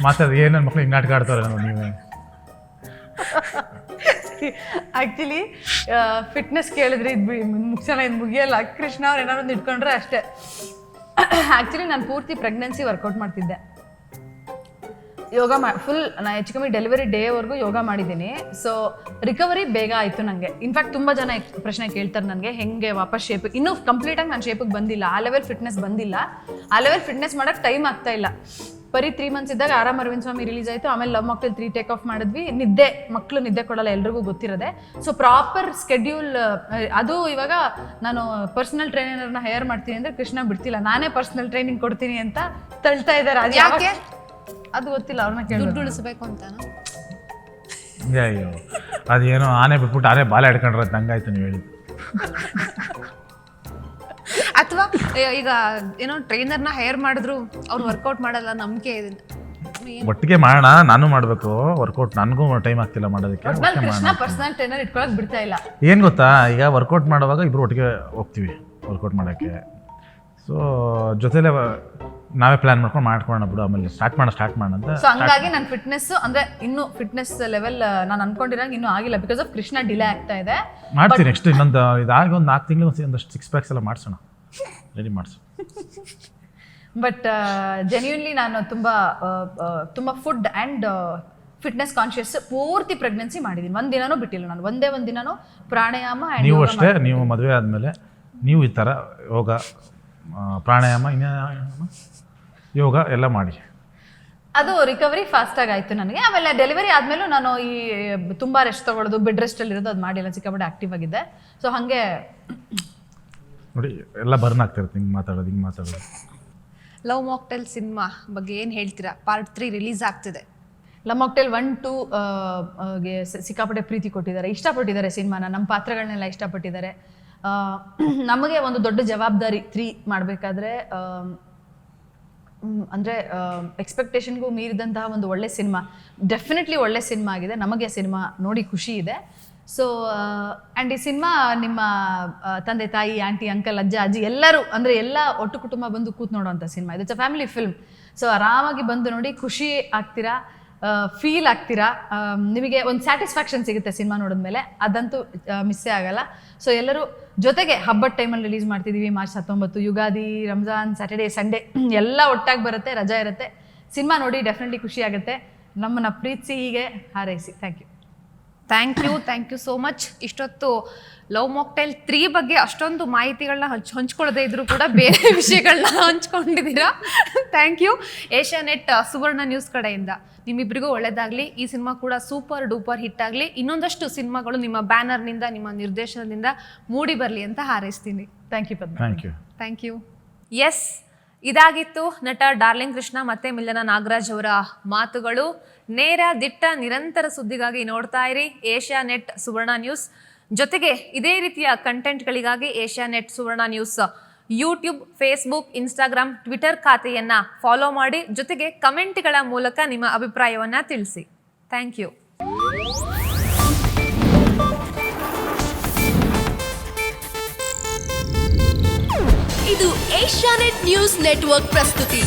ಮಾತಾಡಿ. ಏನ ಮಕ್ಳು ಹಿಂಗೆ ನಾಟಕ ಆಡ್ತಾರೆ ನೀವೇ.
ಆಕ್ಚುಲಿ ಫಿಟ್ನೆಸ್ ಕೇಳಿದ್ರೆ ಮುಗಿಸೋಣ, ಇದು ಮುಗಿಯಲ್ಲ. ಕೃಷ್ಣ ಅವ್ರು ಏನಾದ್ರು ಒಂದು ಇಟ್ಕೊಂಡ್ರೆ ಅಷ್ಟೇ. ಆಕ್ಚುಲಿ ನಾನು ಪೂರ್ತಿ ಪ್ರೆಗ್ನೆನ್ಸಿ ವರ್ಕೌಟ್ ಮಾಡ್ತಿದ್ದೆ, ಯೋಗ ಫುಲ್ ನಾನು ಹೆಚ್ಚು ಕಮ್ಮಿ ಡೆಲಿವರಿ ಡೇವರೆಗೂ ಯೋಗ ಮಾಡಿದ್ದೀನಿ. ಸೊ ರಿಕವರಿ ಬೇಗ ಆಯಿತು ನನಗೆ. ಇನ್ಫ್ಯಾಕ್ಟ್ ತುಂಬ ಜನ ಪ್ರಶ್ನೆ ಕೇಳ್ತಾರೆ ನನಗೆ, ಹೆಂಗೆ ವಾಪಸ್ ಶೇಪಿಗೆ. ಇನ್ನೂ ಕಂಪ್ಲೀಟಾಗಿ ನಾನು ಶೇಪಿಗೆ ಬಂದಿಲ್ಲ, ಆ ಲೆವೆಲ್ ಫಿಟ್ನೆಸ್ ಬಂದಿಲ್ಲ. ಆ ಲೆವೆಲ್ ಫಿಟ್ನೆಸ್ ಮಾಡೋಕ್ಕೆ ಟೈಮ್ ಆಗ್ತಾ ಇಲ್ಲ. ಬರೀ 3 months ಇದ್ದಾಗ ಆರಾಮ್ ಅರವಿಂದ್ ಸ್ವಾಮಿ ರಿಲೀಸ್ ಆಯಿತು, ಆಮೇಲೆ ಲವ್ ಮಾಕ್ಟೇಲ್ 3 ಟೇಕ್ ಆಫ್ ಮಾಡಿದ್ವಿ. ಮಕ್ಕಳು ನಿದ್ದೆ ಕೊಡಲ್ಲ, ಎಲ್ರಿಗೂ ಗೊತ್ತಿರೋದೆ. ಸೊ ಪ್ರಾಪರ್ ಸ್ಕೆಡ್ಯೂಲ್ ಅದು. ಇವಾಗ ನಾನು ಪರ್ಸನಲ್ ಟ್ರೈನರ್ನ ಹೈಯರ್ ಮಾಡ್ತೀನಿ ಅಂದರೆ ಕೃಷ್ಣ ಬಿಡ್ತಿಲ್ಲ, ನಾನೇ ಪರ್ಸನಲ್ ಟ್ರೈನಿಂಗ್ ಕೊಡ್ತೀನಿ ಅಂತ ತಳ್ತಾ ಇದ್ದಾರೆ. ಅದು ಯಾಕೆ ಅದು ಗೊತ್ತಿಲ್ಲ, ಅವ್ರನ್ನ ಕೇಳಿ
ದುಡ್ಡು ಉಳಿಸ್ಬೇಕು ಅಂತ.
ಅಯ್ಯೋ, ಅದೇನೋ ಆನೆ ಬಿಟ್ಬಿಟ್ಟು ಆನೆ ಬಾಲ ಹಿಡ್ಕೊಂಡ್ರೆ ಹಂಗಾಯ್ತು ನೀವು ಹೇಳಿದ್ದು.
ಅಥವಾ ಈಗ ಏನೋ ಟ್ರೈನರ್ನ ಹೈಯರ್ ಮಾಡಿದ್ರು ಅವ್ರು ವರ್ಕೌಟ್ ಮಾಡಲ್ಲ, ನಂಬಿಕೆ ಇದೆ.
ಒಟ್ಟಿಗೆ ಮಾಡೋಣ, ನಾನು ಮಾಡಬೇಕು ವರ್ಕೌಟ್, ನನಗೂ ಟೈಮ್ ಆಗ್ತಿಲ್ಲ ಮಾಡೋದಕ್ಕೆ.
ಕೃಷ್ಣ ಪರ್ಸನಲ್ ಟ್ರೈನರ್ ಇಟ್ಕೊಳಕ್ ಬಿಡ್ತಾ ಇಲ್ಲ.
ಏನು ಗೊತ್ತಾ, ಈಗ ವರ್ಕೌಟ್ ಮಾಡುವಾಗ ಇಬ್ರು ಒಟ್ಟಿಗೆ ಹೋಗ್ತೀವಿ ವರ್ಕೌಟ್ ಮಾಡೋಕ್ಕೆ. ಸೊ ಜೊತೆಲೇ ನಾವೇ ಪ್ಲ್ಯಾನ್ ಮಾಡ್ಕೊಂಡು ಬಿಡು ಆಮೇಲೆ ಸ್ಟಾರ್ಟ್ ಮಾಡೋಣ ಅಂತ.
ಸೊ ಹಂಗಾಗಿ ನನ್ನ ಫಿಟ್ನೆಸ್ ಅಂದರೆ ಇನ್ನೂ ಫಿಟ್ನೆಸ್ ಲೆವೆಲ್ ನಾನು ಅನ್ಕೊಂಡಿರಂಗೆ ಇನ್ನೂ ಆಗಿಲ್ಲ, ಬಿಕಾಸ್ ಆಫ್ ಕೃಷ್ಣ ಡಿಲೇ ಆಗ್ತಾ ಇದೆ.
ಮಾಡ್ತೀನಿ ನೆಕ್ಸ್ಟ್ ಇನ್ನೊಂದು ಇದಾಗಿ ಒಂದು 4 ತಿಂಗಳು ಒಂದಷ್ಟು 6 ಪ್ಯಾಕ್ಸ್ ಎಲ್ಲ ಮಾಡಿಸೋಣ, ರೆಡಿ ಮಾಡಿಸು.
ಬಟ್ ಜೆನ್ಯೂನ್ಲಿ ನಾನು ತುಂಬ ಫುಡ್ ಆ್ಯಂಡ್ ಫಿಟ್ನೆಸ್ ಕಾನ್ಷಿಯಸ್ ಪೂರ್ತಿ ಪ್ರೆಗ್ನೆನ್ಸಿ ಮಾಡಿದ್ದೀನಿ. ಒಂದು ದಿನನೂ ಬಿಟ್ಟಿಲ್ಲ ನಾನು, ಒಂದೇ ಒಂದು ದಿನನೂ ಪ್ರಾಣಾಯಾಮ.
ನೀವು ಅಷ್ಟೇ, ನೀವು ಮದುವೆ ಆದಮೇಲೆ ನೀವು ಈ ಥರ ಯೋಗ, ಪ್ರಾಣಾಯಾಮ, ಯೋಗ ಎಲ್ಲ ಮಾಡಿ.
ಅದು ರಿಕವರಿ ಫಾಸ್ಟಾಗಿ ಆಯಿತು ನನಗೆ. ಆಮೇಲೆ ಡೆಲಿವರಿ ಆದಮೇಲೂ ನಾನು ಈ ತುಂಬ ರೆಸ್ಟ್ ತೊಗೊಳ್ಳೋದು, ಬೆಡ್ ರೆಸ್ಟಲ್ಲಿ ಇರೋದು ಅದು ಮಾಡಿಲ್ಲ, ಸಿಕ್ಕಾಪಟ್ಟೆ ಆ್ಯಕ್ಟಿವ್ ಆಗಿದ್ದೆ. ಸೊ ಹಾಗೆ
ನೋಡಿ ಎಲ್ಲ ಬರ್ನ್ ಆಗ್ತಿರುತ್ತೆ ಹಿಂಗೆ ಮಾತಾಡೋದು.
ಲವ್ ಮಾಕ್ಟೇಲ್ ಸಿನಿಮಾ ಬಗ್ಗೆ ಏನು ಹೇಳ್ತೀರಾ? ಪಾರ್ಟ್ 3 ರಿಲೀಸ್ ಆಗ್ತಿದೆ.
ಲವ್ ಮಾಕ್ಟೇಲ್ 1, 2 ಗೆ ಸಿಕ್ಕಾಪಟ್ಟೆ ಪ್ರೀತಿ ಕೊಟ್ಟಿದ್ದಾರೆ, ಇಷ್ಟಪಟ್ಟಿದ್ದಾರೆ ಸಿನಿಮಾನ, ನಮ್ಮ ಪಾತ್ರಗಳನ್ನೆಲ್ಲ ಇಷ್ಟಪಟ್ಟಿದ್ದಾರೆ. ನಮಗೆ ಒಂದು ದೊಡ್ಡ ಜವಾಬ್ದಾರಿ 3 ಮಾಡಬೇಕಾದ್ರೆ, ಅಂದರೆ ಎಕ್ಸ್ಪೆಕ್ಟೇಷನ್ಗೂ ಮೀರಿದಂತಹ ಒಂದು ಒಳ್ಳೆ ಸಿನಿಮಾ, ಡೆಫಿನೆಟ್ಲಿ ಒಳ್ಳೆ ಸಿನಿಮಾ ಆಗಿದೆ. ನಮಗೆ ಸಿನಿಮಾ ನೋಡಿ ಖುಷಿ ಇದೆ. ಸೊ ಆ್ಯಂಡ್ ಈ ಸಿನಿಮಾ ನಿಮ್ಮ ತಂದೆ ತಾಯಿ, ಆಂಟಿ, ಅಂಕಲ್, ಅಜ್ಜ, ಅಜ್ಜಿ ಎಲ್ಲರೂ, ಅಂದರೆ ಎಲ್ಲ ಒಟ್ಟು ಕುಟುಂಬ ಬಂದು ಕೂತ್ ನೋಡೋವಂಥ ಸಿನಿಮಾ. It's a family film. So ಆರಾಮಾಗಿ ಬಂದು ನೋಡಿ ಖುಷಿ ಆಗ್ತೀರಾ, ಫೀಲ್ ಆಗ್ತೀರಾ, ನಿಮಗೆ ಒಂದು ಸ್ಯಾಟಿಸ್ಫ್ಯಾಕ್ಷನ್ ಸಿಗುತ್ತೆ ಸಿನಿಮಾ ನೋಡಿದ್ಮೇಲೆ, ಅದಂತೂ ಮಿಸ್ಸೇ ಆಗಲ್ಲ. ಸೊ ಎಲ್ಲರೂ ಜೊತೆಗೆ ಹಬ್ಬದ ಟೈಮಲ್ಲಿ ರಿಲೀಸ್ ಮಾಡ್ತಿದ್ದೀವಿ, March 19, Ugadi, Ramzan, Saturday, Sunday ಎಲ್ಲ ಒಟ್ಟಾಗಿ ಬರುತ್ತೆ, ರಜಾ ಇರುತ್ತೆ. ಸಿನಿಮಾ ನೋಡಿ ಡೆಫಿನೆಟ್ಲಿ ಖುಷಿ ಆಗುತ್ತೆ. ನಮ್ಮನ್ನು ಪ್ರೀತಿಸಿ ಹೀಗೆ ಹಾರೈಸಿ. Thank
you so much. ಇಷ್ಟೊತ್ತು ಲವ್ ಮಾಕ್ಟೇಲ್ 3 ಬಗ್ಗೆ ಅಷ್ಟೊಂದು ಮಾಹಿತಿಗಳನ್ನ ಹಂಚ್ಕೊಳ್ಳದೆ ಇದ್ರು ಕೂಡ ಬೇರೆ ವಿಷಯಗಳನ್ನ ಹಂಚ್ಕೊಂಡಿದ್ದೀರಾ. Thank you. Asianet Suvarna News ಕಡೆಯಿಂದ ನಿಮ್ಮಿಬ್ಬರಿಗೂ ಒಳ್ಳೇದಾಗಲಿ. ಈ ಸಿನಿಮಾ ಕೂಡ ಸೂಪರ್ ಡೂಪರ್ ಹಿಟ್ ಆಗಲಿ. ಇನ್ನೊಂದಷ್ಟು ಸಿನಿಮಾಗಳು ನಿಮ್ಮ ಬ್ಯಾನರ್ನಿಂದ, ನಿಮ್ಮ ನಿರ್ದೇಶನದಿಂದ ಮೂಡಿ ಬರಲಿ ಅಂತ ಹಾರೈಸ್ತೀನಿ. Thank you. ಎಸ್, ಇದಾಗಿತ್ತು ನಟ ಡಾರ್ಲಿಂಗ್ ಕೃಷ್ಣ ಮತ್ತು ಮಿಲನ ನಾಗರಾಜ್ ಅವರ ಮಾತುಗಳು. ನೇರ, ದಿಟ್ಟ, ನಿರಂತರ ಸುದ್ದಿಗಾಗಿ ನೋಡ್ತಾ ಇರಿ ಏಷ್ಯಾನೆಟ್ ಸುವರ್ಣ ನ್ಯೂಸ್. ಜೊತೆಗೆ ಇದೇ ರೀತಿಯ ಕಂಟೆಂಟ್ಗಳಿಗಾಗಿ Asianet Suvarna News YouTube, Facebook, Instagram, Twitter ಖಾತೆಯನ್ನು ಫಾಲೋ ಮಾಡಿ. ಜೊತೆಗೆ ಕಮೆಂಟ್ಗಳ ಮೂಲಕ ನಿಮ್ಮ ಅಭಿಪ್ರಾಯವನ್ನು ತಿಳಿಸಿ. Thank you.
ಇದು ಏಷ್ಯಾನೆಟ್ ನ್ಯೂಸ್ ನೆಟ್ವರ್ಕ್ ಪ್ರಸ್ತುತಿ.